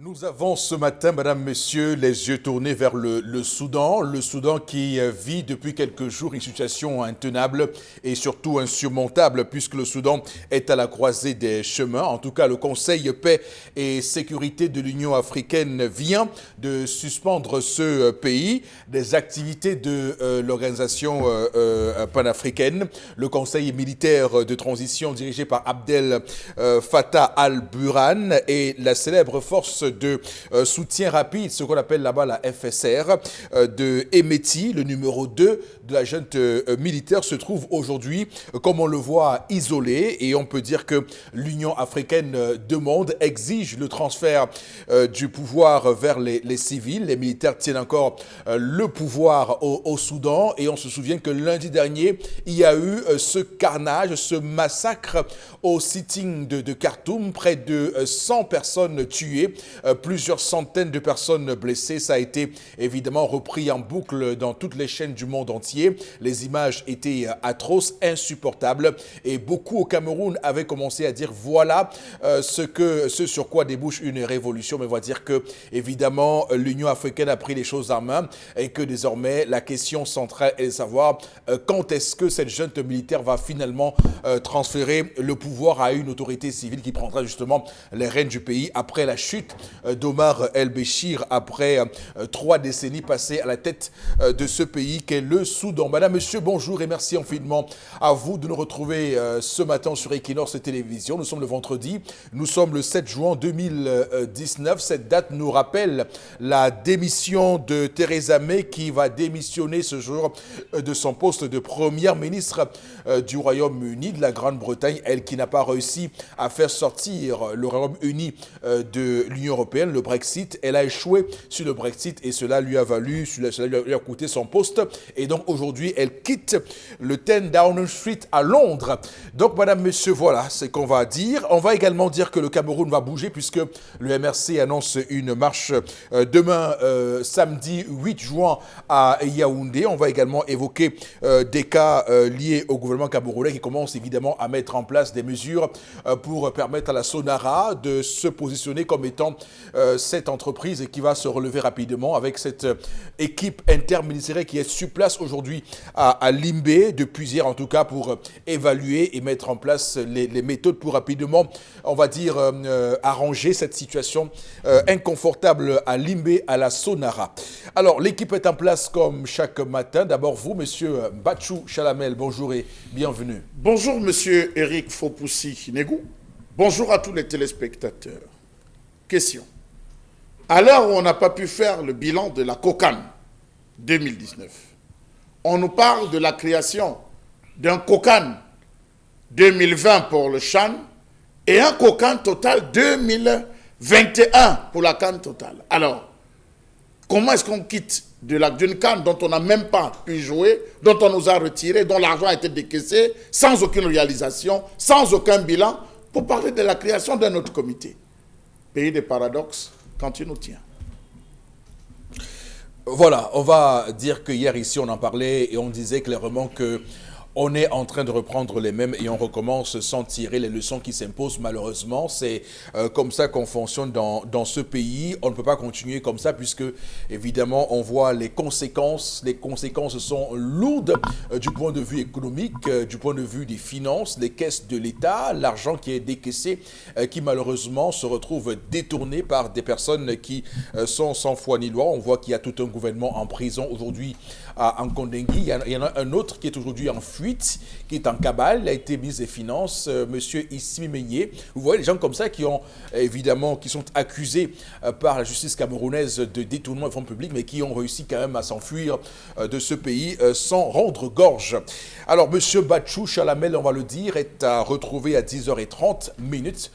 Nous avons ce matin, Madame, Messieurs, les yeux tournés vers le Soudan. Le Soudan qui vit depuis quelques jours une situation intenable et surtout insurmontable puisque le Soudan est à la croisée des chemins. En tout cas, le Conseil paix et sécurité de l'Union africaine vient de suspendre ce pays des activités de l'organisation panafricaine. Le Conseil militaire de transition dirigé par Abdel Fattah al-Burhan et la célèbre force de soutien rapide, ce qu'on appelle là-bas la FSR, de Emeti, le numéro 2 de la junte militaire, se trouve aujourd'hui, comme on le voit, isolé. Et on peut dire que l'Union africaine demande, exige le transfert du pouvoir vers les civils. Les militaires tiennent encore le pouvoir au Soudan. Et on se souvient que lundi dernier, il y a eu ce carnage, ce massacre au sitting de Khartoum, près de 100 personnes tuées, plusieurs centaines de personnes blessées. Ça a été évidemment repris en boucle dans toutes les chaînes du monde entier. Les images étaient atroces, insupportables, et beaucoup au Cameroun avaient commencé à dire voilà ce sur quoi débouche une révolution. Mais on va dire que évidemment l'Union africaine a pris les choses en main et que désormais la question centrale est de savoir quand est-ce que cette junte militaire va finalement transférer le pouvoir à une autorité civile qui prendra justement les rênes du pays après la chute d'Omar el-Béchir, après 3 décennies passées à la tête de ce pays qu'est le Soudan. Madame, Monsieur, bonjour et merci infiniment à vous de nous retrouver ce matin sur Equinox Télévision. Nous sommes le vendredi, nous sommes le 7 juin 2019. Cette date nous rappelle la démission de Theresa May qui va démissionner ce jour de son poste de première ministre du Royaume-Uni, de la Grande-Bretagne, elle qui n'a pas réussi à faire sortir le Royaume-Uni de l'Union européenne, le Brexit. Elle a échoué sur le Brexit et cela lui a coûté son poste. Et donc aujourd'hui, elle quitte le 10 Downing Street à Londres. Donc Madame, Monsieur, voilà ce qu'on va dire. On va également dire que le Cameroun va bouger puisque le MRC annonce une marche demain, samedi 8 juin à Yaoundé. On va également évoquer des cas liés au gouvernement camerounais qui commence évidemment à mettre en place des mesures pour permettre à la Sonara de se positionner comme étant cette entreprise qui va se relever rapidement avec cette équipe interministérielle qui est sur place aujourd'hui à Limbé, depuis hier en tout cas, pour évaluer et mettre en place les méthodes pour rapidement, on va dire, arranger cette situation inconfortable à Limbé, à la Sonara. Alors, l'équipe est en place comme chaque matin. D'abord, vous, Monsieur Batchou Chalamel, bonjour et bienvenue. Bonjour, Monsieur Eric Fopoussi-Négou. Bonjour à tous les téléspectateurs. Question. À l'heure où on n'a pas pu faire le bilan de la COCAN 2019, on nous parle de la création d'un COCAN 2020 pour le CHAN et un COCAN total 2021 pour la CAN totale. Alors, comment est-ce qu'on quitte d'une CAN dont on n'a même pas pu jouer, dont on nous a retiré, dont l'argent a été décaissé, sans aucune réalisation, sans aucun bilan, pour parler de la création d'un autre comité? Pays des paradoxes, quand tu nous tiens. Voilà, on va dire que hier ici on en parlait et on disait clairement que on est en train de reprendre les mêmes et on recommence sans tirer les leçons qui s'imposent malheureusement. C'est comme ça qu'on fonctionne dans ce pays. On ne peut pas continuer comme ça puisque évidemment on voit les conséquences. Les conséquences sont lourdes du point de vue économique, du point de vue des finances, les caisses de l'État, l'argent qui est décaissé qui malheureusement se retrouve détourné par des personnes qui sont sans foi ni loi. On voit qu'il y a tout un gouvernement en prison aujourd'hui à Nkondengui. Il y en a un autre qui est aujourd'hui en fuite, qui est en cabale. Il a été ministre des Finances, Monsieur Issimi Meigné. Vous voyez les gens comme ça qui ont évidemment, qui sont accusés par la justice camerounaise de détournement de fonds publics, mais qui ont réussi quand même à s'enfuir de ce pays sans rendre gorge. Alors Monsieur Batchou Chalamel, on va le dire, est à retrouver à 10h30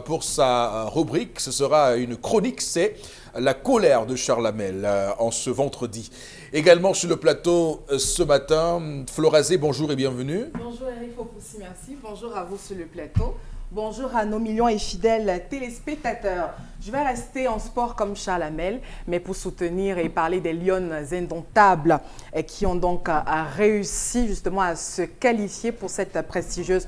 pour sa rubrique. Ce sera une chronique, c'est la colère de Charles Hamel en ce vendredi. Également sur le plateau ce matin, Florazé, bonjour et bienvenue. Bonjour Eric Fopoussi, merci. Bonjour à vous sur le plateau. Bonjour à nos millions et fidèles téléspectateurs. Je vais rester en sport comme Charles Hamel, mais pour soutenir et parler des Lions indomptables qui ont donc réussi justement à se qualifier pour cette prestigieuse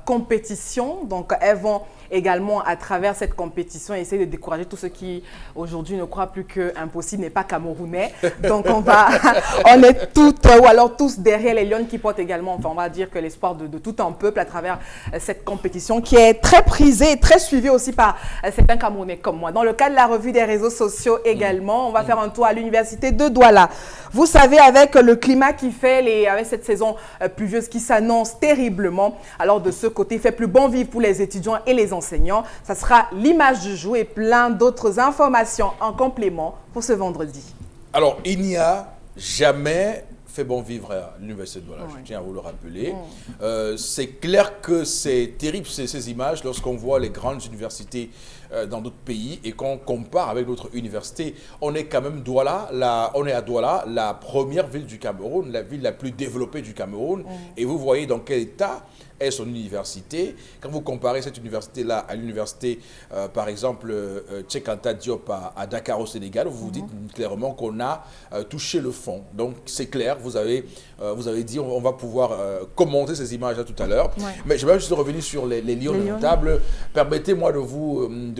compétition. Donc elles vont également à travers cette compétition essayer de décourager tous ceux qui aujourd'hui ne croient plus qu'impossible n'est pas camerounais. Donc on est toutes ou alors tous derrière les Lions qui portent également, enfin on va dire que l'espoir de tout un peuple à travers cette compétition qui est très prisée et très suivie aussi par certains Camerounais comme moi. Dans le cadre de la revue des réseaux sociaux également, on va faire un tour à l'université de Douala. Vous savez, avec le climat qui fait, avec cette saison pluvieuse qui s'annonce terriblement, alors de ce côté, il fait plus bon vivre pour les étudiants et les enseignants. Ça sera l'image du jour et plein d'autres informations en complément pour ce vendredi. Alors, il n'y a jamais fait bon vivre à l'université de Douala, je tiens à vous le rappeler. C'est clair que c'est terrible ces images lorsqu'on voit les grandes universités dans d'autres pays et qu'on compare avec d'autres universités. On est quand même on est à Douala, la première ville du Cameroun, la ville la plus développée du Cameroun. Et vous voyez dans quel état est son université. Quand vous comparez cette université-là à l'université, par exemple, Cheikh Anta Diop à Dakar au Sénégal, vous vous dites clairement qu'on a touché le fond. Donc c'est clair, vous avez dit, on va pouvoir commenter ces images-là tout à l'heure. Mais je vais juste revenir sur les Lions notables. Permettez-moi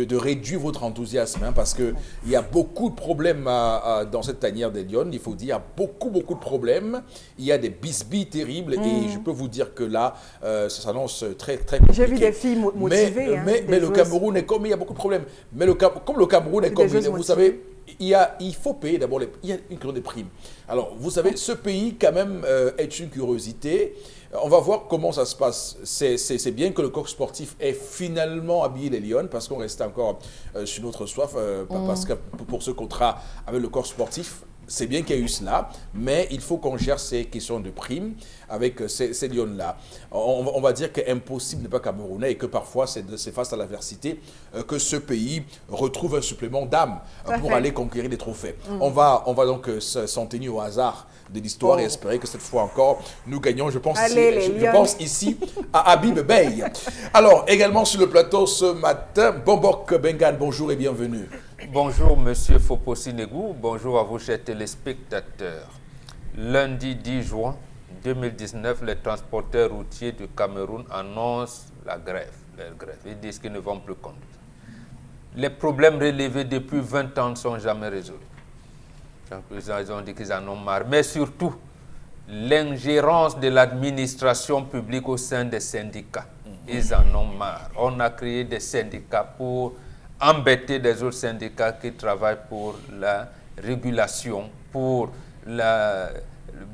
de réduire votre enthousiasme, hein, parce qu'il y a beaucoup de problèmes dans cette tanière des Lions. Il faut dire, il y a beaucoup de problèmes. Il y a des bisbilles terribles et je peux vous dire que là, ça s'annonce très compliqué. J'ai vu des filles motivées. Mais le Cameroun est comme, il y a beaucoup de problèmes. Mais comme le Cameroun est comme, vous savez, il faut payer d'abord, il y a une question des primes. Alors, vous savez, ce pays quand même est une curiosité. On va voir comment ça se passe. C'est bien que le corps sportif ait finalement habillé les Lions parce qu'on reste encore sur notre soif parce que pour ce contrat avec le corps sportif, c'est bien qu'il y ait eu cela, mais il faut qu'on gère ces questions de primes avec ces Lions-là. On va dire qu'impossible n'est pas camerounais et que parfois c'est face à l'adversité que ce pays retrouve un supplément d'âme pour aller conquérir des trophées. On va donc s'en tenir au hasard de l'histoire et espérer que cette fois encore nous gagnons, je pense ici à Habib Bey. Alors, également sur le plateau ce matin, Bombok Bengan, bonjour et bienvenue. Bonjour Monsieur Fopossi Negou, bonjour à vous chers téléspectateurs. Lundi 10 juin 2019, les transporteurs routiers du Cameroun annoncent leur grève. Ils disent qu'ils ne vont plus conduire. Les problèmes relevés depuis 20 ans ne sont jamais résolus. Ils ont dit qu'ils en ont marre. Mais surtout, l'ingérence de l'administration publique au sein des syndicats. Ils en ont marre. On a créé des syndicats pour embêter des autres syndicats qui travaillent pour la régulation, pour la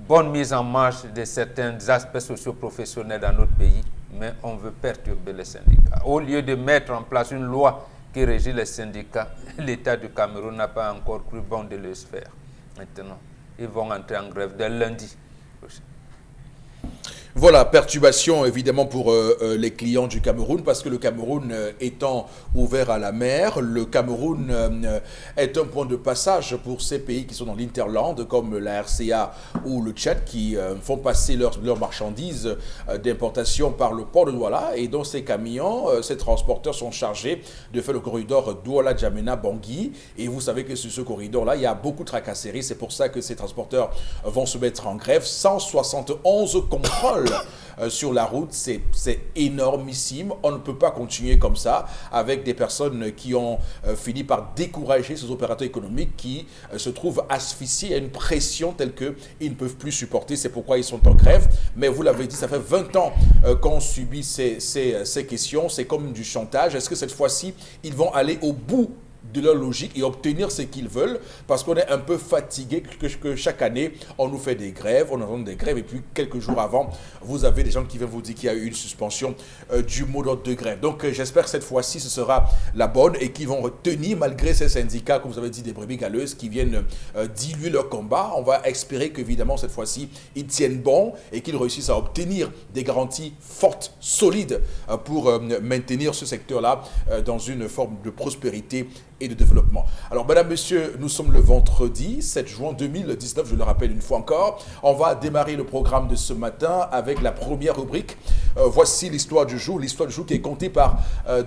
bonne mise en marche de certains aspects socio-professionnels dans notre pays, mais on veut perturber les syndicats. Au lieu de mettre en place une loi qui régit les syndicats, l'État du Cameroun n'a pas encore cru bon de le faire. Maintenant, ils vont entrer en grève dès lundi. Voilà, perturbation évidemment pour les clients du Cameroun parce que le Cameroun étant ouvert à la mer, le Cameroun est un point de passage pour ces pays qui sont dans l'interland comme la RCA ou le Tchad qui font passer leurs marchandises d'importation par le port de Douala et donc ces camions, ces transporteurs sont chargés de faire le corridor Douala-Djamena-Bangui et vous savez que sur ce corridor-là, il y a beaucoup de tracasseries, c'est pour ça que ces transporteurs vont se mettre en grève. 171 contrôles sur la route, c'est énormissime. On ne peut pas continuer comme ça avec des personnes qui ont fini par décourager ces opérateurs économiques qui se trouvent asphyxiés à une pression telle qu'ils ne peuvent plus supporter. C'est pourquoi ils sont en grève. Mais vous l'avez dit, ça fait 20 ans qu'on subit ces questions. C'est comme du chantage. Est-ce que cette fois-ci, ils vont aller au bout de leur logique et obtenir ce qu'ils veulent parce qu'on est un peu fatigué que chaque année on nous fait des grèves, on entend des grèves et puis quelques jours avant vous avez des gens qui viennent vous dire qu'il y a eu une suspension du mot d'ordre de grève. Donc j'espère que cette fois-ci ce sera la bonne et qu'ils vont retenir malgré ces syndicats, comme vous avez dit, des brebis galeuses qui viennent diluer leur combat. On va espérer qu'évidemment cette fois-ci ils tiennent bon et qu'ils réussissent à obtenir des garanties fortes, solides pour maintenir ce secteur-là dans une forme de prospérité et de développement. Alors, mesdames, messieurs, nous sommes le vendredi 7 juin 2019, je le rappelle une fois encore. On va démarrer le programme de ce matin avec la première rubrique. Voici l'histoire du jour qui est contée par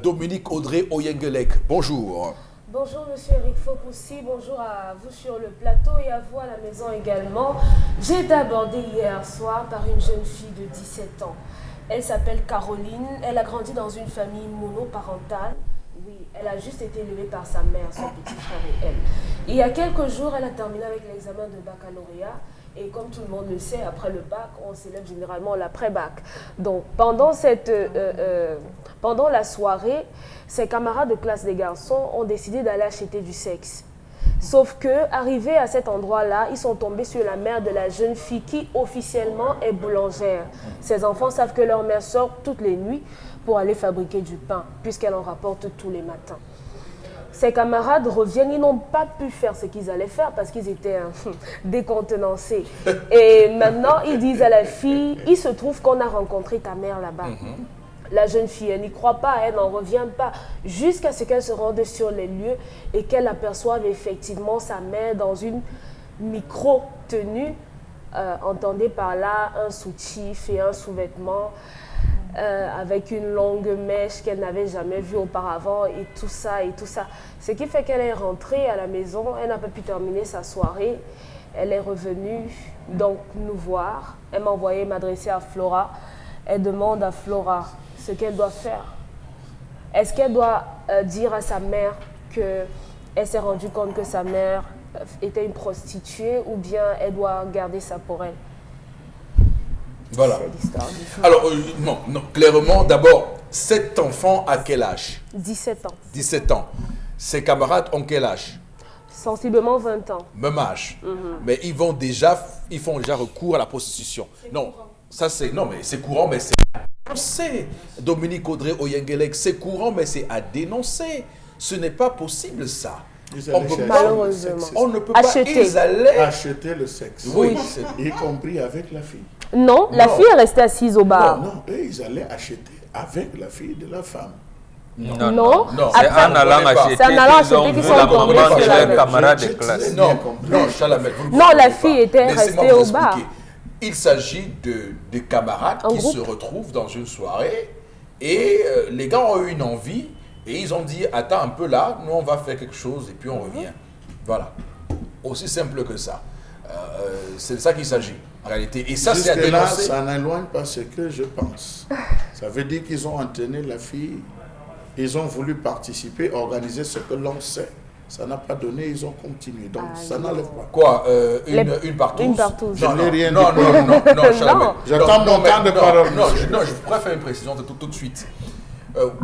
Dominique Audrey Oyengelek. Bonjour. Bonjour Monsieur Eric Fopoussi, bonjour à vous sur le plateau et à vous à la maison également. J'ai été abordée hier soir par une jeune fille de 17 ans. Elle s'appelle Caroline. Elle a grandi dans une famille monoparentale. Oui, elle a juste été élevée par sa mère, son petit frère et elle. Il y a quelques jours, elle a terminé avec l'examen de baccalauréat. Et comme tout le monde le sait, après le bac, on célèbre généralement l'après-bac. Donc, pendant la soirée, ses camarades de classe des garçons ont décidé d'aller acheter du sexe. Sauf que, arrivés à cet endroit-là, ils sont tombés sur la mère de la jeune fille qui officiellement est boulangère. Ces enfants savent que leur mère sort toutes les nuits pour aller fabriquer du pain, puisqu'elle en rapporte tous les matins. Ses camarades reviennent, ils n'ont pas pu faire ce qu'ils allaient faire parce qu'ils étaient décontenancés. Et maintenant, ils disent à la fille, il se trouve qu'on a rencontré ta mère là-bas. La jeune fille, elle n'y croit pas, elle n'en revient pas, jusqu'à ce qu'elle se rende sur les lieux et qu'elle aperçoive effectivement sa mère dans une micro-tenue, entendez par là un soutif et un sous-vêtement, avec une longue mèche qu'elle n'avait jamais vue auparavant et tout ça et tout ça. Ce qui fait qu'elle est rentrée à la maison, elle n'a pas pu terminer sa soirée, elle est revenue donc nous voir, elle m'a envoyé m'adresser à Flora, elle demande à Flora ce qu'elle doit faire. Est-ce qu'elle doit dire à sa mère qu'elle s'est rendue compte que sa mère était une prostituée ou bien elle doit garder ça pour elle? Voilà. Alors, non, clairement, d'abord, cet enfant a quel âge? 17 ans. 17 ans. Ses camarades ont quel âge? Sensiblement 20 ans. Même âge. Mais ils font déjà recours à la prostitution. Non, ça c'est, non mais c'est courant, mais c'est à dénoncer. Dominique Audrey Oyengelek, c'est courant, mais c'est à dénoncer. Ce n'est pas possible ça. Malheureusement. On ne peut pas. Ils allaient acheter le sexe. Oui, y compris avec la fille. Non, la fille est restée assise au bar. Non, eux, ils allaient acheter avec la fille de la femme. Non. C'est en allant acheter qu'ils sont tombés sur la camarade de classe. Non, Chalamel, non, la fille était restée au bar. Il s'agit de camarades qui se retrouvent dans une soirée et les gars ont eu une envie et ils ont dit, attends un peu là, nous on va faire quelque chose et puis on revient. Voilà. Aussi simple que ça. C'est de ça qu'il s'agit en réalité. Et ça, c'est à là, dénoncer. ça n'éloigne pas ce que je pense. Ça veut dire qu'ils ont entraîné la fille, ils ont voulu participer, organiser ce que l'on sait. Ça n'a pas donné, ils ont continué. Donc, ça n'enlève pas. Quoi une partouze? Une partouze. Je n'ai rien dit. Non, Chalamel. J'attends mon temps de parole. Non, je pourrais faire une précision tout de suite.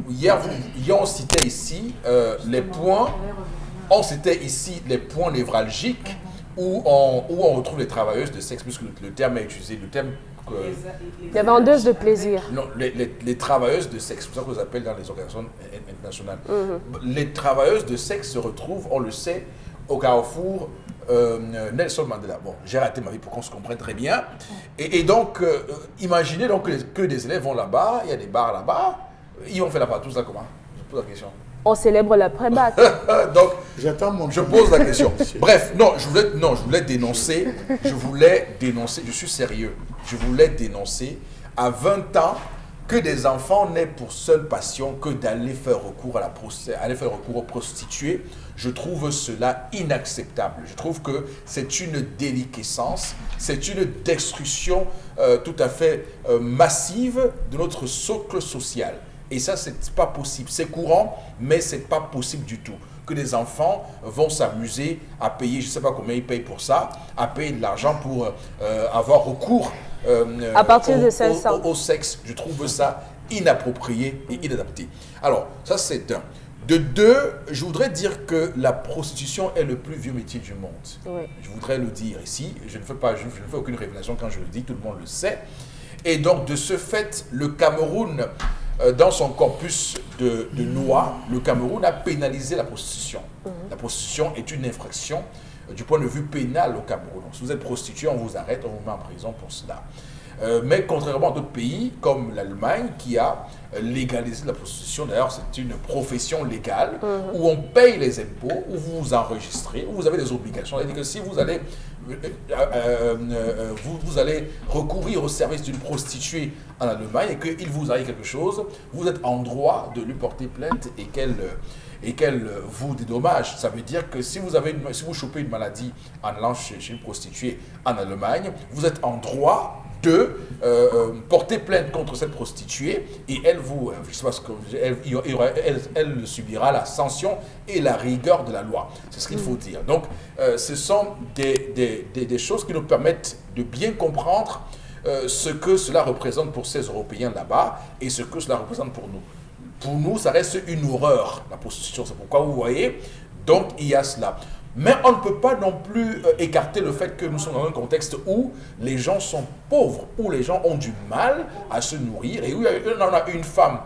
Hier, on citait ici les points. On citait ici les points névralgiques où on retrouve les travailleuses de sexe, puisque le terme est utilisé, le terme... Les vendeuses de plaisir. Non, les travailleuses de sexe, c'est ça qu'on appelle dans les organisations internationales. Les travailleuses de sexe se retrouvent, on le sait, au carrefour Nelson Mandela. Bon, j'ai raté ma vie pour qu'on se comprenne très bien. Et donc, imaginez donc que des élèves vont là-bas, il y a des bars là-bas, ils vont faire la partouze là comment? Je pose la question. On célèbre l'après-bac. Donc, j'attends mon je pose la question. Bref, je voulais dénoncer, je suis sérieux, je voulais dénoncer à 20 ans que des enfants n'aient pour seule passion que d'aller faire recours aux prostituées. Je trouve cela inacceptable. Je trouve que c'est une déliquescence, c'est une destruction tout à fait massive de notre socle social. Et ça, c'est pas possible. C'est courant, mais c'est pas possible du tout. Que des enfants vont s'amuser à payer, je ne sais pas combien ils payent pour ça, à payer de l'argent pour avoir recours à partir de 16 ans. Au sexe. Je trouve ça inapproprié et inadapté. Alors, ça c'est un. De deux, je voudrais dire que la prostitution est le plus vieux métier du monde. Oui. Je voudrais le dire ici. Je ne fais aucune révélation quand je le dis, tout le monde le sait. Et donc, de ce fait, le Cameroun, dans son corpus de loi, le Cameroun a pénalisé la prostitution. La prostitution est une infraction du point de vue pénal au Cameroun. Si vous êtes prostitué, on vous arrête, on vous met en prison pour cela. Mais contrairement à d'autres pays, comme l'Allemagne, qui a légalisé la prostitution, d'ailleurs c'est une profession légale, où on paye les impôts, où vous vous enregistrez, où vous avez des obligations. C'est-à-dire que si vous allez, vous allez recourir au service d'une prostituée en Allemagne et qu'il vous arrive quelque chose, vous êtes en droit de lui porter plainte et qu'elle vous dédommage. Ça veut dire que si vous chopez une maladie en allant chez une prostituée en Allemagne, vous êtes en droit de porter plainte contre cette prostituée et elle vous, je sais pas ce que, elle subira la sanction et la rigueur de la loi. C'est ce qu'il faut dire. Donc, ce sont des choses qui nous permettent de bien comprendre ce que cela représente pour ces Européens là-bas et ce que cela représente pour nous. Pour nous, ça reste une horreur, la prostitution. C'est pourquoi vous voyez, donc il y a cela. Mais on ne peut pas non plus écarter le fait que nous sommes dans un contexte où les gens sont pauvres, où les gens ont du mal à se nourrir et où on a une femme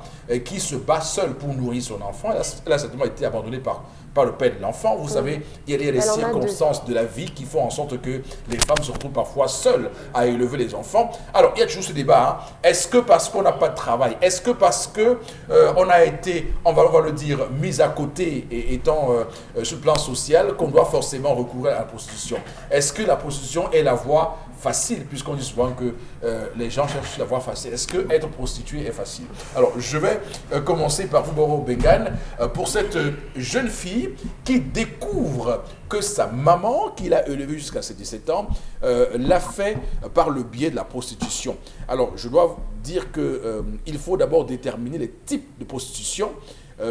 qui se bat seule pour nourrir son enfant. Elle a certainement été abandonnée par le père de l'enfant. Vous savez, il y a des circonstances de la vie qui font en sorte que les femmes se retrouvent parfois seules à élever les enfants. Alors, il y a toujours ce débat. Hein. Est-ce que parce qu'on n'a pas de travail, est-ce que parce qu'on a été, on va le dire, mis à côté et étant sur le plan social, qu'on doit forcément recourir à la prostitution? Est-ce que la prostitution est la voie facile, puisqu'on dit souvent que les gens cherchent la voie facile? Est-ce que être prostituée est facile? Alors, je vais commencer par vous, Boro Bengan, pour cette jeune fille qui découvre que sa maman, qui l'a élevée jusqu'à ses 17 ans, l'a fait par le biais de la prostitution. Alors, je dois dire qu'il faut d'abord déterminer les types de prostitution,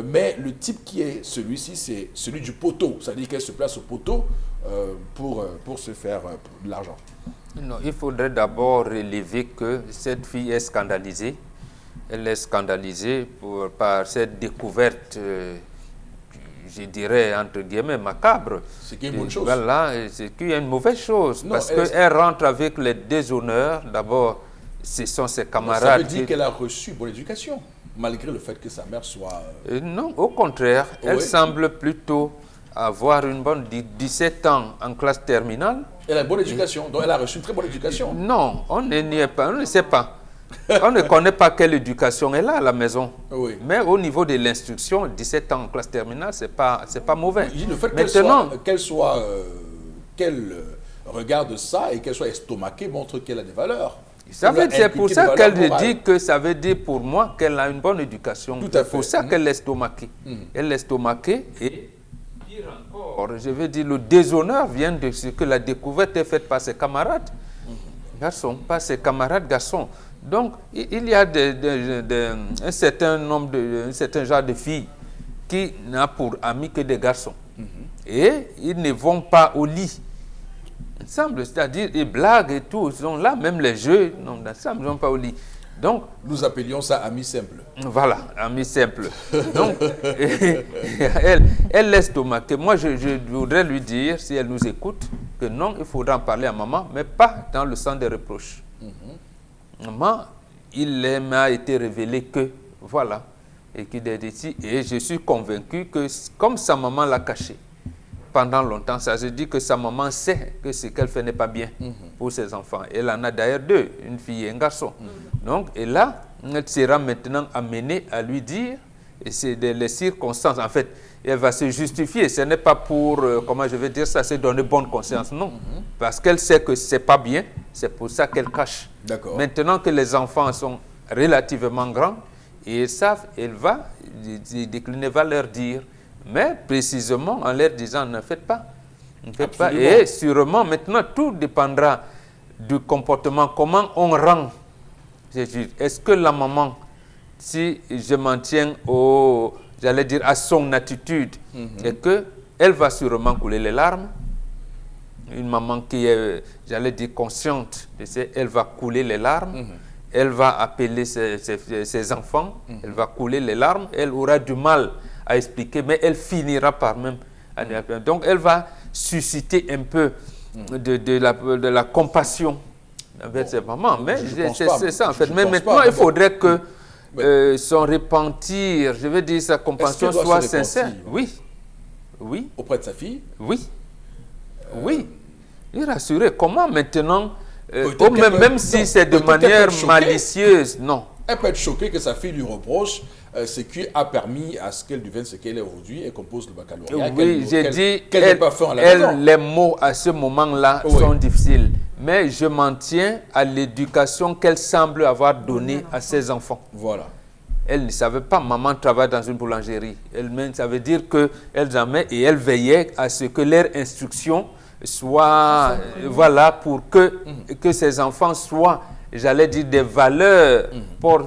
mais le type qui est celui-ci, c'est celui du poteau. C'est-à-dire qu'elle se place au poteau pour se faire de l'argent. Non, il faudrait d'abord relever que cette fille est scandalisée. Elle est scandalisée par cette découverte, je dirais, entre guillemets, macabre. C'est qu'il y a une bonne chose. Voilà, c'est qu'il y a une mauvaise chose. Non, parce qu'elle rentre avec les déshonneurs. D'abord, ce sont ses camarades. Ça veut dire qu'elle a reçu bonne éducation, malgré le fait que sa mère soit... non, au contraire. Elle semble plutôt avoir une bonne 17 ans en classe terminale. Elle a une bonne éducation, donc elle a reçu une très bonne éducation. Non, on n'y est pas, on ne sait pas. On ne connaît pas quelle éducation elle a à la maison. Oui. Mais au niveau de l'instruction, 17 ans en classe terminale, c'est pas mauvais. Le fait qu'elle regarde ça et qu'elle soit estomaquée montre qu'elle a des valeurs. C'est pour ça qu'elle dit que ça veut dire pour moi qu'elle a une bonne éducation. Tout à fait. C'est pour ça qu'elle est estomaquée. Elle est estomaquée et pire encore, je veux dire, le déshonneur vient de ce que la découverte est faite par ses camarades garçons, par ses camarades garçons. Donc, il y a un certain genre de filles qui n'ont pour amis que des garçons. Et ils ne vont pas au lit. Ensemble, c'est-à-dire, ils blaguent et tout, ils sont là, même les jeux, non, ensemble, ils ne vont pas au lit. Donc, nous appelions ça amis simples. Voilà, amis simples. Donc, elle laisse estomaquée. Moi, je voudrais lui dire, si elle nous écoute, que non, il faudra en parler à maman, mais pas dans le sens des reproches. Maman, il m'a été révélé que, voilà, et qu'il est ici. Et je suis convaincu que, comme sa maman l'a caché pendant longtemps, ça se dit que sa maman sait que ce qu'elle fait n'est pas bien pour ses enfants. Elle en a d'ailleurs deux, une fille et un garçon. Donc, et là, elle sera maintenant amenée à lui dire, et c'est les circonstances, en fait, elle va se justifier. Ce n'est pas pour, comment je vais dire ça, se donner bonne conscience, non. Parce qu'elle sait que ce n'est pas bien, c'est pour ça qu'elle cache. Maintenant que les enfants sont relativement grands, et ils savent, elle va décliner, va leur dire, mais précisément en leur disant, ne faites pas. Ne faites pas. Et sûrement, maintenant, tout dépendra du comportement, comment on rend. Est-ce que la maman, si je m'en tiens j'allais dire à son attitude, et qu'elle va sûrement couler les larmes. Une maman qui est, j'allais dire, consciente, elle va couler les larmes, elle va appeler ses enfants, elle va couler les larmes, elle aura du mal à expliquer, mais elle finira par même. Donc elle va susciter un peu de la compassion avec ses mamans. Mais c'est ça en fait. Mais maintenant, il faudrait que son repentir, je veux dire, sa compassion soit sincère. Oui. Oui. Auprès de sa fille? Oui. Oui. Il rassurer. Comment maintenant, même si c'est de manière malicieuse, non. Elle peut être choquée que sa fille lui reproche ce qui a permis à ce qu'elle devienne ce qu'elle est aujourd'hui et compose le baccalauréat. Oui, j'ai dit qu'elle pas fait en la maison. Les mots à ce moment-là sont difficiles. Mais je m'en tiens à l'éducation qu'elle semble avoir donnée à ses enfants. Voilà. Elle ne savait pas, maman travaille dans une boulangerie. Elle-même, ça veut dire qu'elle en met et elle veillait à ce que leur instruction soit, voilà, pour que ses enfants soient j'allais dire, des valeurs,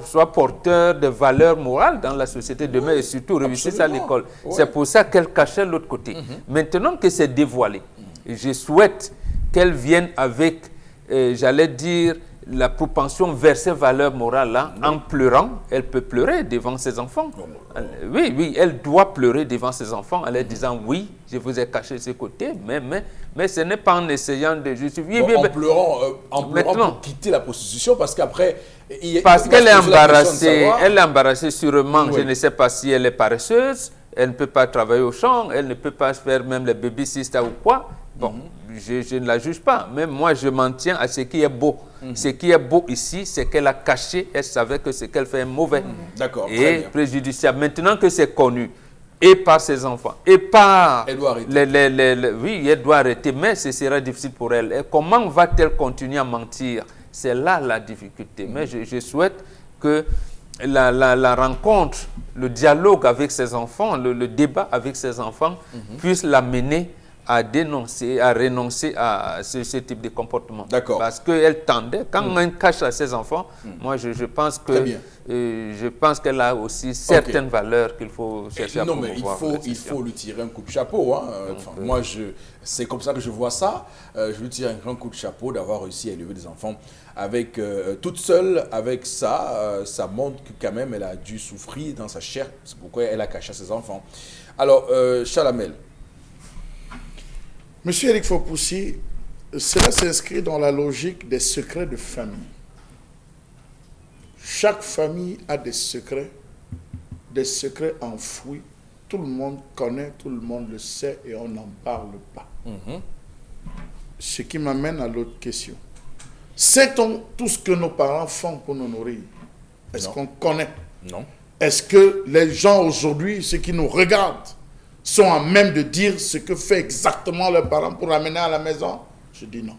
soit porteur de valeurs morales dans la société demain et surtout réussir à l'école. Ouais. C'est pour ça qu'elle cachait l'autre côté. Maintenant que c'est dévoilé, je souhaite qu'elle vienne avec, j'allais dire, la propension vers ces valeurs morales-là, en pleurant. Elle peut pleurer devant ses enfants. Oui, oui, elle doit pleurer devant ses enfants en leur disant, oui, je vous ai caché ce côté, mais ce n'est pas en essayant de justifier. Bon, en pleurant pour quitter la prostitution, parce qu'après... Parce qu'elle est embarrassée, sûrement. Oui. Je ne sais pas si elle est paresseuse, elle ne peut pas travailler au champ, elle ne peut pas faire même les baby-sisters ou quoi. Bon, je ne la juge pas, mais moi je m'en tiens à ce qui est beau. Ce qui est beau ici, c'est qu'elle a caché, elle savait que ce qu'elle fait est mauvais et préjudiciable. Maintenant que c'est connu, et par ses enfants, et par... Elle doit arrêter. Oui, elle doit arrêter, mais ce sera difficile pour elle. Et comment va-t-elle continuer à mentir? C'est là la difficulté. Mais je souhaite que la rencontre, le dialogue avec ses enfants, le débat avec ses enfants puisse l'amener à dénoncer, à renoncer à ce type de comportement. D'accord. Parce qu'elle tendait, quand on cache à ses enfants, moi je pense que je pense qu'elle a aussi certaines valeurs qu'il faut chercher à promouvoir. Non, mais il faut lui tirer un coup de chapeau. Hein. Moi, c'est comme ça que je vois ça. Je lui tire un grand coup de chapeau d'avoir réussi à élever des enfants avec, toute seule avec ça. Ça montre que quand même, elle a dû souffrir dans sa chair. C'est pourquoi elle a caché à ses enfants. Alors, Charles Hamel. Monsieur Éric Fopoussi, cela s'inscrit dans la logique des secrets de famille. Chaque famille a des secrets enfouis. Tout le monde connaît, tout le monde le sait et on n'en parle pas. Ce qui m'amène à l'autre question. Sait-on tout ce que nos parents font pour nous nourrir? Est-ce qu'on connaît? Non. Est-ce que les gens aujourd'hui, ceux qui nous regardent, sont à même de dire ce que fait exactement leurs parents pour l'amener à la maison? Je dis non.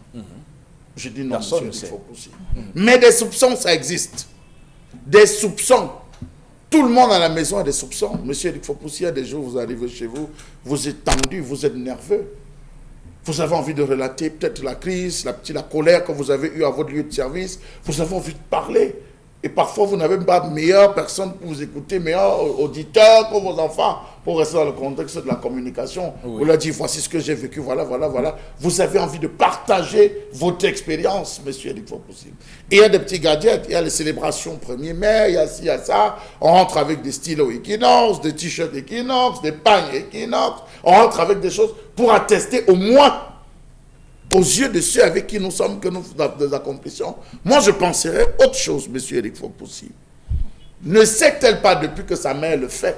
Je dis non, personne monsieur Éric Fopoussi. Mais des soupçons, ça existe. Des soupçons. Tout le monde à la maison a des soupçons. Monsieur Éric Fopoussi, il y a des jours, vous arrivez chez vous, vous êtes tendu, vous êtes nerveux. Vous avez envie de relater peut-être la crise, la colère que vous avez eue à votre lieu de service. Vous avez envie de parler. Et parfois, vous n'avez pas de meilleure personne pour vous écouter, meilleur auditeur que vos enfants, pour rester dans le contexte de la communication. Vous leur dites, voici ce que j'ai vécu, voilà. Vous avez envie de partager votre expérience, monsieur Éric Fopoussi. Et il y a des petits gadgets, il y a les célébrations 1er mai, il y a ci, il y a ça. On rentre avec des stylos Equinox, des t-shirts Equinox, des pagnes Equinox. On rentre avec des choses pour attester au moins aux yeux de ceux avec qui nous sommes, que nous accomplissions. Moi, je penserais autre chose, monsieur Éric Fopoussi. Ne sait-elle pas depuis que sa mère le fait?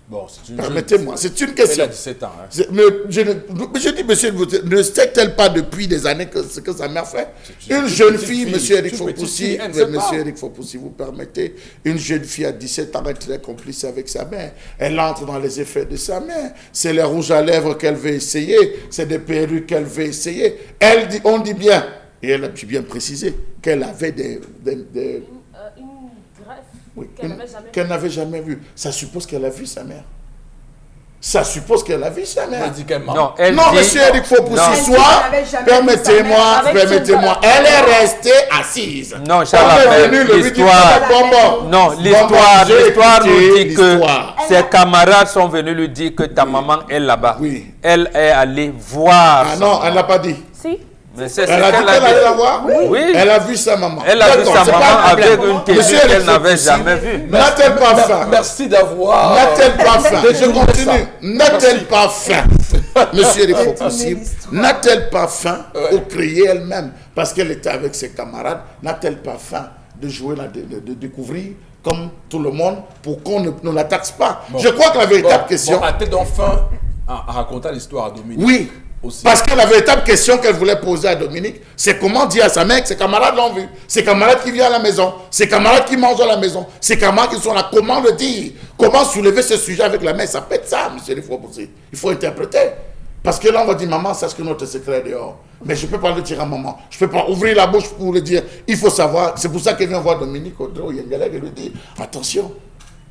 Bon, c'est une Permettez-moi, c'est une question. Elle a 17 ans. Hein. Je dis, monsieur, ne sait-elle pas depuis des années ce que sa mère fait? Une jeune fille, monsieur Éric Fopoussi, monsieur Éric Fopoussi, vous permettez, une jeune fille à 17 ans est très complice avec sa mère. Elle entre dans les effets de sa mère. C'est les rouges à lèvres qu'elle veut essayer, c'est des perruques qu'elle veut essayer. Elle dit, on dit bien, et elle a bien précisé, qu'elle avait une greffe. Oui, qu'elle n'avait jamais vue. Ça suppose qu'elle a vu sa mère. Ça suppose qu'elle a vu sa mère. Elle dit qu'elle ment. Non, monsieur Éric Fopoussi, permettez-moi, elle est restée assise. Non, Charles, l'histoire nous dit que ses camarades sont venus lui dire que ta maman est là-bas. Oui. Elle est allée voir. Ah non, elle n'a pas dit. Si. Mais c'est elle a dit qu'elle allait la voir? Oui. Elle a vu sa maman. Elle a vu sa maman avec une tenue qu'elle n'avait jamais vue. N'a-t-elle pas faim? Merci d'avoir... N'a-t-elle pas faim? Je continue. N'a-t-elle pas faim? Monsieur Éric Fopoussi, n'a-t-elle pas faim pour crier elle-même? Parce qu'elle était avec ses camarades. N'a-t-elle pas faim de jouer, de découvrir comme tout le monde pour qu'on ne la taxe pas? Je crois que la véritable question... a-t-elle donc faim à raconter l'histoire à Dominique? Oui. Aussi. Parce que la véritable question qu'elle voulait poser à Dominique, c'est comment dire à sa mère que ses camarades l'ont vu, ses camarades qui viennent à la maison, ses camarades qui mangent à la maison, ses camarades qui sont là, comment le dire? Comment soulever ce sujet avec la mère? Ça peut être ça, monsieur Éric Fopoussi. Il faut interpréter. Parce que là, on va dire, maman, sache que notre secret est dehors. Mais je ne peux pas le dire à maman. Je ne peux pas ouvrir la bouche pour le dire. Il faut savoir. C'est pour ça qu'elle vient voir Dominique Audreau Yengelek et lui dit, attention.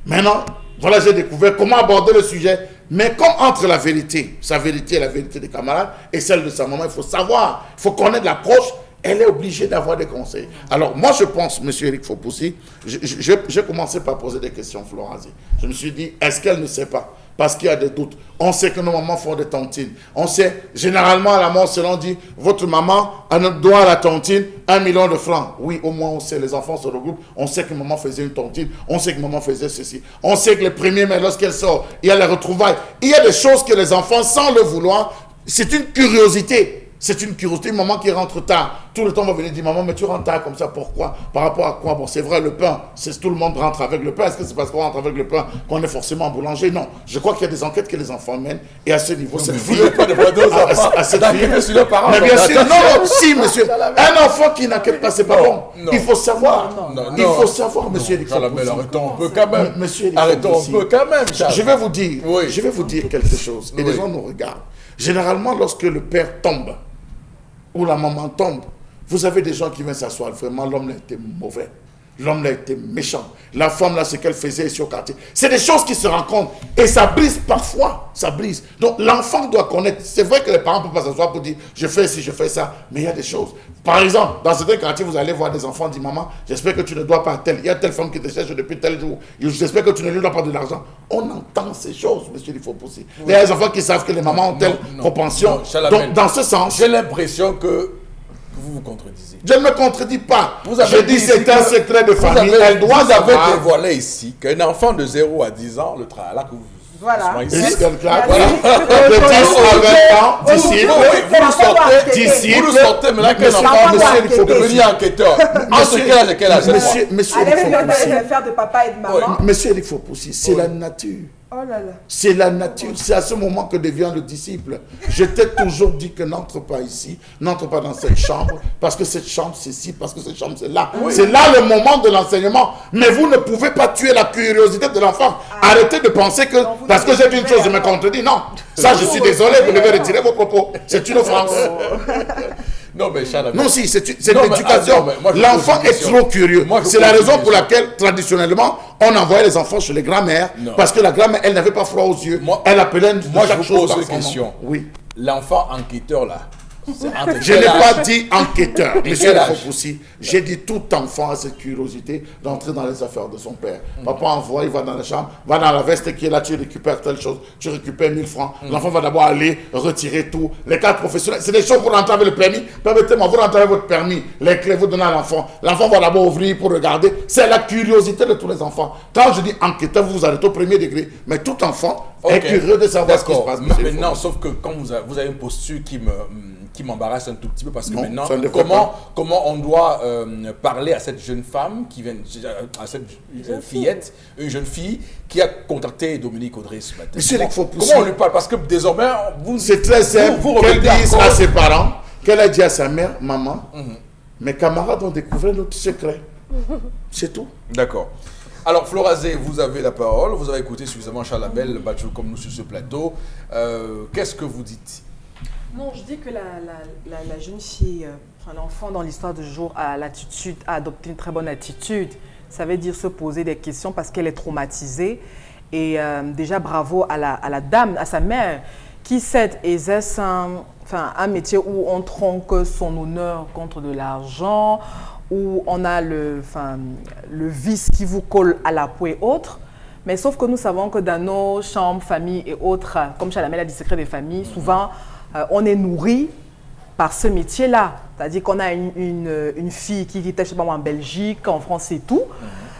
Maintenant, voilà, j'ai découvert comment aborder le sujet. Mais comme entre la vérité, sa vérité et la vérité des camarades, et celle de sa maman, il faut savoir, il faut connaître l'approche elle est obligée d'avoir des conseils. Alors, moi, je pense, M. Eric Fopoussi, j'ai commencé par poser des questions, Florazé. Je me suis dit, est-ce qu'elle ne sait pas? Parce qu'il y a des doutes. On sait que nos mamans font des tontines. On sait, généralement, à la mort, selon dit, votre maman doit à la tontine 1 million de francs. Oui, au moins, on sait, les enfants se regroupent. On sait que maman faisait une tontine. On sait que maman faisait ceci. On sait que les premiers mai, lorsqu'elle sort, il y a les retrouvailles. Il y a des choses que les enfants, sans le vouloir, c'est une curiosité. C'est une curiosité. Une maman qui rentre tard, tout le temps va venir dire, maman, mais tu rentres tard comme ça, pourquoi? Par rapport à quoi? Bon, c'est vrai, le pain, tout le monde rentre avec le pain. Est-ce que c'est parce qu'on rentre avec le pain qu'on est forcément boulanger? Non. Je crois qu'il y a des enquêtes que les enfants mènent. Et à ce niveau, cette fille... à cette fille... sur les parents. Mais bien sûr, non, si, monsieur. Un enfant qui n'enquête pas, c'est pas bon. Il faut savoir. Il faut savoir, monsieur. Arrêtons un peu quand même. Monsieur, arrêtons un peu quand même. Je vais vous dire quelque chose. Et les gens nous regardent. Généralement, lorsque le père tombe, ou la maman tombe, vous avez des gens qui viennent s'asseoir. Vraiment, l'homme a été mauvais. L'homme a été méchant. La femme, là, ce qu'elle faisait ici au quartier. C'est des choses qui se rencontrent. Et ça brise parfois. Ça brise. Donc, l'enfant doit connaître. C'est vrai que les parents ne peuvent pas s'asseoir pour dire, je fais ci, je fais ça. Mais il y a des choses. Par exemple, dans certains quartiers, vous allez voir des enfants dire, maman, j'espère que tu ne dois pas à tel. Il y a telle femme qui te cherche depuis tel jour. J'espère que tu ne lui dois pas de l'argent. On entend ces choses, monsieur, il faut pousser. Il y a des enfants qui savent que les mamans ont telle propension. Donc, dans ce sens... J'ai l'impression que vous vous contredisez. Je ne me contredis pas. Je dis c'est un secret de famille. Vous avez dévoilé ici qu'un enfant de 0 à 10 ans, le travail là que vous... Voilà. De 10 à 20 ans, disciple. Vous le sortez, mais là, qu'un enfant, monsieur, il faut devenir enquêteur. En quel âge? Monsieur, faire de papa et de maman. Monsieur Eric Fopoussi, c'est la nature. Oh là là. C'est la nature. C'est à ce moment que devient le disciple. Je t'ai toujours dit que n'entre pas ici, n'entre pas dans cette chambre, parce que cette chambre c'est ci, parce que cette chambre c'est là. Oui. C'est là le moment de l'enseignement. Mais vous ne pouvez pas tuer la curiosité de l'enfant. Arrêtez de penser que, parce que j'ai dit une chose, je me contredis. Non, ça je suis désolé, vous devez retirer vos propos. C'est une offense. Non, mais non, si, c'est l'éducation. L'enfant est trop curieux. C'est la raison pour laquelle, traditionnellement, on envoyait les enfants chez les grands-mères. Parce que la grand-mère, elle n'avait pas froid aux yeux. Elle appelait chaque chose par son nom. Question. Oui. L'enfant enquêteur, là, je n'ai pas dit enquêteur, monsieur Fopoussi. J'ai dit tout enfant a cette curiosité d'entrer dans les affaires de son père. Papa envoie, il va dans la chambre, va dans la veste qui est là, tu récupères telle chose, tu récupères 1000 francs. L'enfant va d'abord aller retirer tout. Les cartes professionnelles, c'est des choses pour rentrer avec le permis. Permettez-moi, vous rentrez avec votre permis, les clés, vous donnez à l'enfant. L'enfant va d'abord ouvrir pour regarder. C'est la curiosité de tous les enfants. Quand je dis enquêteur, vous vous arrêtez au premier degré. Mais tout enfant est curieux de savoir ce qui se passe. Maintenant, sauf que quand vous avez une posture qui m'embarrasse un tout petit peu parce que maintenant, comment on doit parler à cette jeune femme qui vient, à cette fillette, une jeune fille qui a contacté Dominique Audrey ce matin. Monsieur comment on lui parle? Parce que désormais, c'est très simple. Qu'elle dise à ses parents, qu'elle a dit à sa mère, maman, mes camarades ont découvert notre secret. C'est tout. D'accord. Alors, Florazé, vous avez la parole. Vous avez écouté suffisamment Charles Lamel, battu comme nous sur ce plateau. Qu'est-ce que vous dites? Non, je dis que la jeune fille, l'enfant dans l'histoire du jour a l'attitude, a adopté une très bonne attitude. Ça veut dire se poser des questions parce qu'elle est traumatisée. Et déjà, bravo à la dame, à sa mère, qui cède et exerce un métier où on tronque son honneur contre de l'argent, où on a le vice qui vous colle à la peau et autres. Mais sauf que nous savons que dans nos chambres, familles et autres, comme Chalamel a dit, secret des familles, souvent, on est nourri par ce métier-là. C'est-à-dire qu'on a une fille qui vit, je sais pas moi, en Belgique, en France et tout.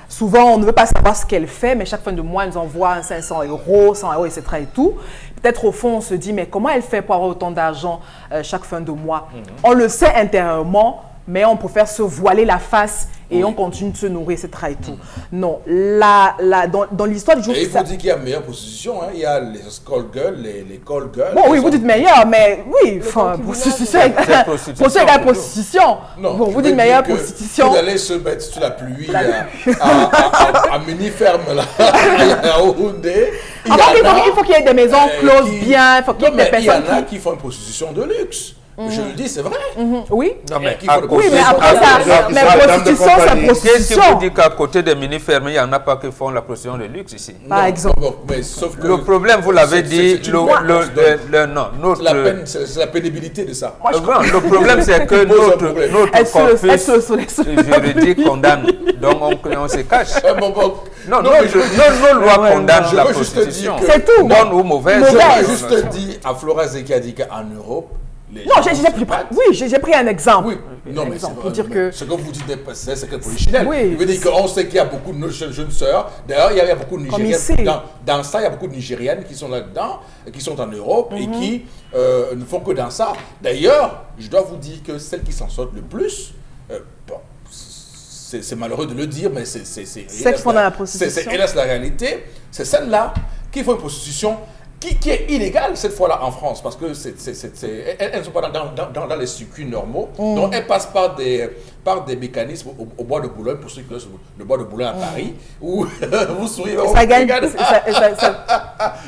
Souvent, on ne veut pas savoir ce qu'elle fait, mais chaque fin de mois, elle nous envoie 500 €, 100 €, etc. et tout. Peut-être au fond, on se dit, mais comment elle fait pour avoir autant d'argent chaque fin de mois? On le sait intérieurement, mais on préfère se voiler la face et on continue de se nourrir, etc. et tout. Non, dans l'histoire du jour... Et il faut dire qu'il y a meilleure prostitution, hein. Il y a les call girls, les call girls. Bon, oui, vous dites meilleure, mais oui, prostitution égale prostitution. Non, bon, vous dites meilleure prostitution. Vous allez se mettre sous la pluie à mini-ferme, là, à Yaoundé. Il faut qu'il y ait des maisons closes bien, il faut qu'il y ait des personnes Il y en a qui font une prostitution de luxe. Je le dis, c'est vrai. Oui. Non, mais Qu'il faut le Oui, mais à après côté- ça, mais prostitution, c'est Qu'est-ce qui prostitution. vous dit qu'à côté des mini-fermes, il n'y en a pas qui font la prostitution de luxe ici? Par Non, exemple. bon, mais sauf que Le problème, vous l'avez dit, c'est une loi. non, notre... la peine, c'est la pénibilité de ça. Le problème, c'est que Pose un notre problème. corpus juridique condamne. Donc, on se cache. Bon, Non, non, nos mais je- nos lois ouais, condamnent je la veux juste prostitution. dire que- C'est tout. Bonne ou mauvaise. Mauvaise. Je veux juste dire à Flora Zeki a dit qu'en Europe, les Non, gens j'ai se pris, battent. oui, j'ai pris un exemple. Oui, non, mais Exemple, c'est pour dire que ce que vous dites n'est pas c'est que polichinelle. Oui. Il veut dire qu'on sait qu'il y a beaucoup de nos jeunes sœurs. D'ailleurs, il y a beaucoup de Comme Nigériennes. ici. Dans ça, il y a beaucoup de Nigériennes qui sont là-dedans, qui sont en Europe et qui ne font que dans ça. D'ailleurs, je dois vous dire que celles qui s'en sortent le plus, bon, c'est malheureux de le dire, mais c'est Celles qui font dans la prostitution. C'est hélas la réalité. C'est celles-là qui font une prostitution qui est illégale cette fois-là en France, parce que elles ne sont pas dans les circuits normaux, donc elles passent par des mécanismes au bois de Boulogne, pour ceux qui connaissent le bois de Boulogne à Paris, où vous souriez. ça gagne,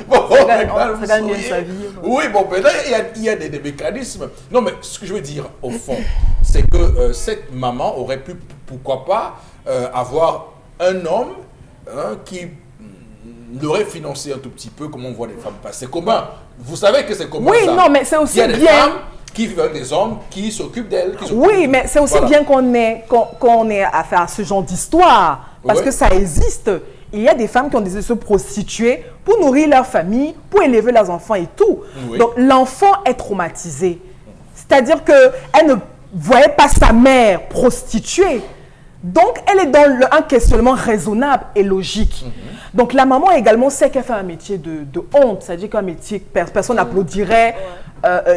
Bon, ça gagne bien souriez. sa vie. Oui, bon, mais là, il y a des mécanismes. Non, mais ce que je veux dire, au fond, c'est que cette maman aurait pu, pourquoi pas, avoir un homme qui l'aurait financé un tout petit peu, comme on voit les femmes passer. C'est commun. Vous savez que c'est commun. Oui, ça. non, mais c'est aussi Il y a des bien. femmes qui vivent avec des hommes qui s'occupent d'elles. Oui, mais c'est aussi Voilà. bien qu'on ait affaire à ce genre d'histoire. Parce Ouais. que ça existe. Il y a des femmes qui ont décidé de se prostituer pour nourrir leur famille, pour élever leurs enfants et tout. Oui. Donc, l'enfant est traumatisé. C'est-à-dire qu'elle ne voyait pas sa mère prostituée. Donc, elle est dans un questionnement raisonnable et logique. Donc, la maman également sait qu'elle fait un métier de honte. C'est-à-dire qu'un métier que personne n'applaudirait.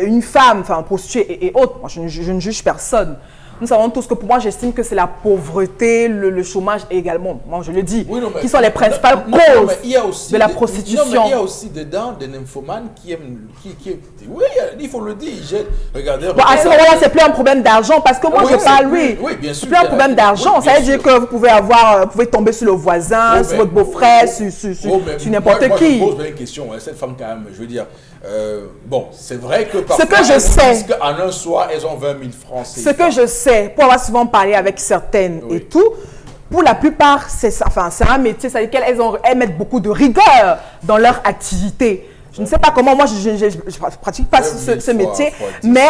Une femme, enfin, prostituée et autres. Moi, je ne juge personne. Nous savons tous que pour moi, j'estime que c'est la pauvreté, le chômage également, moi je le dis, Oui, non, mais- qui sont les principales non, causes mais il y a aussi de la des- prostitution. Non, mais il y a aussi dedans des nymphomanes qui aiment. Oui, il faut le dire. Regardez. Bon, à ce moment-là, c'est plus un problème d'argent parce que moi, Oui, je parle, oui, oui. oui, bien sûr, C'est plus un bien problème sûr. d'argent. Oui, Ça veut bien dire sûr. que vous pouvez tomber sur le voisin, Oh, sur mais- votre beau-frère, sur Mais n'importe moi, qui. je pose bien une question. Cette femme, quand même, je veux dire, bon, c'est vrai que parfois, que je elles vous sais. disent qu'en un soir, elles ont 20 000 francs. Ce que je sais, pour avoir souvent parlé avec certaines Oui. et tout, pour la plupart, c'est un métier, c'est-à-dire qu'elles mettent beaucoup de rigueur dans leur activité. Je ne sais pas comment, moi je ne pratique pas ce métier, fois 10. mais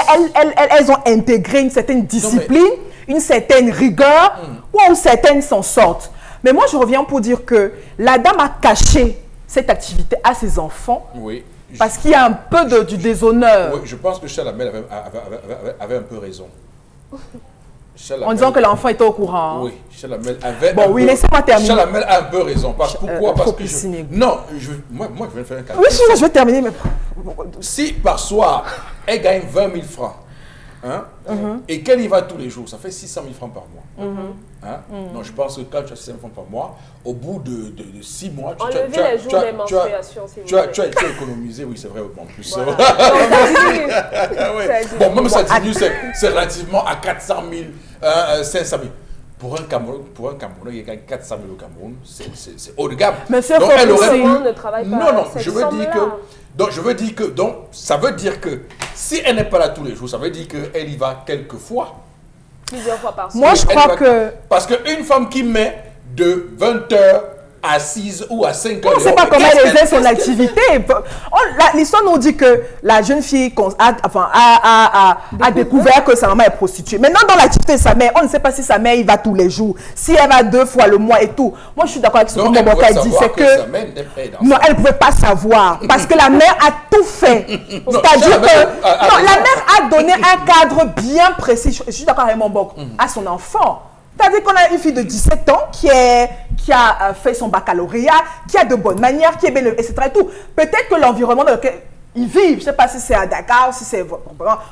elles ont intégré une certaine discipline, une certaine rigueur, où certaines s'en sortent. Mais moi je reviens pour dire que la dame a caché cette activité à ses enfants Oui. parce qu'il y a un peu du déshonneur. Oui, je pense que Chalamel avait un peu raison. En disant que l'enfant était au courant. Oui, Chalamel avait. Bon, un oui, peu- laissez-moi terminer. Chalamel a un peu raison. Pourquoi Parce faut que. pisciner. Non, moi, je vais faire un calcul. Oui, je vais terminer. Mais... Si par soir, elle gagne 20 000 francs, hein, et qu'elle y va tous les jours, ça fait 600 000 francs par mois. Hein? Donc je pense que quand tu as 600 000 francs par mois, au bout de 6 mois, Enlevez les jours des menstruations, s'il vous tu as plaît. économisé, oui, c'est vrai, en plus. Voilà. Donc, ça diminue. Ouais. Ça diminue. Bon, même ça diminue, c'est relativement à 400 000, 500 000. Pour un Camerounais qui gagne 400 000 au Cameroun, c'est haut de gamme. Monsieur Donc, elle aurait Fofosi. pu- On ne travaille pas Non, cette je veux dire somme-là. donc ça veut dire que si elle n'est pas là tous les jours, ça veut dire qu'elle y va quelques fois. Plusieurs fois par Moi, semaine. je crois que... Parce qu'une femme qui met de 20h à 6 ou à 5 heures... On ne sait pas comment elle exerce son activité. L'histoire nous dit que la jeune fille a découvert que sa maman est prostituée. Maintenant, dans l'activité de sa mère, on ne sait pas si sa mère y va tous les jours, si elle va 2 fois le mois et tout. Moi, je suis d'accord avec ce que Donc, mon elle beau-père pouvait dit. savoir C'est que que... sa mère n'était pas dans Non, ça. elle ne pouvait pas savoir. Parce que la mère a tout fait. C'est-à-dire la que... mère a Non, raison. la mère a donné un cadre bien précis. Je suis d'accord avec mon boc. À son enfant. C'est-à-dire qu'on a une fille de 17 ans qui a fait son baccalauréat, qui a de bonnes manières, qui est belle, etc. Et tout. Peut-être que l'environnement dans lequel ils vivent, je ne sais pas si c'est à Dakar, si c'est...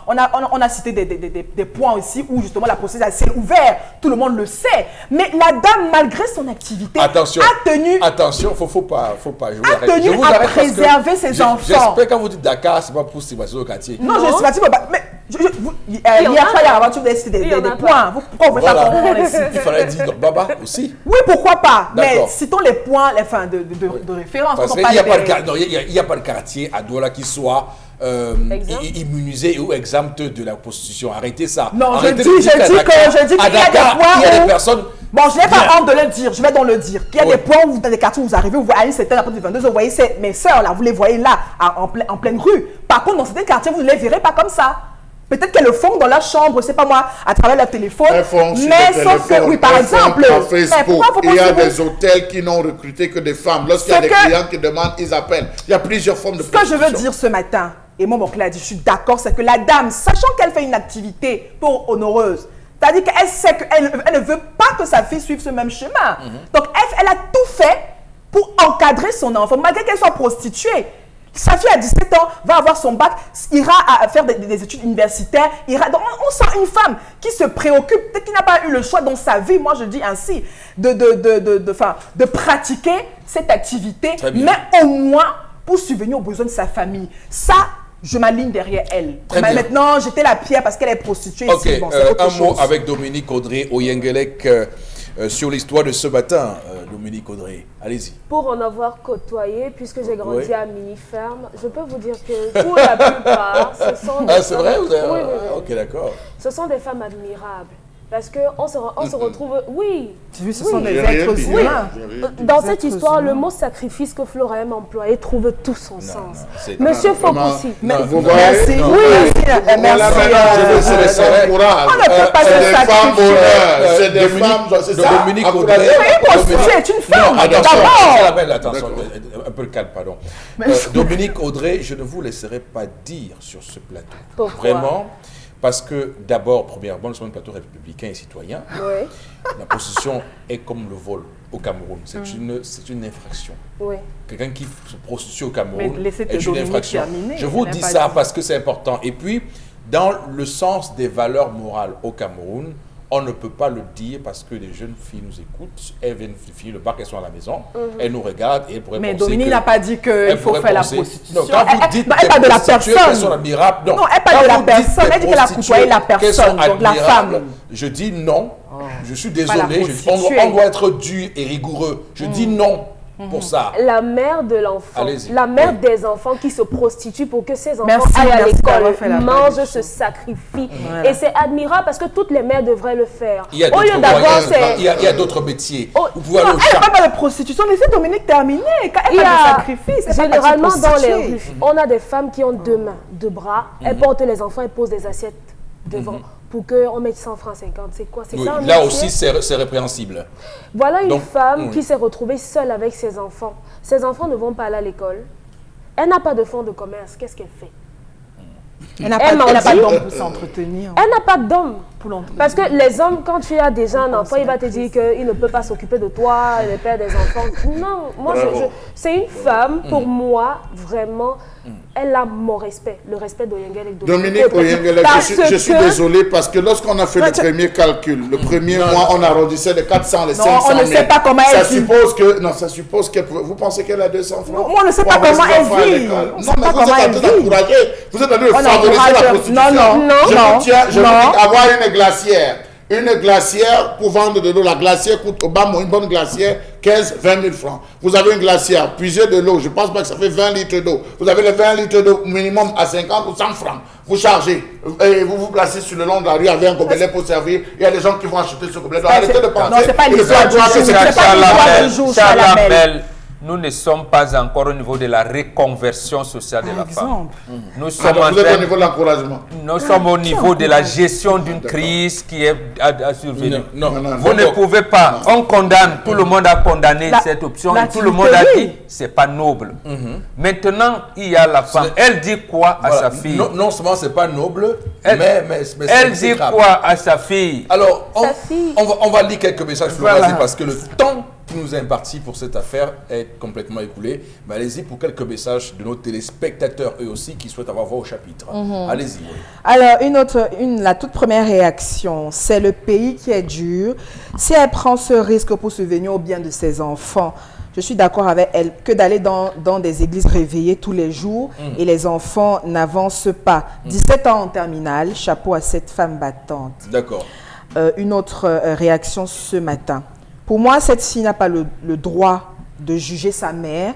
On a cité des points aussi où justement la procédure est à ciel ouvert. Tout le monde le sait. Mais la dame, malgré son activité, Attention, a tenu... attention, faut pas. Je vous A arrête. tenu Je vous à arrête parce que préserver ses enfants. J'espère quand vous dites Dakar, c'est pas pour stigmatiser au quartier. Non, je suis mais Hier soir, il y a avant, tu voulais citer des points. Pourquoi vous ne voulez pas qu'on les cite? Il fallait dire Baba aussi. Oui, pourquoi pas. Mais citons les points de référence. Parce qu'il n'y a pas de quartier à Douala qui soit immunisé ou exempt de la prostitution. Arrêtez ça. Non, arrêtez je dis qu'il y a des points il y a des personnes... Bon, je n'ai pas honte de le dire, je vais donc le dire. Il y a des points où dans les quartiers où vous arrivez, vous voyez à une certaine après 22 vous voyez mes soeurs là, vous les voyez là, en pleine rue. Par contre, dans certains quartiers, vous ne les verrez pas comme ça. Peut-être qu'elles le font dans leur chambre, je sais pas moi, à travers leur téléphone. Mais sauf que, oui, par exemple, Facebook, il y a des hôtels qui n'ont recruté que des femmes. Lorsqu'il y a des clients qui demandent, ils appellent. Il y a plusieurs formes de prostitution. Ce que je veux dire ce matin, et moi, mon clan a dit, je suis d'accord, c'est que la dame, sachant qu'elle fait une activité pour honoreuse, c'est-à-dire qu'elle sait qu'elle ne veut pas que sa fille suive ce même chemin. Donc, elle a tout fait pour encadrer son enfant, malgré qu'elle soit prostituée. Sa fille à 17 ans va avoir son bac, ira à faire des études universitaires. Donc on sent une femme qui se préoccupe, peut-être qu'il n'a pas eu le choix dans sa vie, moi je dis ainsi, de pratiquer cette activité, mais au moins pour subvenir aux besoins de sa famille. Ça, je m'aligne derrière elle. Maintenant, j'étais la pierre parce qu'elle est prostituée. Ok, ici. Bon, un mot avec Dominique Audrey Oyengelek sur l'histoire de ce matin. Dominique Audrey, allez-y. Pour en avoir côtoyé, puisque j'ai grandi à Mini-Ferme, je peux vous dire que pour la plupart, ce sont des c'est vrai, vous avez... oui. Ok, d'accord. Ce sont des femmes admirables. Parce qu'on se retrouve... Oui. Oui, ce sont des êtres humains. Dans cette histoire, le mot sacrifice que Flora aime employer trouve tout son sens. Monsieur Fopoussi. Vous voyez? Merci. Merci. On ne peut pas se sacrifier. C'est des femmes, c'est ça. Dominique Audrey. Une prostituée est une femme. Attention, un peu le calme, pardon. Dominique Audrey, je ne vous laisserai pas dire sur ce plateau. Pourquoi? Vraiment. Parce que d'abord, premièrement, nous sommes un plateau républicain et citoyen. Oui. La prostitution est comme le vol au Cameroun. C'est une infraction. Oui. Quelqu'un qui se prostitue au Cameroun est une infraction. Je vous dis ça parce que c'est important. Et puis, dans le sens des valeurs morales au Cameroun, on ne peut pas le dire parce que les jeunes filles nous écoutent, elles viennent finir le bac, elles sont à la maison, elles nous regardent et elles pourraient penser. Mais Dominique n'a pas dit qu'il faut faire la prostitution. Non, quand vous dites elle parle de la personne. Qu'elles sont admirables, non. Elle parle de la personne, elle dit qu'elle a côtoyé la personne, donc la femme. Je dis non, je suis désolé, on doit être dur et rigoureux. Je dis non. Pour ça. La mère de l'enfant, la mère des enfants qui se prostitue pour que ses enfants aillent à l'école, mange, se sacrifie. Et c'est admirable parce que toutes les mères devraient le faire. Il y a d'autres métiers. Vous pouvez aller elle n'a pas de prostitution, laissez Dominique terminer. Quand elle parle de sacrifice, généralement dans les rues, on a des femmes qui ont deux mains, deux bras, elles portent les enfants et posent des assiettes devant. Pour qu'on mette 100 francs 50, c'est quoi? C'est ça? Là aussi, c'est répréhensible. Voilà une femme qui s'est retrouvée seule avec ses enfants. Ses enfants ne vont pas aller à l'école. Elle n'a pas de fonds de commerce. Qu'est-ce qu'elle fait? Elle n'a pas d'homme pour s'entretenir. Elle n'a pas d'homme. Parce que les hommes, quand tu as déjà un enfant, il va te dire qu'il ne peut pas s'occuper de toi, le père des enfants. Non, moi, c'est une femme, pour moi, vraiment, elle a mon respect, le respect d'Oyengelek. Dominique Oyengelek, je suis désolé parce que lorsqu'on a fait le premier calcul, le premier mois, on arrondissait de 400 les 500 000. On ne sait pas comment elle vit. Ça suppose qu'elle... Vous pensez qu'elle a 200 francs? On ne sait pas comment elle vit. Non, mais vous êtes en train d'encourager. Vous êtes en train de favoriser la prostitution. Non. Je vous dis avoir une glacière. Une glacière pour vendre de l'eau. La glacière coûte au bas, une bonne glacière, 15-20 000 francs. Vous avez une glacière, puisez de l'eau. Je pense pas que ça fait 20 litres d'eau. Vous avez les 20 litres d'eau minimum à 50 ou 100 francs. Vous chargez et vous vous placez sur le long de la rue avec un gobelet pour servir. Il y a des gens qui vont acheter ce gobelet. Arrêtez de penser. Non, c'est pas l'histoire du jour. Nous ne sommes pas encore au niveau de la reconversion sociale de la femme. Nous sommes vous êtes au niveau de l'encouragement. Nous sommes au niveau de la gestion d'une crise qui est à survenir. Vous ne pouvez pas. On condamne. Tout le monde a condamné cette option. Et tout le monde a dit c'est pas noble. Maintenant, il y a la femme. Elle dit quoi à sa fille? Non seulement c'est pas noble, mais elle dit quoi à sa fille? Alors, on va lire quelques messages, parce que le temps qui nous est imparti pour cette affaire est complètement écoulé. Mais allez-y pour quelques messages de nos téléspectateurs, eux aussi, qui souhaitent avoir voix au chapitre. Allez-y. Alors, la toute première réaction, c'est le pays qui est dur. Si elle prend ce risque pour subvenir au bien de ses enfants, je suis d'accord avec elle, que d'aller dans des églises réveillées tous les jours et les enfants n'avancent pas. 17 ans en terminale, chapeau à cette femme battante. D'accord. Une autre réaction ce matin. Pour moi, cette fille n'a pas le droit de juger sa mère,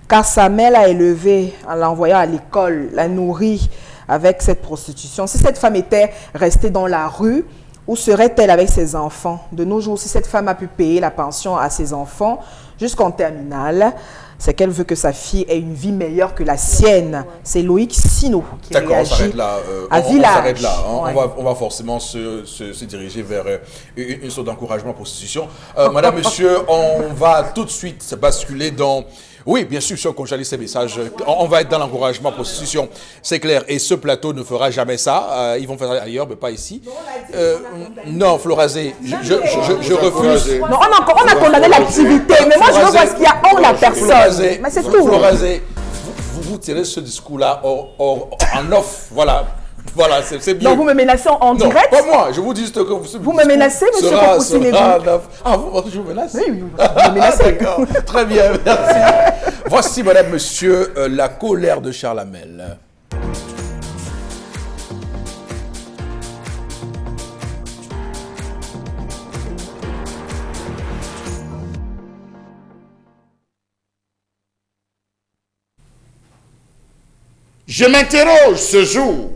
car sa mère l'a élevée en l'envoyant à l'école, l'a nourrie avec cette prostitution. Si cette femme était restée dans la rue, où serait-elle avec ses enfants? De nos jours, si cette femme a pu payer la pension à ses enfants jusqu'en terminale, c'est qu'elle veut que sa fille ait une vie meilleure que la sienne. C'est Loïc Sino qui réagit. D'accord, on s'arrête là. À Village. On s'arrête là. On va forcément se diriger vers une sorte d'encouragement à la prostitution. Madame, monsieur, on va tout de suite se basculer dans... Oui, bien sûr, si on conjugue ces messages, on va être dans l'encouragement à la prostitution, c'est clair. Et ce plateau ne fera jamais ça. Ils vont faire ça ailleurs, mais pas ici. Non, Florazé, je refuse. Non, on a condamné l'activité, mais moi je veux voir ce qu'il y a en la personne. Mais c'est tout. Florazé, vous tirez ce discours-là en off, voilà. Voilà, c'est bien. Donc vous me menacez en direct? Non, pas moi, je vous dis que vous me menacez, monsieur Fopoussy-Negou? Ah, je vous menace? Oui, vous me menacez. D'accord, très bien, merci. Voici, madame, monsieur, la colère de Charles Hamel. Je m'interroge ce jour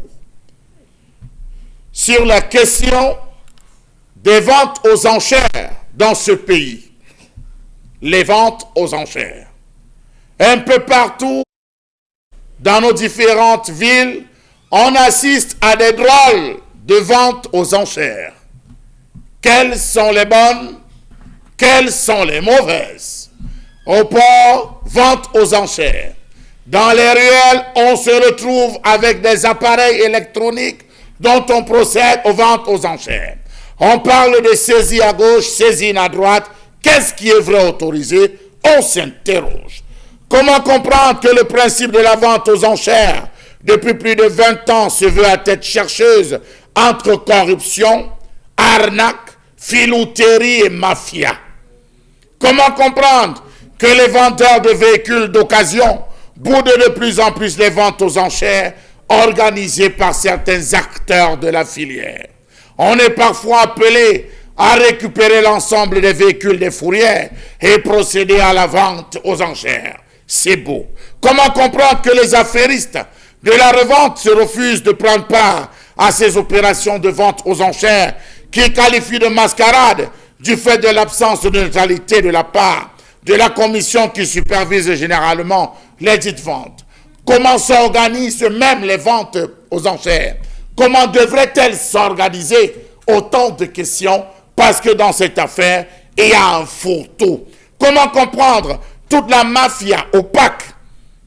sur la question des ventes aux enchères dans ce pays. Les ventes aux enchères. Un peu partout, dans nos différentes villes, on assiste à des drôles de ventes aux enchères. Quelles sont les bonnes? Quelles sont les mauvaises? Au port, vente aux enchères. Dans les ruelles, on se retrouve avec des appareils électroniques dont on procède aux ventes aux enchères. On parle de saisie à gauche, saisie à droite. Qu'est-ce qui est vrai autorisé? On s'interroge. Comment comprendre que le principe de la vente aux enchères, depuis plus de 20 ans, se veut à tête chercheuse entre corruption, arnaque, filouterie et mafia? Comment comprendre que les vendeurs de véhicules d'occasion boudent de plus en plus les ventes aux enchères organisées par certains acteurs de la filière? On est parfois appelé à récupérer l'ensemble des véhicules des fourrières et procéder à la vente aux enchères. C'est beau. Comment comprendre que les affairistes de la revente se refusent de prendre part à ces opérations de vente aux enchères qui qualifient de mascarade du fait de l'absence de neutralité de la part de la commission qui supervise généralement les dites ventes? Comment s'organisent même les ventes aux enchères? Comment devraient-elles s'organiser? Autant de questions, parce que dans cette affaire, il y a un fourre-tout. Comment comprendre toute la mafia opaque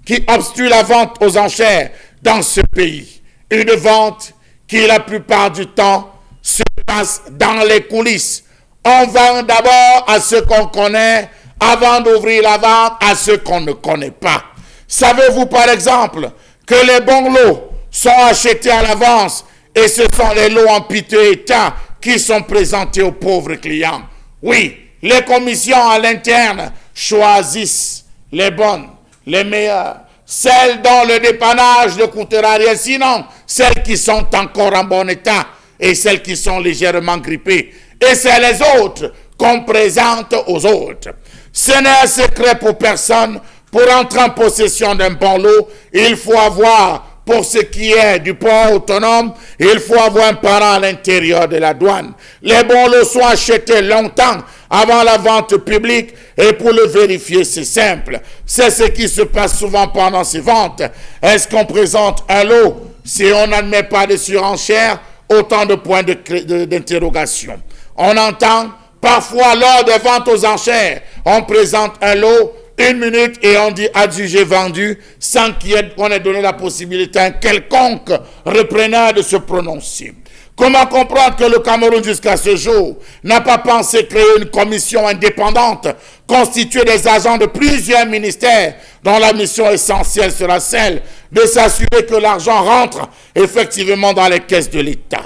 qui obstrue la vente aux enchères dans ce pays? Une vente qui, la plupart du temps, se passe dans les coulisses. On vend d'abord à ceux qu'on connaît avant d'ouvrir la vente à ceux qu'on ne connaît pas. Savez-vous par exemple que les bons lots sont achetés à l'avance et ce sont les lots en piteux état qui sont présentés aux pauvres clients? Oui, les commissions à l'interne choisissent les bonnes, les meilleures, celles dont le dépannage ne coûtera rien, sinon celles qui sont encore en bon état et celles qui sont légèrement grippées. Et c'est les autres qu'on présente aux autres. Ce n'est un secret pour personne. Pour entrer en possession d'un bon lot, il faut avoir, pour ce qui est du port autonome, il faut avoir un parent à l'intérieur de la douane. Les bons lots sont achetés longtemps avant la vente publique et pour le vérifier, c'est simple. C'est ce qui se passe souvent pendant ces ventes. Est-ce qu'on présente un lot si on n'admet pas de surenchère? Autant de points d'interrogation. On entend parfois lors des ventes aux enchères, on présente un lot, 1 minute et on dit adjugé vendu sans qu'on ait donné la possibilité à un quelconque repreneur de se prononcer. Comment comprendre que le Cameroun jusqu'à ce jour n'a pas pensé créer une commission indépendante constituée des agents de plusieurs ministères dont la mission essentielle sera celle de s'assurer que l'argent rentre effectivement dans les caisses de l'État?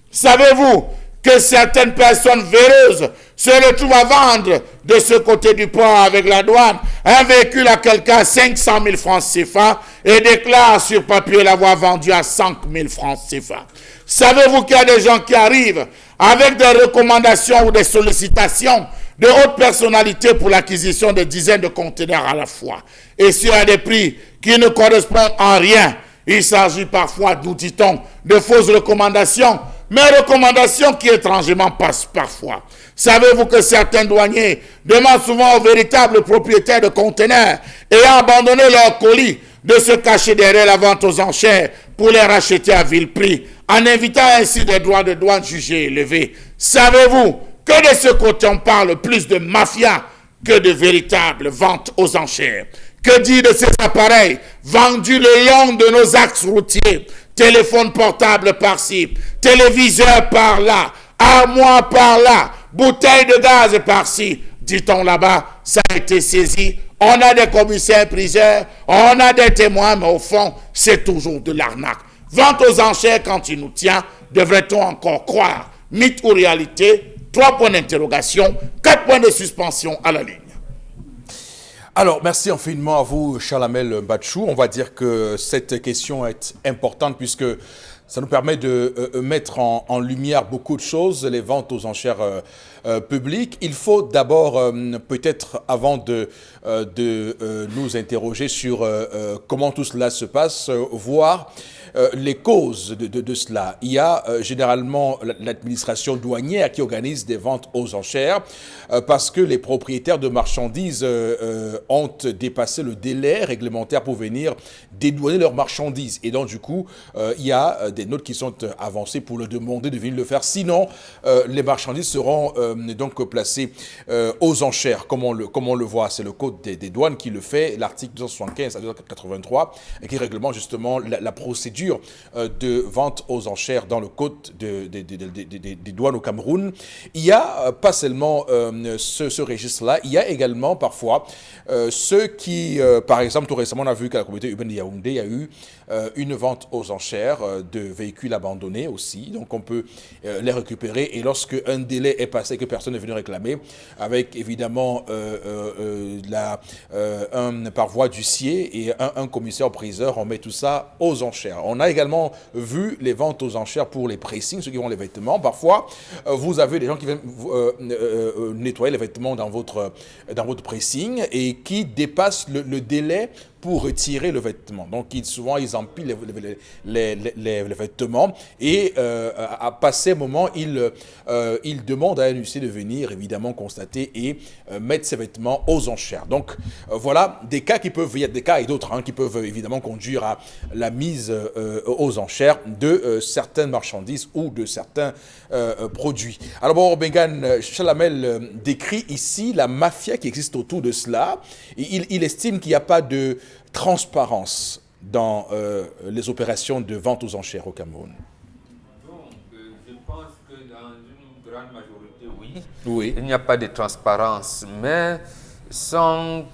Savez-vous que certaines personnes véreuses se retrouvent à vendre de ce côté du port avec la douane un véhicule à quelqu'un 500 000 francs CFA et déclare sur papier l'avoir vendu à 5 000 francs CFA. Savez-vous qu'il y a des gens qui arrivent avec des recommandations ou des sollicitations de hautes personnalités pour l'acquisition de dizaines de conteneurs à la fois et sur des prix qui ne correspondent en rien? Il s'agit parfois, nous dit-on, de fausses recommandations, mais recommandations qui étrangement passent parfois. Savez-vous que certains douaniers demandent souvent aux véritables propriétaires de conteneurs ayant abandonné leurs colis de se cacher derrière la vente aux enchères pour les racheter à vil prix, en invitant ainsi des droits de douane jugés élevés? Savez-vous que de ce côté on parle plus de mafia que de véritables ventes aux enchères? Que dire de ces appareils vendus le long de nos axes routiers? Téléphone portable par-ci, téléviseur par-là, armoire par-là, bouteille de gaz par-ci. Dit-on là-bas, ça a été saisi. On a des commissaires priseurs, on a des témoins, mais au fond, c'est toujours de l'arnaque. Vente aux enchères quand il nous tient, devrait-on encore croire? Mythe ou réalité? 3 points d'interrogation, 4 points de suspension à la ligne. Alors, merci infiniment à vous, Charles-Amel Mbachou. On va dire que cette question est importante puisque ça nous permet de mettre en lumière beaucoup de choses, les ventes aux enchères publiques. Il faut d'abord, peut-être avant de nous interroger sur comment tout cela se passe, voir les causes de cela. Il y a généralement l'administration douanière qui organise des ventes aux enchères parce que les propriétaires de marchandises ont dépassé le délai réglementaire pour venir dédouaner leurs marchandises. Et donc, du coup, il y a des notes qui sont avancées pour le demander de venir le faire. Sinon, les marchandises seront donc placées aux enchères, comme on le voit. C'est le code des douanes qui le fait, l'article 275 à 283, et qui réglemente justement la procédure de vente aux enchères dans le code des douanes au Cameroun. Il n'y a pas seulement ce registre-là, il y a également parfois ceux qui, par exemple, tout récemment, on a vu qu'à la communauté urbaine de Yaoundé, il y a eu une vente aux enchères de véhicules abandonnés aussi. Donc, on peut les récupérer. Et lorsque un délai est passé, que personne n'est venu réclamer, avec évidemment par voie d'huissier et un commissaire-priseur, on met tout ça aux enchères. On a également vu les ventes aux enchères pour les pressings, ceux qui ont les vêtements. Parfois, vous avez des gens qui viennent nettoyer les vêtements dans votre pressing et qui dépassent le délai pour retirer le vêtement. Donc, souvent, ils empilent les vêtements et à passer un moment, ils demandent à un huissier de venir, évidemment, constater et mettre ces vêtements aux enchères. Donc, voilà des cas il y a des cas et d'autres qui peuvent évidemment conduire à la mise aux enchères de certaines marchandises ou de certains produits. Alors, bon, Bengan Charles-Amel décrit ici la mafia qui existe autour de cela. Il estime qu'il n'y a pas de transparence dans les opérations de vente aux enchères au Cameroun. Donc, je pense que dans une grande majorité, oui. Il n'y a pas de transparence, mais sans,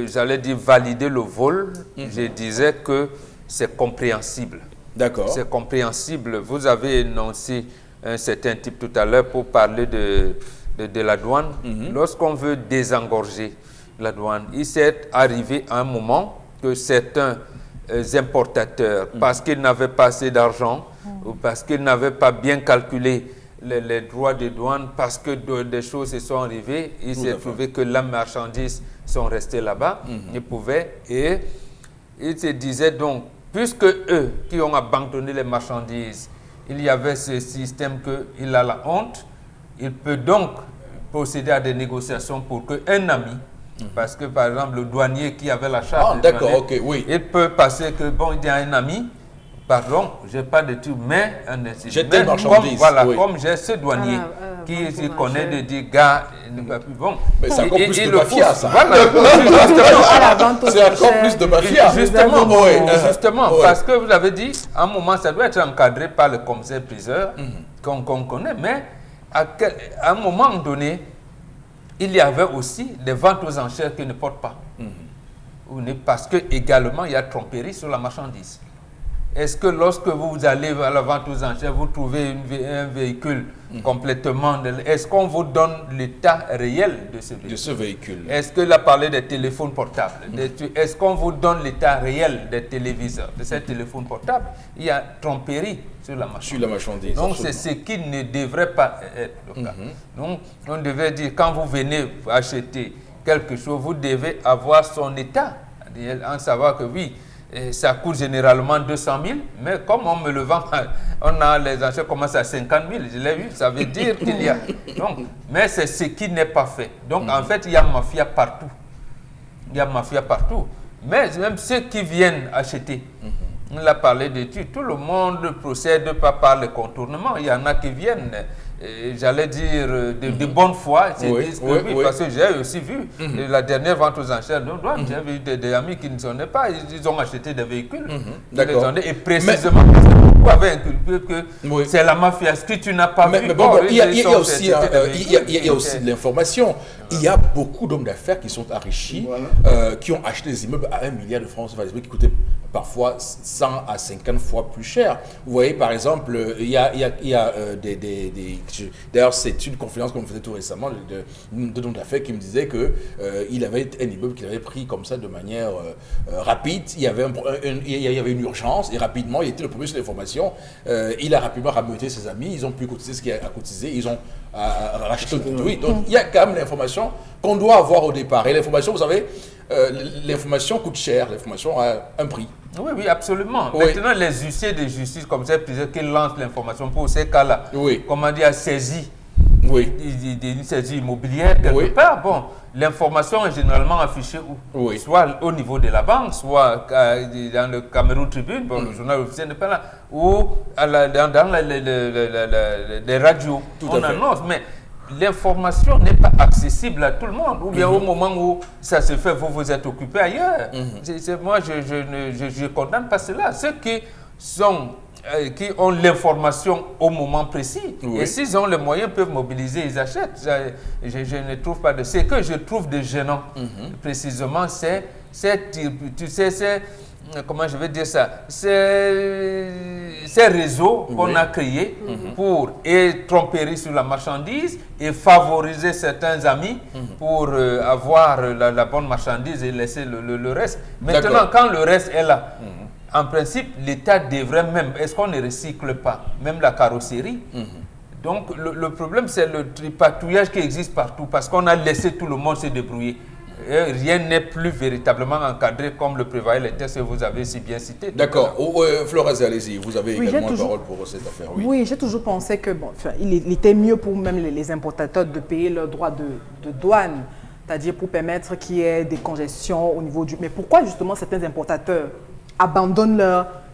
j'allais dire, valider le vol, je disais que c'est compréhensible. D'accord. C'est compréhensible. Vous avez énoncé un certain type tout à l'heure pour parler de la douane. Lorsqu'on veut désengorger la douane, il s'est arrivé à un moment que certains importateurs, parce qu'ils n'avaient pas assez d'argent ou parce qu'ils n'avaient pas bien calculé les droits de douane, parce que des choses se sont arrivées, il s'est trouvé que les marchandises sont restées là-bas, ils pouvaient, et ils se disaient donc, puisque eux qui ont abandonné les marchandises, il y avait ce système qu'il a la honte, il peut donc procéder à des négociations pour qu'un ami, parce que par exemple le douanier qui avait la charge, il peut passer que bon, il y a un ami, pardon, je n'ai pas de tout, mais j'ai des marchandises. Comme j'ai ce douanier qui connaît de dire, gars, bon. Mais c'est encore plus de mafia, ça. C'est encore plus de mafia. Justement, parce que vous avez dit, à un moment, ça doit être encadré par le commissaire-priseur qu'on connaît, mais à un moment donné, il y avait aussi des ventes aux enchères qui ne portent pas. Parce que également, il y a tromperie sur la marchandise. Est-ce que lorsque vous allez à la vente aux enchères, vous trouvez un véhicule complètement... Est-ce qu'on vous donne l'état réel de ce véhicule? Est-ce que là, parler des téléphones portables, est-ce qu'on vous donne l'état réel des téléviseurs, de ces téléphones portables? Il y a tromperie sur la marchandise. Donc, c'est ce qui ne devrait pas être le cas. Donc, on devait dire, quand vous venez acheter quelque chose, vous devez avoir son état, en savoir que oui, et ça coûte généralement 200 000, mais comme on me le vend, on a les enchères commencent à 50 000, je l'ai vu, ça veut dire qu'il y a. Donc, mais c'est ce qui n'est pas fait. Donc, en fait, il y a mafia partout. Il y a mafia partout. Mais même ceux qui viennent acheter, on l'a parlé d'études, tout le monde ne procède pas par le contournement. Il y en a qui viennent, j'allais dire, de bonne foi. Parce que j'ai aussi vu la dernière vente aux enchères de douane. J'ai vu des amis qui ne sont pas, ils ont acheté des véhicules. Et précisément, vous avez inculpé que c'est la mafia. Ce que tu n'as pas vu. Mais bon, il y a aussi de l'information. Il y a beaucoup d'hommes d'affaires qui sont enrichis, qui ont acheté des immeubles à 1 milliard de francs, des immeubles qui coûtaient parfois 100 à 50 fois plus cher. Vous voyez, par exemple, il y a d'ailleurs, c'est une conférence qu'on faisait tout récemment de homme d'affaires qui me disait qu'il avait un immeuble qu'il avait pris comme ça de manière rapide. Il y avait une urgence et rapidement, il était le premier sur l'information. Il a rapidement rameuté ses amis, ils ont pu cotiser ce qu'il a à cotiser, ils ont racheté le produit. Donc, il y a quand même l'information qu'on doit avoir au départ. Et l'information, vous savez, l'information coûte cher, l'information a un prix. Oui, absolument. Oui. Maintenant, les huissiers de justice, comme ça, qui lancent l'information pour ces cas-là, comment dire, saisie, une saisie immobilière quelque part, bon, l'information est généralement affichée où? Soit au niveau de la banque, soit dans le Cameroun Tribune, bon, le journal officiel n'est pas là, ou dans les radios. On annonce, mais l'information n'est pas accessible à tout le monde. Ou bien au moment où ça se fait, vous êtes occupé ailleurs. Moi, je ne condamne pas cela. Ceux qui ont l'information au moment précis, et s'ils ont les moyens, peuvent mobiliser, ils achètent. Je ne trouve pas de... Ce que je trouve de gênant, précisément, c'est comment je vais dire ça, ces réseaux qu'on a créés pour tromperie sur la marchandise et favoriser certains amis pour avoir la bonne marchandise et laisser le reste. Maintenant, quand le reste est là, en principe, l'État devrait même, est-ce qu'on ne recycle pas, même la carrosserie? Donc, le problème, c'est le tripatouillage qui existe partout parce qu'on a laissé tout le monde se débrouiller. Et rien n'est plus véritablement encadré comme le prévoyaient les textes que vous avez si bien cités. D'accord. Florence, allez-y, vous avez également la parole pour cette affaire. Oui, j'ai toujours pensé que il était mieux pour même les importateurs de payer leurs droits de douane, c'est-à-dire pour permettre qu'il y ait des congestions au niveau du... Mais pourquoi justement certains importateurs abandonnent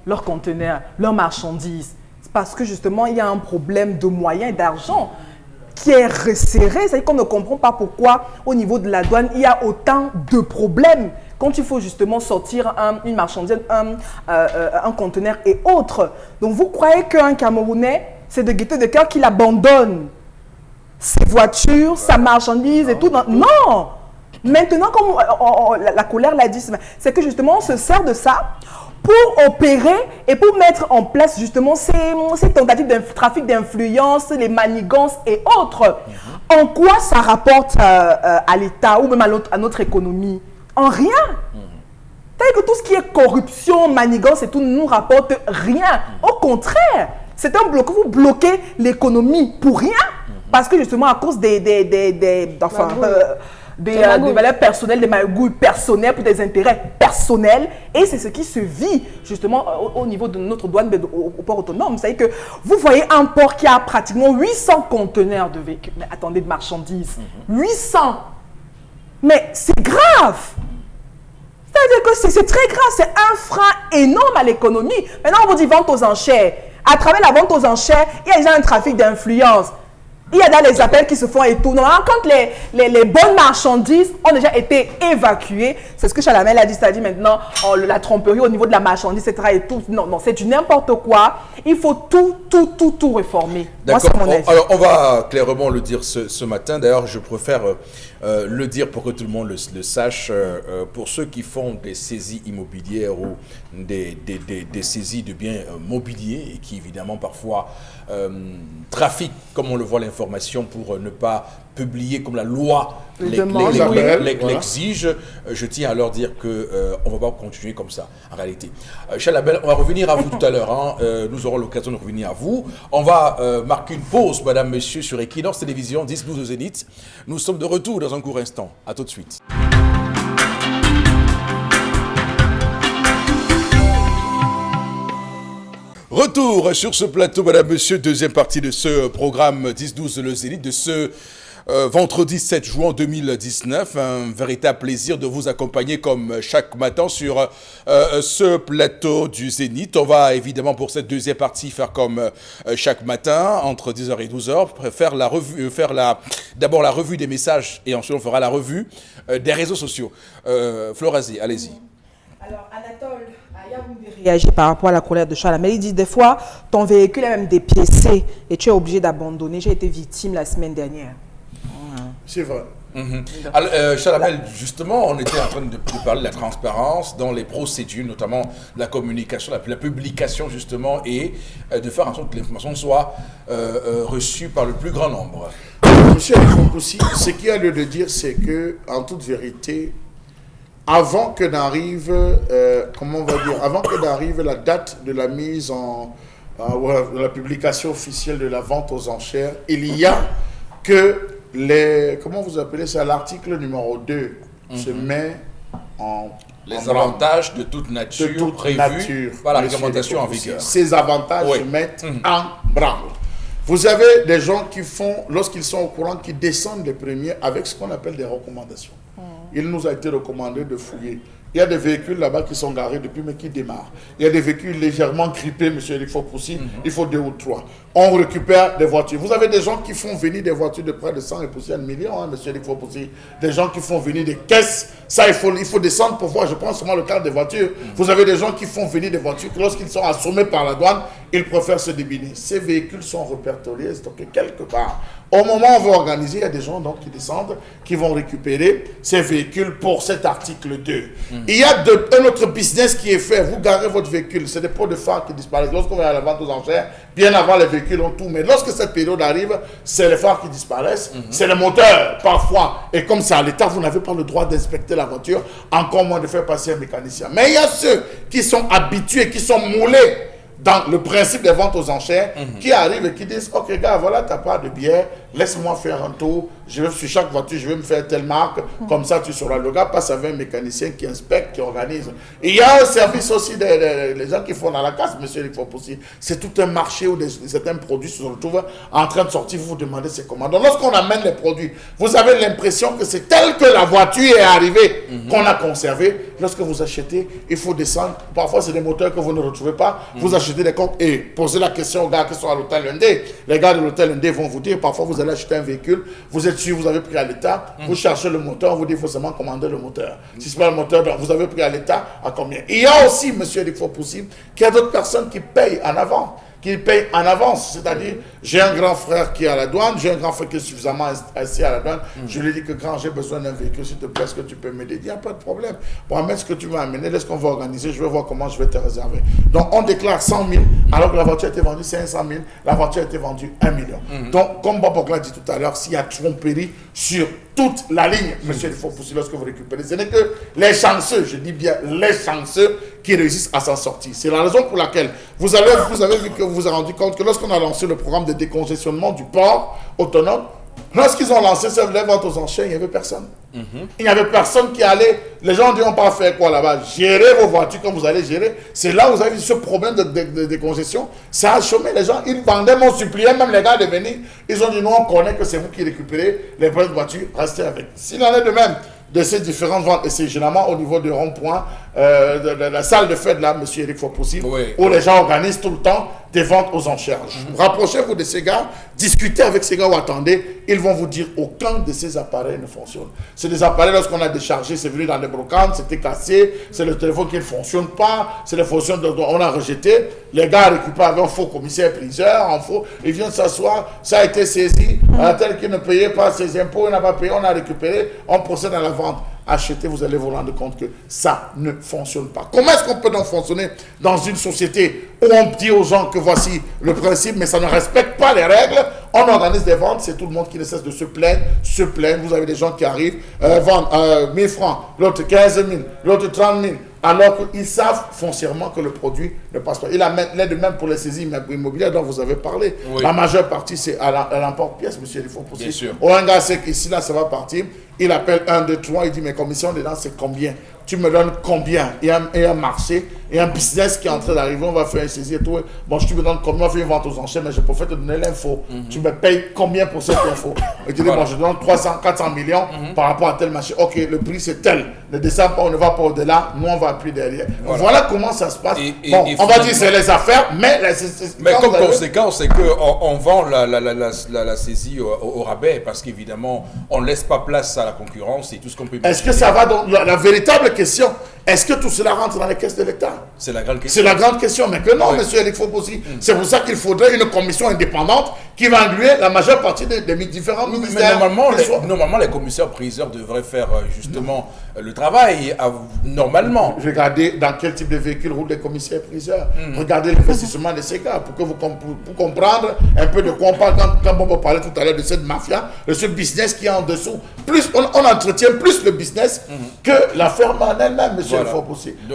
leurs conteneurs, leurs marchandises? C'est parce que justement, il y a un problème de moyens et d'argent qui est resserré, c'est-à-dire qu'on ne comprend pas pourquoi au niveau de la douane, il y a autant de problèmes quand il faut justement sortir une marchandise, un conteneur et autres. Donc vous croyez qu'un Camerounais, c'est de gaieté de cœur qu'il abandonne ses voitures, sa marchandise et tout? Non! Maintenant, comme la colère l'a dit, c'est que justement on se sert de ça pour opérer et pour mettre en place justement ces tentatives de trafic d'influence, les manigances et autres. En quoi ça rapporte à l'État ou même à notre économie? En rien. C'est-à-dire que tout ce qui est corruption, manigance et tout ne nous rapporte rien. Au contraire, c'est un bloc. Vous bloquez l'économie pour rien parce que justement à cause des valeurs personnelles, des magouilles personnelles pour des intérêts personnels. Et c'est ce qui se vit justement au niveau de notre douane au port autonome. Vous savez que vous voyez un port qui a pratiquement 800 conteneurs de véhicules, mais attendez, de marchandises. 800! Mais c'est grave! C'est-à-dire que c'est très grave, c'est un frein énorme à l'économie. Maintenant, on vous dit vente aux enchères. À travers la vente aux enchères, il y a déjà un trafic d'influence. Il y a dans les appels qui se font et tout. Normalement, quand les bonnes marchandises ont déjà été évacuées, c'est ce que Chalamel a dit, c'est-à-dire maintenant la tromperie au niveau de la marchandise, etc. et tout. Non, c'est du n'importe quoi. Il faut tout réformer. Moi, c'est mon avis. Alors, on va clairement le dire ce matin. D'ailleurs, je préfère le dire pour que tout le monde le sache. Pour ceux qui font des saisies immobilières ou des saisies de biens mobiliers et qui, évidemment, parfois trafiquent, comme on le voit, l'information pour ne pas publier comme la loi l'exige, je tiens à leur dire qu'on ne va pas continuer comme ça, en réalité. Chalabel, on va revenir à vous tout à l'heure. Hein. Nous aurons l'occasion de revenir à vous. On va marquer une pause, madame, messieurs, sur Equinox Télévision 10-12 Zénith. Nous sommes de retour dans un court instant. À tout de suite. Retour sur ce plateau, madame, monsieur, deuxième partie de ce programme 10-12 le Zénith, de ce vendredi 7 juin 2019. Un véritable plaisir de vous accompagner comme chaque matin sur ce plateau du Zénith. On va évidemment pour cette deuxième partie faire comme chaque matin, entre 10h et 12h, d'abord la revue des messages et ensuite on fera la revue des réseaux sociaux. Florazi, allez-y. Alors, Anatole réagit par rapport à la colère de Charles. Mais il dit des fois, ton véhicule est même dépiécé et tu es obligé d'abandonner. J'ai été victime la semaine dernière. C'est vrai. Alors, Chalamel, justement, on était en train de parler de la transparence dans les procédures, notamment la communication, la publication, justement, et de faire en sorte que l'information soit reçue par le plus grand nombre. Monsieur Alfonsi, ce qu'il y a lieu de dire, c'est que, en toute vérité, avant que n'arrive, avant que n'arrive la date de la mise de la publication officielle de la vente aux enchères, il y a que comment vous appelez ça, l'article numéro 2 se met en... Les avantages de toute nature prévus par la réglementation en vigueur. Ces avantages se mettent en branle. Vous avez des gens qui font, lorsqu'ils sont au courant, qui descendent les premiers avec ce qu'on appelle des recommandations. Il nous a été recommandé de fouiller. Il y a des véhicules là-bas qui sont garés depuis, mais qui démarrent. Il y a des véhicules légèrement grippés, monsieur, il faut pousser, il faut 2 ou 3. On récupère des voitures. Vous avez des gens qui font venir des voitures de près de 100 et pousser 1 million, hein, monsieur, il faut pousser. Des gens qui font venir des caisses. Ça, il faut descendre pour voir, je prends seulement le cas des voitures. Vous avez des gens qui font venir des voitures que lorsqu'ils sont assommés par la douane, ils préfèrent se débiner. Ces véhicules sont répertoriés, stockés quelque part. Au moment où on va organiser, il y a des gens donc, qui descendent, qui vont récupérer ces véhicules pour cet article 2. Il y a un autre business qui est fait. Vous garez votre véhicule, c'est des pots de phare qui disparaissent. Lorsqu'on va à la vente aux enchères, bien avant les véhicules ont tout. Mais lorsque cette période arrive, c'est les phares qui disparaissent, c'est le moteur parfois. Et comme c'est à l'État, vous n'avez pas le droit d'inspecter la voiture, encore moins de faire passer un mécanicien. Mais il y a ceux qui sont habitués, qui sont moulés dans le principe des ventes aux enchères, qui arrivent et qui disent, ok gars, voilà ta part de bière, laisse-moi faire un tour, je vais sur chaque voiture, je vais me faire telle marque, comme ça tu sauras. Le gars passe avec un mécanicien qui inspecte, qui organise. Et il y a un service aussi des gens qui font dans la casse, monsieur, il faut aussi. C'est tout un marché où certains produits se retrouvent en train de sortir, vous vous demandez c'est comment. Donc lorsqu'on amène les produits, vous avez l'impression que c'est tel que la voiture est arrivée qu'on a conservé. Lorsque vous achetez, il faut descendre. Parfois c'est des moteurs que vous ne retrouvez pas. Vous achetez des comptes et posez la question aux gars qui sont à l'hôtel Lundé. Les gars de l'hôtel Lundé vont vous dire, parfois vous allez acheter un véhicule, vous êtes sûr, vous avez pris à l'État, vous cherchez le moteur, on vous dit il faut seulement commander le moteur. Si ce n'est pas le moteur, donc vous avez pris à l'État, à combien? Il y a aussi, monsieur, il faut possible, qu'il y a d'autres personnes qui payent en avant. Qui payent en avance, c'est-à-dire j'ai un grand frère qui est à la douane, j'ai un grand frère qui est suffisamment assis à la douane, je lui dis que quand j'ai besoin d'un véhicule, s'il te plaît, est-ce que tu peux m'aider? Il n'y a pas de problème. Bon, amène ce que tu vas amener, laisse qu'on va organiser, je vais voir comment je vais te réserver. Donc on déclare 100 000, alors que la voiture a été vendue 500 000, la voiture a été vendue 1 million. Donc comme Bob l'a dit tout à l'heure, s'il y a tromperie sur toute la ligne, monsieur, il faut pousser lorsque vous récupérez. Ce n'est que les chanceux, je dis bien les chanceux, qui réussissent à s'en sortir. C'est la raison pour laquelle vous avez vu que vous vous êtes rendu compte que lorsqu'on a lancé le programme de décongestionnement du port autonome, lorsqu'ils ont lancé cette vente aux enchères, il n'y avait personne. Il n'y avait personne qui allait. Les gens disent, on va faire quoi là-bas? Gérer vos voitures comme vous allez gérer. C'est là où vous avez vu ce problème de décongestion. Ça a chômé. Les gens, ils vendaient, m'ont supplié, même les gars de venir. Ils ont dit, nous, on connaît que c'est vous qui récupérez les vraies voitures. Restez avec. S'il en est de même de ces différentes ventes, et c'est généralement au niveau de rond-point, de la salle de fête là, monsieur Eric Fopoussi, où les gens organisent tout le temps, des ventes aux enchères. Rapprochez-vous de ces gars, discutez avec ces gars ou attendez, ils vont vous dire aucun de ces appareils ne fonctionne. C'est des appareils, lorsqu'on a déchargé, c'est venu dans des brocantes, c'était cassé, c'est le téléphone qui ne fonctionne pas, c'est les fonctions on a rejeté, les gars récupèrent avec un faux commissaire-priseur, ils viennent s'asseoir, ça a été saisi, à tel qui ne payait pas ses impôts, il n'a pas payé, on a récupéré, on procède à la vente. Achetez, vous allez vous rendre compte que ça ne fonctionne pas. Comment est-ce qu'on peut donc fonctionner dans une société où on dit aux gens que voici le principe, mais ça ne respecte pas les règles? On organise des ventes, c'est tout le monde qui ne cesse de se plaindre. Vous avez des gens qui arrivent, vendent 1000 francs, l'autre 15 000, l'autre 30 000, alors qu'ils savent foncièrement que le produit ne passe pas. Il a l'aide de même pour les saisies immobilières dont vous avez parlé. Oui. La majeure partie, c'est à l'emporte-pièce, monsieur Elifon. Bien sûr. Ou un gars sait qu'ici, là, ça va partir. Il appelle 1, 2, 3, il dit, mes commissions dedans, c'est combien? Tu me donnes combien? Il y a un marché, il y a un business qui est en train d'arriver, on va faire une saisie et tout. Bon, tu me donnes combien? On fait une vente aux enchères, mais je préfère te donner l'info. Tu me payes combien pour cette info? Il dit, bon, je te donne 300, 400 millions par rapport à tel marché. Ok, le prix c'est tel. Ne descend pas, on ne va pas au-delà, nous on va appuyer derrière. Voilà comment ça se passe. On va dire c'est les affaires, mais comme conséquence, c'est qu'on vend la saisie au rabais, parce qu'évidemment, on ne laisse pas place à la concurrence et tout ce qu'on peut imaginer. Est-ce que ça va dans la véritable question? Est-ce que tout cela rentre dans les caisses de l'État? C'est la grande question. C'est la grande question, mais que non, monsieur Eric Fopossi. C'est pour ça qu'il faudrait une commission indépendante qui va englober la majeure partie des différents ministères. Mais normalement, les commissaires priseurs devraient faire justement le travail, normalement. Regardez dans quel type de véhicule roulent les commissaires priseurs. Regardez l'investissement de ces gars pour comprendre un peu de quoi on parle. Quand Bobo parlait tout à l'heure de cette mafia, de ce business qui est en dessous. Plus on entretient plus le business que la ferme en elle-même, monsieur.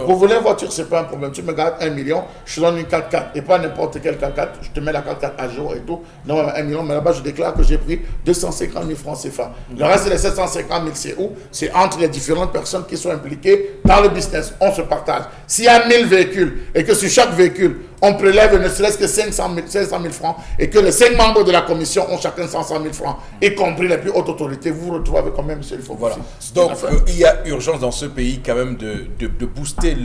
Vous voulez une voiture, c'est pas un problème. Tu me gardes 1 million, je te donne une 4x4 et pas n'importe quelle 4x4. Je te mets la 4x4 à jour et tout. Non, 1 million, mais là-bas, je déclare que j'ai pris 250 000 francs CFA. Le reste des 750 000, c'est où? C'est entre les différentes personnes qui sont impliquées dans le business. On se partage. S'il y a 1000 véhicules et que sur chaque véhicule, on prélève ne serait-ce que 500 000 francs et que les 5 membres de la commission ont chacun 500 000 francs, y compris les plus hautes autorités, vous vous retrouvez avec quand même, monsieur Elifon. Voilà. Donc, il y a urgence dans ce pays quand même de booster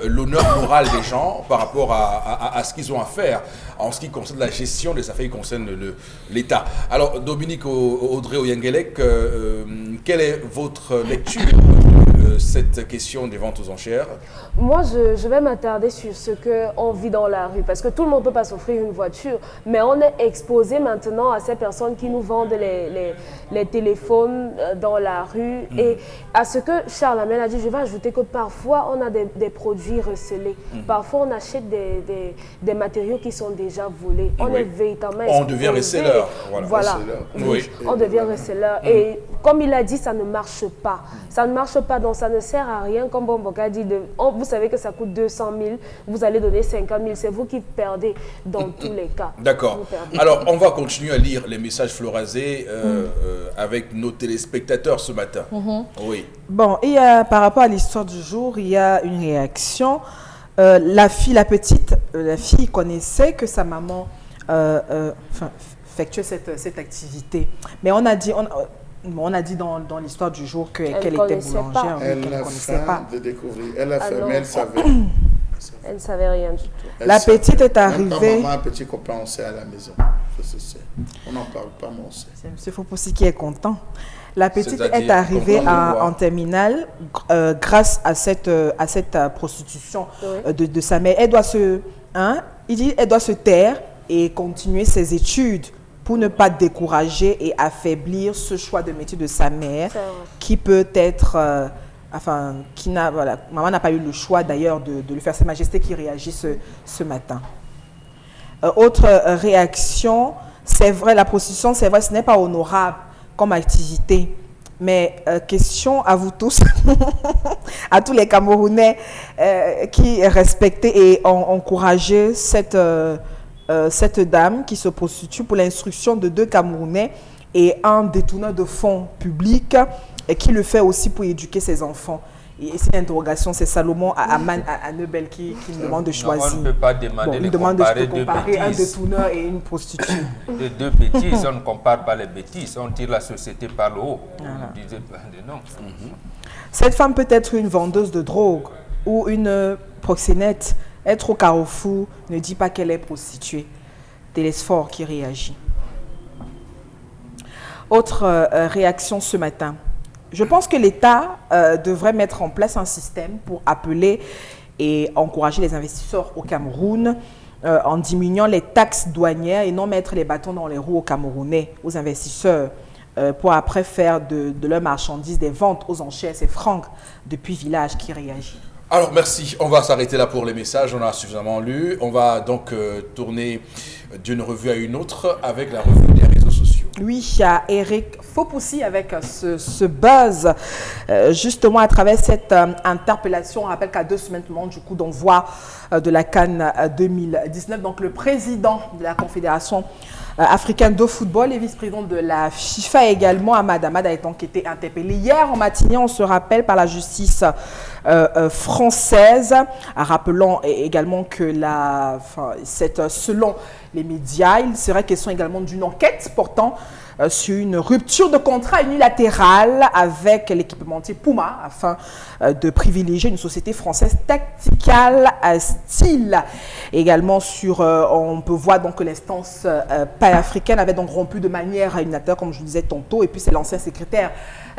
l'honneur moral des gens par rapport à ce qu'ils ont à faire en ce qui concerne la gestion des affaires qui concernent l'État. Alors, Dominique Audrey Oyengelek, quelle est votre lecture de cette question des ventes aux enchères? Moi, je vais m'attarder sur ce qu'on vit dans la rue, parce que tout le monde ne peut pas s'offrir une voiture, mais on est exposé maintenant à ces personnes qui nous vendent les téléphones dans la rue, et à ce que Charles Amel a dit, je vais ajouter que parfois on a des produits recelés, parfois on achète des matériaux qui sont déjà volés, on est véritablement exposé. On devient receleur. Voilà. Oui. On devient receleur, et comme il a dit, ça ne marche pas. Ça ne marche pas, donc ça ne sert à rien, comme Bomboka dit, vous savez que ça coûte 200 000, vous allez donner 50 000, c'est vous qui perdez dans tous les cas. D'accord. Alors, on va continuer à lire les messages florazés avec nos téléspectateurs ce matin. Oui. Bon, et par rapport à l'histoire du jour, il y a une réaction. La fille connaissait que sa maman effectuait cette activité. Mais on a dit dans l'histoire du jour qu'elle était boulangère. Elle ne connaissait pas. De découvrir. Elle a fait, mais elle savait. Elle ne savait rien du tout. La petite est arrivée. Maman, un petit copain, on sait à la maison. On n'en parle pas, mais on sait. C'est M. Fopossi qui est content. La petite est arrivée en terminale grâce à cette prostitution de sa mère. Elle doit elle doit se taire et continuer ses études pour ne pas décourager et affaiblir ce choix de métier de sa mère qui peut être... maman n'a pas eu le choix d'ailleurs de le faire. C'est Majesté qui réagit ce matin. Autre réaction, c'est vrai, la prostitution, c'est vrai, ce n'est pas honorable comme activité. Mais question à vous tous, à tous les Camerounais qui respectaient et ont encouragé cette dame qui se prostitue pour l'instruction de 2 Camerounais et un détourneur de fonds publics et qui le fait aussi pour éduquer ses enfants. Et c'est une interrogation, c'est Salomon à Nebel qui nous demande de choisir. On ne peut pas demander de comparer un détourneur et une prostituée. Les 2 bêtises, on ne compare pas les bêtises, on tire la société par le haut. Vous disiez plein de noms. Cette femme peut être une vendeuse de drogue ou une proxénète Être au carrefour ne dit pas qu'elle est prostituée. Télésphore qui réagit. Autre réaction ce matin. Je pense que l'État devrait mettre en place un système pour appeler et encourager les investisseurs au Cameroun en diminuant les taxes douanières et non mettre les bâtons dans les roues aux Camerounais, aux investisseurs, pour après faire de leurs marchandises des ventes aux enchères. C'est Franck depuis Village qui réagit. Alors merci, on va s'arrêter là pour les messages, on a suffisamment lu. On va donc tourner d'une revue à une autre avec la revue des réseaux sociaux. Oui, il y a Eric Fopoussi avec ce buzz, justement à travers cette interpellation. On rappelle qu'à 2 semaines du coup d'envoi de la CAN 2019, donc le président de la Confédération africaine de football et vice-président de la FIFA également, Ahmad Ahmad, a donc été interpellé hier en matinée, on se rappelle, par la justice française, rappelant également que selon les médias, il serait question également d'une enquête portant sur une rupture de contrat unilatérale avec l'équipementier Puma afin de privilégier une société française Tactical Steel. Également on peut voir donc que l'instance panafricaine avait donc rompu de manière unilatérale, comme je vous disais tantôt, et puis c'est l'ancien secrétaire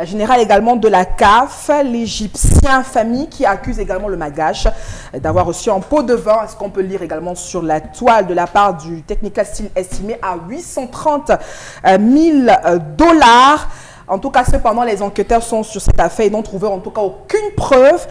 général également de la CAF, l'Égyptien Famille, qui accuse également le Magache d'avoir reçu un pot de vin, ce qu'on peut lire également sur la toile, de la part du Technical Steel, estimé à 830 000 $. En tout cas, cependant, les enquêteurs sont sur cette affaire et n'ont trouvé en tout cas aucune preuve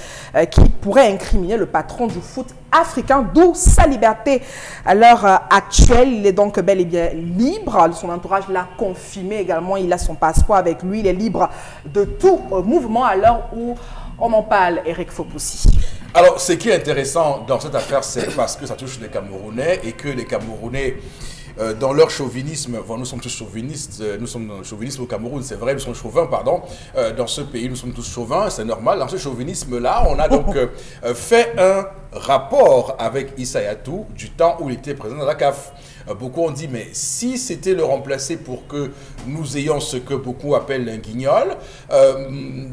qui pourrait incriminer le patron du foot africain, d'où sa liberté à l'heure actuelle. Il est donc bel et bien libre. Son entourage l'a confirmé également. Il a son passeport avec lui. Il est libre de tout mouvement à l'heure où on en parle. Eric Fopoussi. Alors, ce qui est intéressant dans cette affaire, c'est parce que ça touche les Camerounais et que les Camerounais, dans leur chauvinisme, nous sommes tous chauvinistes, nous sommes dans le chauvinisme au Cameroun, c'est vrai, nous sommes chauvins, pardon, dans ce pays, nous sommes tous chauvins, c'est normal. Dans ce chauvinisme-là, on a donc fait un rapport avec Issa Yatou du temps où il était président de la CAF. Beaucoup ont dit, mais si c'était le remplacer pour que nous ayons ce que beaucoup appellent un guignol,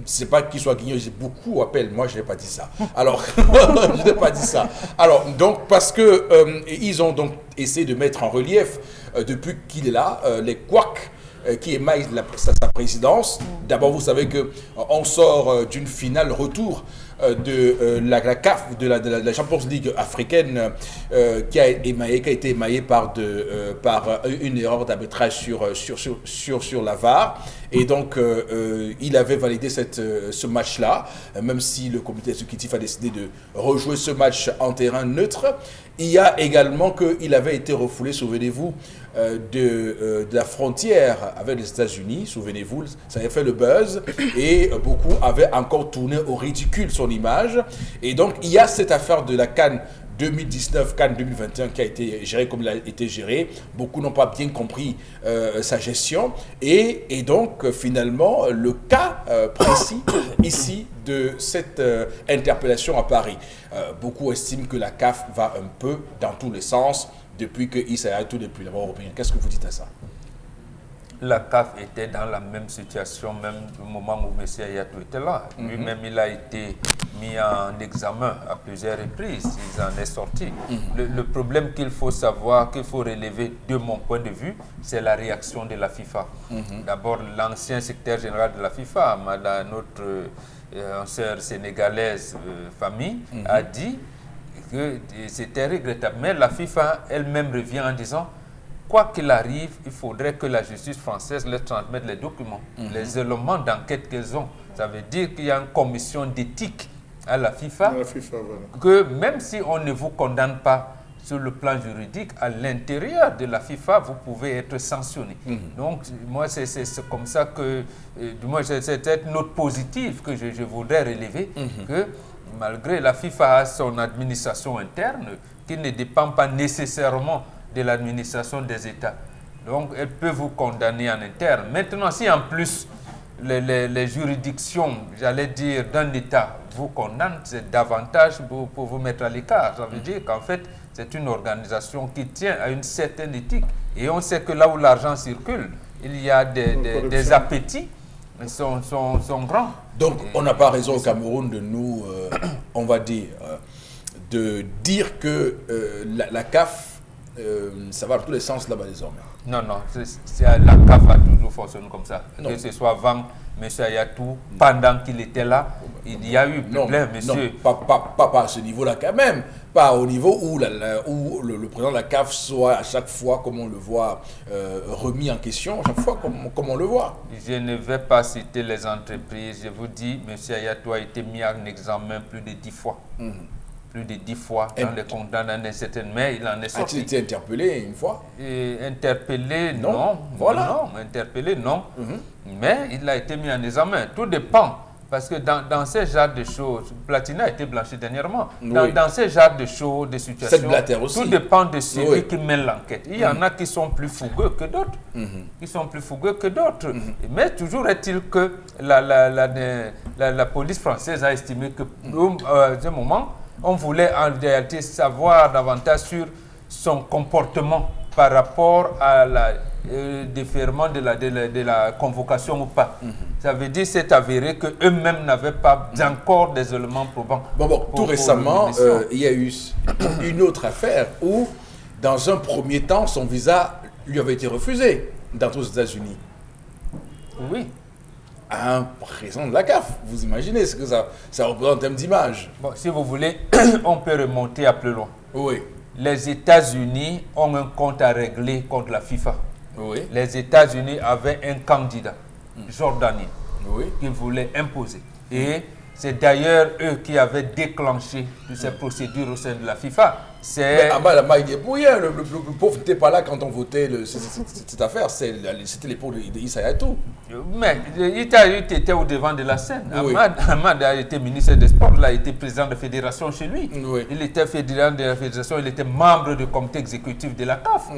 c'est pas qu'il soit guignol, beaucoup appellent, moi je n'ai pas dit ça. Alors, je n'ai pas dit ça. Alors, donc, parce que ils ont donc essayé de mettre en relief, depuis qu'il est là, les couacs qui émaillent sa présidence. D'abord, vous savez qu'on sort d'une finale retour de la CAF, de la Champions League africaine, qui a été émaillée par une erreur d'arbitrage sur la VAR. Et donc, il avait validé ce match-là, même si le comité exécutif a décidé de rejouer ce match en terrain neutre. Il y a également qu'il avait été refoulé, souvenez-vous, de la frontière avec les États-Unis, souvenez-vous, ça avait fait le buzz et beaucoup avaient encore tourné au ridicule son image. Et donc, il y a cette affaire de la CAN 2019, CAN 2021 qui a été géré comme il a été géré. Beaucoup n'ont pas bien compris sa gestion. Et donc, finalement, le cas précis ici de cette interpellation à Paris. Beaucoup estiment que la CAF va un peu dans tous les sens depuis que Issa Yatou, depuis la Banque européenne. Qu'est-ce que vous dites à ça? La CAF était dans la même situation, même au moment où M. Yatou était là. Lui-même, il a été mis en examen à plusieurs reprises. Il en est sorti. Le problème qu'il faut savoir, qu'il faut relever de mon point de vue, c'est la réaction de la FIFA. D'abord, l'ancien secrétaire général de la FIFA, notre sœur sénégalaise Famille, a dit que c'était regrettable. Mais la FIFA elle-même revient en disant, quoi qu'il arrive, il faudrait que la justice française leur transmette les documents, les éléments d'enquête qu'ils ont. Ça veut dire qu'il y a une commission d'éthique à la FIFA, Voilà. que même si on ne vous condamne pas sur le plan juridique, à l'intérieur de la FIFA, vous pouvez être sanctionné. Donc, moi, c'est comme ça que, du moins, c'est cette note positive que je voudrais relever, que malgré la FIFA a son administration interne, qui ne dépend pas nécessairement de l'administration des États. Donc, elle peut vous condamner en interne. Maintenant, si en plus, les juridictions, j'allais dire, d'un État vous condamnent, c'est davantage pour vous mettre à l'écart. Ça veut dire qu'en fait, c'est une organisation qui tient à une certaine éthique. Et on sait que là où l'argent circule, il y a des appétits qui sont grands. Donc, on n'a pas raison au Cameroun de nous, on va dire, de dire que la CAF, ça va dans tous les sens là-bas désormais. Non, non, la CAF a toujours fonctionné comme ça. Non. Que ce soit avant M. Ayatou, pendant qu'il était là, il y a eu problème, monsieur. Non, pas à ce niveau-là quand même. Pas au niveau où, le président de la CAF soit à chaque fois, comme on le voit, remis en question, à chaque fois comme on le voit. Je ne vais pas citer les entreprises. Je vous dis, M. Ayatou a été mis en examen plus de 10 fois. Plus de 10 fois dans les condamnations d'un certain, mais il en est sorti. A-t-il été interpellé une fois? Interpellé, non. Voilà. Non, interpellé, non. Mais il a été mis en examen. Tout dépend. Parce que dans ces genres de choses, Platini a été blanchi dernièrement. Dans ces genres de choses, de situations, tout dépend de celui qui mène l'enquête. Il y en a qui sont plus fougueux que d'autres. Qui sont plus fougueux que d'autres. Mais toujours est-il que la police française a estimé que, à un moment, on voulait en réalité savoir davantage sur son comportement par rapport à la déferment de la convocation ou pas. Ça veut dire c'est avéré qu'eux-mêmes n'avaient pas encore des éléments probants. Tout récemment, il y a eu une autre affaire où, dans un premier temps, son visa lui avait été refusé d'entrer aux États-Unis. Oui. À un président de la CAF. Vous imaginez ce que ça représente en termes d'image. Bon, si vous voulez, on peut remonter à plus loin. Oui. Les États-Unis ont un compte à régler contre la FIFA. Oui. Les États-Unis avaient un candidat, jordanien, qu'ils voulaient imposer. Et c'est d'ailleurs eux qui avaient déclenché toutes ces procédures au sein de la FIFA. Mais Ahmad, il est pour rien. Le pauvre n'était pas là quand on votait cette affaire. C'était l'époque d'Issa Ayatou. Mais Issa était au devant de la scène. Oui. Ahmad a été ministre des Sports, il a été président de fédération chez lui. Oui. Il était président de la fédération, il était membre du comité exécutif de la CAF.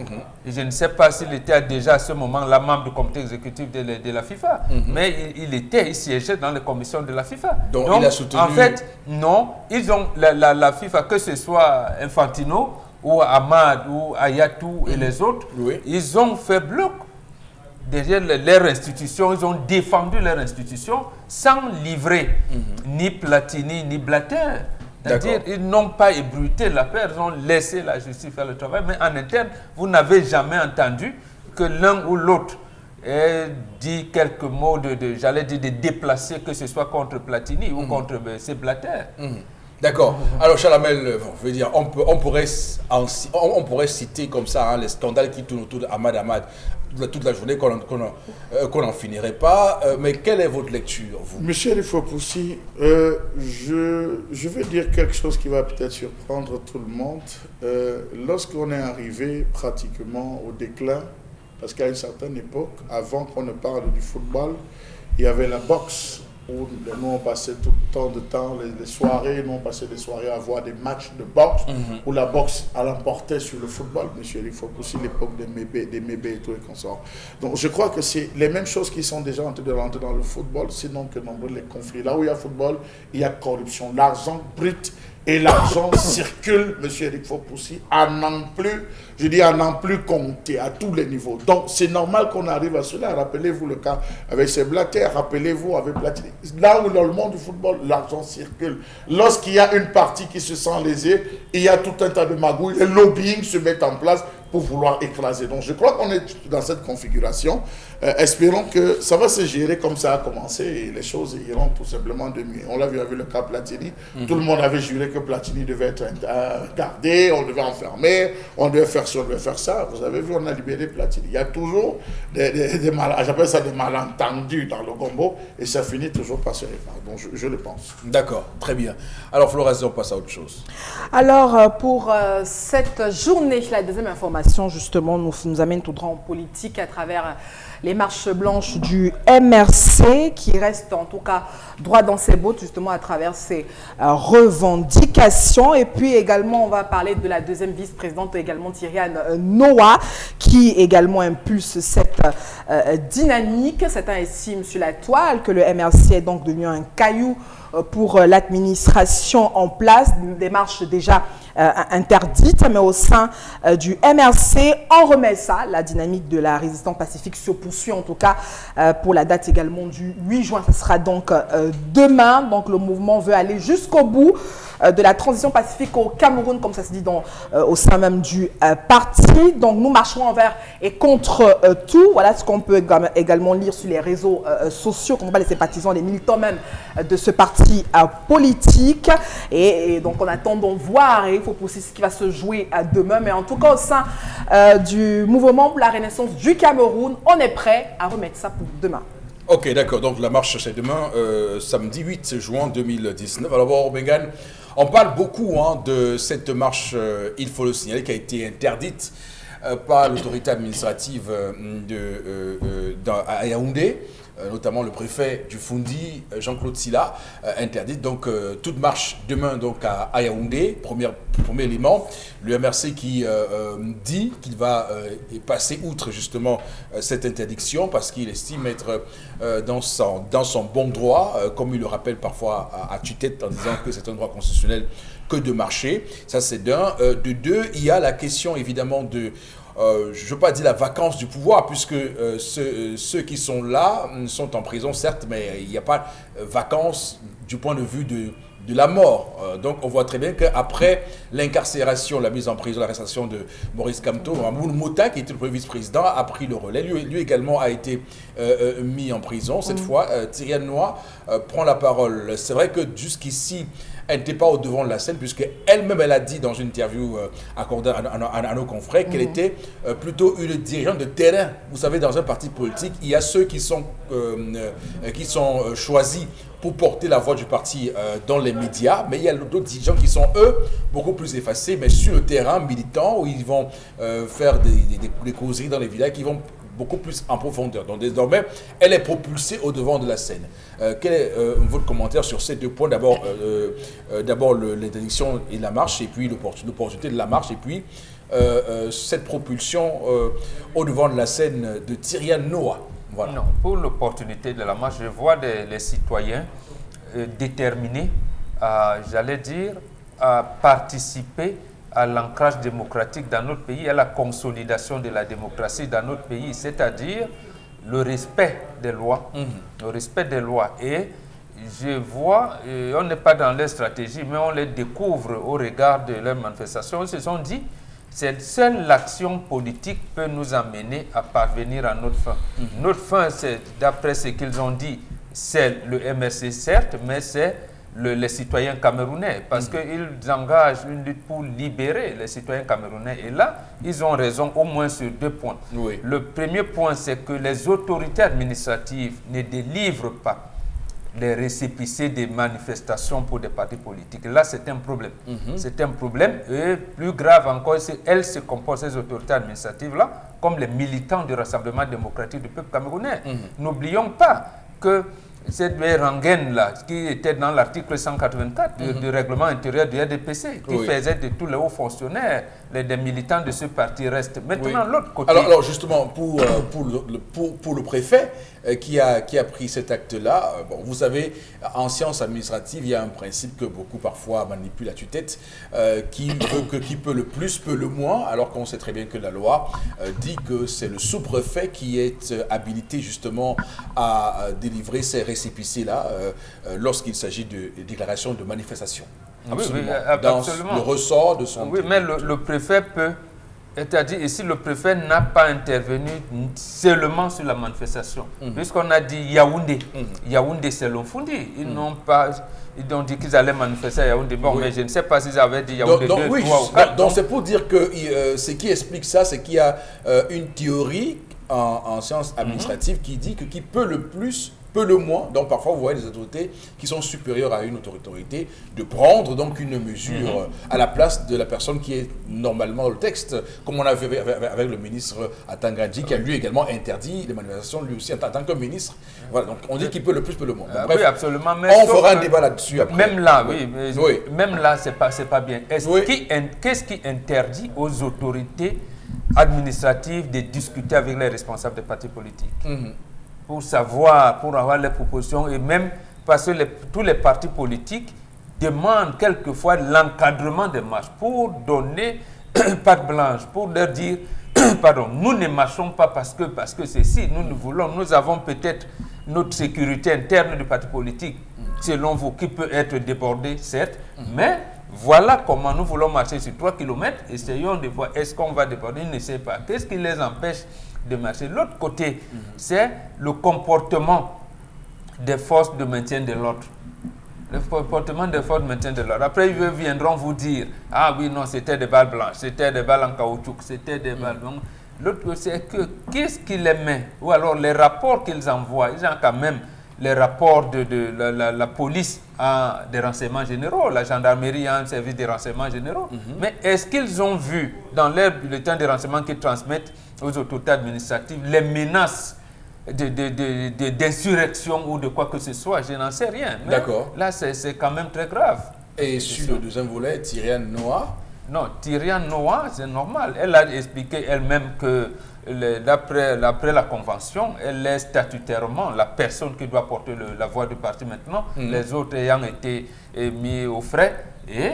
Et je ne sais pas s'il était déjà à ce moment-là membre du comité exécutif de la FIFA. Mais il siégeait dans les commissions de la FIFA. Donc il a soutenu... En fait, non, ils ont la FIFA, que ce soit Infantino ou Ahmad ou Ayatou et les autres, ils ont fait bloc derrière leurs institutions, ils ont défendu leurs institutions sans livrer ni Platini ni Blatter. C'est-à-dire ils n'ont pas ébruité l'affaire, ils ont laissé la justice faire le travail, mais en interne, vous n'avez jamais entendu que l'un ou l'autre ait dit quelques mots j'allais dire, de déplacer, que ce soit contre Platini ou contre ces Blatter. D'accord. Alors, Chalamel, je veux dire, on pourrait citer comme ça les scandales qui tournent autour d'Ahmad toute la journée, qu'on n'en finirait pas. Mais quelle est votre lecture, vous? Monsieur Rifopoussi, je vais dire quelque chose qui va peut-être surprendre tout le monde. Lorsqu'on est arrivé pratiquement au déclin, parce qu'à une certaine époque, avant qu'on ne parle du football, il y avait la boxe, où nous on passait tout le temps de temps, les soirées, nous on passait des soirées à voir des matchs de boxe, où la boxe l'emportait sur le football. Monsieur, il faut aussi l'époque des Mébé et tout et consorts. Donc je crois que c'est les mêmes choses qui sont déjà en train de rentrer dans le football, sinon que nombreux les conflits. Là où il y a football, il y a corruption. L'argent brut et l'argent circule, monsieur Eric Fopoussi, à n'en plus compter à tous les niveaux. Donc c'est normal qu'on arrive à cela. Rappelez-vous le cas avec ces Blatter, rappelez-vous avec Platini. Là où dans le monde du football, l'argent circule. Lorsqu'il y a une partie qui se sent lésée, il y a tout un tas de magouilles, les lobbying se mettent en place pour vouloir écraser. Donc je crois qu'on est dans cette configuration. Espérons que ça va se gérer comme ça a commencé et les choses iront tout simplement de mieux. On l'a vu avec le cas Platini. Tout le monde avait juré que Platini devait être gardé, on devait enfermer, on devait faire ça, on devait faire ça. Vous avez vu, on a libéré Platini. Il y a toujours j'appelle ça des malentendus dans le gombo et ça finit toujours par se répandre. Donc je le pense. D'accord, très bien. Alors Florence, on passe à autre chose. Alors pour cette journée, la deuxième information justement nous amène tout droit en politique à travers les marches blanches du MRC qui restent en tout cas droit dans ses bottes justement à travers ses revendications. Et puis également on va parler de la deuxième vice-présidente également Thiriane Noah qui également impulse cette dynamique. C'est ainsi, monsieur Latoile, que le MRC est donc devenu un caillou pour l'administration en place, une démarche déjà interdite, mais au sein du MRC, on remet ça. La dynamique de la résistance pacifique se poursuit en tout cas pour la date également du 8 juin. Ce sera donc demain. Donc le mouvement veut aller jusqu'au bout de la transition pacifique au Cameroun, comme ça se dit au sein même du parti. Donc nous marcherons envers et contre tout. Voilà ce qu'on peut également lire sur les réseaux sociaux, qu'on voit les sympathisants, les militants même de ce parti politique. Et donc on attend donc voir, et il faut pousser ce qui va se jouer demain. Mais en tout cas, au sein du mouvement pour la renaissance du Cameroun, on est prêt à remettre ça pour demain. Ok, d'accord. Donc la marche, c'est demain, samedi 8 juin 2019. Alors, Bengan, on parle beaucoup de cette marche, il faut le signaler, qui a été interdite par l'autorité administrative à Yaoundé. Notamment le préfet du Fundi, Jean-Claude Silla, interdite donc toute marche demain donc à Yaoundé. Premier élément, le MRC qui dit qu'il va passer outre justement cette interdiction parce qu'il estime être dans son bon droit, comme il le rappelle parfois à tue-tête en disant que c'est un droit constitutionnel que de marcher. Ça c'est d'un. De deux, il y a la question évidemment de... je ne veux pas dire la vacance du pouvoir, puisque ceux qui sont là sont en prison, certes, mais il n'y a pas vacance du point de vue de la mort. Donc on voit très bien qu'après l'incarcération, la mise en prison, l'arrestation de Maurice Kamto, Mamoun Mouta, qui était le premier vice-président, a pris le relais. Lui également a été mis en prison. Cette fois, Thierry Noah prend la parole. C'est vrai que jusqu'ici, elle n'était pas au devant de la scène, puisqu'elle-même, elle a dit dans une interview accordée à nos confrères qu'elle était plutôt une dirigeante de terrain. Vous savez, dans un parti politique, il y a ceux qui sont choisis pour porter la voix du parti dans les médias, mais il y a d'autres dirigeants qui sont, eux, beaucoup plus effacés, mais sur le terrain, militants, où ils vont faire des causeries dans les villages, qui vont beaucoup plus en profondeur. Donc désormais, elle est propulsée au devant de la scène. Quel est votre commentaire sur ces deux points? D'abord, l'interdiction et la marche, et puis l'opportunité de la marche, et puis cette propulsion au devant de la scène de Thierry Noah. Voilà. Non, pour l'opportunité de la marche, je vois les citoyens déterminés, j'allais dire, à participer à l'ancrage démocratique dans notre pays, à la consolidation de la démocratie dans notre pays, c'est-à-dire le respect des lois. Le respect des lois. Et je vois, on n'est pas dans leur stratégie, mais on les découvre au regard de leurs manifestations. Ils se sont dit, seule l'action politique peut nous amener à parvenir à notre fin. Notre fin, c'est, d'après ce qu'ils ont dit, c'est le MRC, certes, mais c'est les citoyens camerounais, parce qu'ils engagent une lutte pour libérer les citoyens camerounais. Et là, ils ont raison au moins sur deux points. Oui. Le premier point, c'est que les autorités administratives ne délivrent pas les récépissés des manifestations pour des partis politiques. Là, c'est un problème. C'est un problème. Et plus grave encore, elles se comportent, ces autorités administratives-là, comme les militants du Rassemblement démocratique du peuple camerounais. N'oublions pas que cette rengaine-là, qui était dans l'article 184 du règlement intérieur du RDPC, qui faisait de tous les hauts fonctionnaires, des militants de ce parti restent. Maintenant, l'autre côté... Alors justement, pour le préfet qui a pris cet acte-là, vous savez, en sciences administratives, il y a un principe que beaucoup parfois manipulent à tue-tête, qui peut le plus, peut le moins, alors qu'on sait très bien que la loi dit que c'est le sous-préfet qui est habilité justement à délivrer ces récépissés-là lorsqu'il s'agit de déclaration de manifestation. Absolument. Absolument. Dans le ressort de son... Oui, mais le préfet peut... C'est-à-dire, ici, le préfet n'a pas intervenu seulement sur la manifestation. Puisqu'on a dit Yaoundé. Yaoundé, c'est le Fundi. Ils n'ont pas... Ils ont dit qu'ils allaient manifester à Yaoundé. Bon, mais je ne sais pas s'ils avaient dit Yaoundé 2, 3 ou 4. Donc, c'est pour dire que ce qui explique ça, c'est qu'il y a une théorie en sciences administratives qui dit que qui peut le plus, peut le moins. Donc parfois vous voyez des autorités qui sont supérieures à une autorité de prendre donc une mesure à la place de la personne qui est normalement dans le texte, comme on a vu avec le ministre Atangandji qui a lui également interdit les manifestations lui aussi en tant que ministre. Voilà, donc on dit qu'il peut le plus, peut le moins. Bref, oui, absolument. Mais on fera un débat là-dessus après. Même là, même là, c'est pas bien. Qu'est-ce qui interdit aux autorités administratives de discuter avec les responsables des partis politiques pour savoir, pour avoir les propositions, et même parce que tous les partis politiques demandent quelquefois l'encadrement des marches pour donner patte blanche, pour leur dire pardon, nous ne marchons pas parce que ceci, nous avons peut-être notre sécurité interne du parti politique, selon vous, qui peut être débordée, certes, mais Voilà comment nous voulons marcher sur 3 km. Essayons de voir, est-ce qu'on va déborder? Ils ne savent pas. Qu'est-ce qui les empêche de marcher? L'autre côté, c'est le comportement des forces de maintien de l'ordre. Le comportement des forces de maintien de l'ordre. Après, ils viendront vous dire, ah oui, non, c'était des balles blanches, c'était des balles en caoutchouc, c'était des balles blanches. L'autre, c'est que, qu'est-ce qui les met? Ou alors, les rapports qu'ils envoient, ils ont quand même les rapports de la police à des renseignements généraux, la gendarmerie a un service de renseignements généraux. Mais est-ce qu'ils ont vu, dans leur bulletin de renseignement qu'ils transmettent aux autorités administratives, les menaces d'insurrection ou de quoi que ce soit? Je n'en sais rien. D'accord. Là, c'est quand même très grave. Et sur le deuxième volet, Tyriane Noah? Non, Tyriane Noah, c'est normal. Elle a expliqué elle-même que d'après la convention, elle est statutairement la personne qui doit porter la voix du parti maintenant, les autres ayant été mis au frais. Et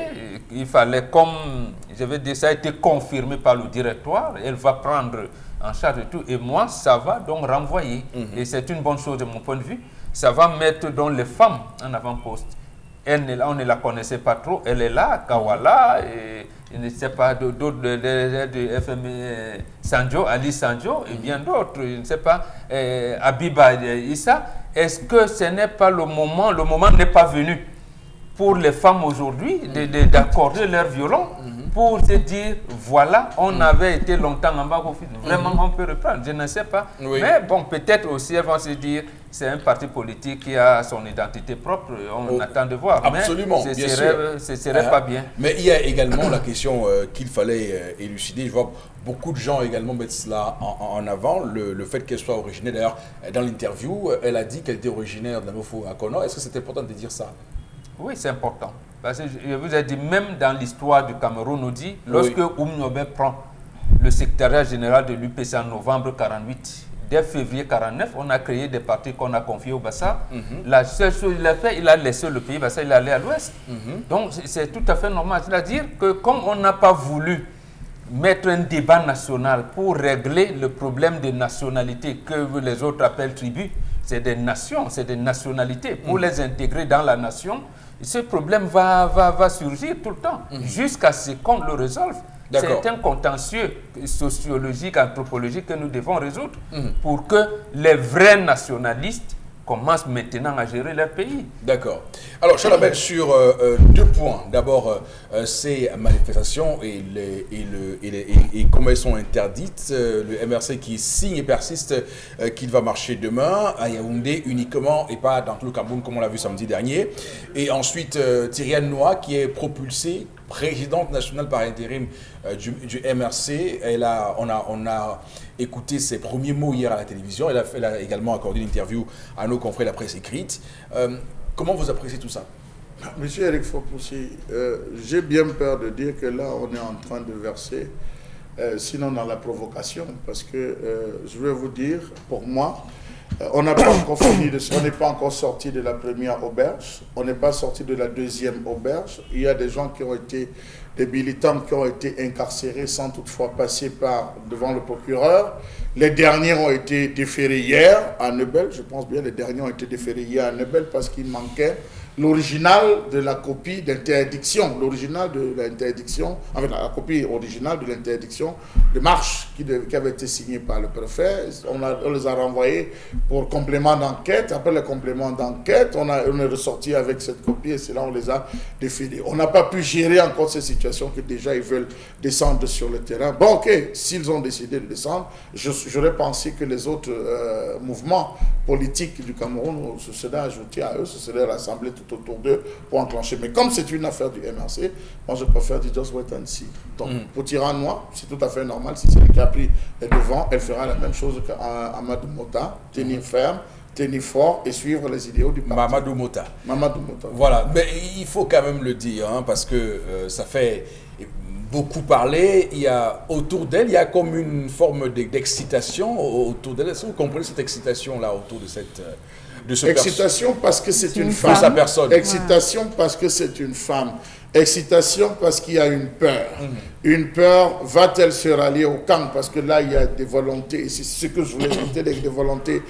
il fallait, comme je vais dire, ça a été confirmé par le directoire, elle va prendre en charge de tout. Et moi, ça va donc renvoyer. Et c'est une bonne chose de mon point de vue. Ça va mettre donc les femmes en avant-poste. On ne la connaissait pas trop. Elle est là, Kawala, et je ne sais pas, d'autres de FMI, Sanjo, Ali Sanjo, et bien d'autres, je ne sais pas, Abiba Issa. Est-ce que ce n'est pas le moment n'est pas venu pour les femmes aujourd'hui d'accorder leur violon pour se dire, voilà, on avait été longtemps en bas, vraiment on peut reprendre, je ne sais pas. Oui. Mais bon, peut-être aussi elles vont se dire, c'est un parti politique qui a son identité propre, on attend de voir. Absolument, mais bien sûr. Ce serait pas bien. Mais il y a également la question qu'il fallait élucider. Je vois beaucoup de gens également mettre cela en avant, le fait qu'elle soit originaire. D'ailleurs, dans l'interview, elle a dit qu'elle était originaire de Namofo-Akono. Est-ce que c'est important de dire ça? Oui, c'est important. Parce que je vous ai dit, même dans l'histoire du Cameroun, on dit, lorsque Oumniobe prend le secrétariat général de l'UPC en novembre 1948, dès février 1949, on a créé des partis qu'on a confiés au Bassa. La seule chose qu'il a fait, il a laissé le pays Bassa, il est allé à l'ouest. Donc c'est tout à fait normal. C'est-à-dire que comme on n'a pas voulu mettre un débat national pour régler le problème des nationalités que les autres appellent tribus, c'est des nations, c'est des nationalités. Pour les intégrer dans la nation, ce problème va surgir tout le temps, jusqu'à ce qu'on le résolve. C'est un contentieux sociologique, anthropologique que nous devons résoudre pour que les vrais nationalistes commencent maintenant à gérer leur pays. D'accord. Alors, Charles, sur 2 points. D'abord, ces manifestations et comment elles sont interdites. Le MRC qui signe et persiste qu'il va marcher demain à Yaoundé uniquement et pas dans tout le Cameroun comme on l'a vu samedi dernier. Et ensuite, Tyriane Noah qui est propulsée présidente nationale par intérim du MRC. On a écouté ses premiers mots hier à la télévision. Elle a également accordé une interview à nos confrères de la presse écrite. Comment vous appréciez tout ça? Monsieur Eric Fopoussi, j'ai bien peur de dire que là, on est en train de verser, sinon dans la provocation, parce que je vais vous dire, pour moi, on n'a pas encore fini on n'est pas encore sorti de la première auberge, on n'est pas sorti de la deuxième auberge. Il y a des gens qui ont été, des militants qui ont été incarcérés sans toutefois passer devant le procureur. Les derniers ont été déférés hier à Nebel, je pense bien les derniers ont été déférés hier à Nebel parce qu'il manquait l'original de la copie d'interdiction, l'original de l'interdiction, enfin la copie originale de l'interdiction de marche qui avait été signée par le préfet. On les a renvoyés pour complément d'enquête. Après le complément d'enquête, on est ressorti avec cette copie et c'est là on les a défilés. On n'a pas pu gérer encore cette situation que déjà ils veulent descendre sur le terrain. Bon, ok, s'ils ont décidé de descendre, j'aurais pensé que les autres mouvements politiques du Cameroun se seraient ajoutés à eux, se seraient rassemblés tout autour d'eux pour enclencher. Mais comme c'est une affaire du MRC, moi je préfère dire just wait and see. Donc pour Tyriane Noah, c'est tout à fait normal. Si c'est elle qui a pris les devants, elle fera la même chose qu'Amadou Mota, tenir ferme, tenir fort et suivre les idéaux du parti. Mamadou Mota. Mamadou Mota. Voilà, mais il faut quand même le dire, hein, parce que ça fait beaucoup parler. Il y a autour d'elle, il y a comme une forme d'excitation autour d'elle. Est-ce que vous comprenez cette excitation-là autour de cette... Excitation parce que c'est une femme. Sa personne. Excitation parce que c'est une femme. Excitation parce qu'il y a une peur. Une peur, va-t-elle se rallier au camp? Parce que là, il y a des volontés, et c'est ce que je voulais éviter, des volontés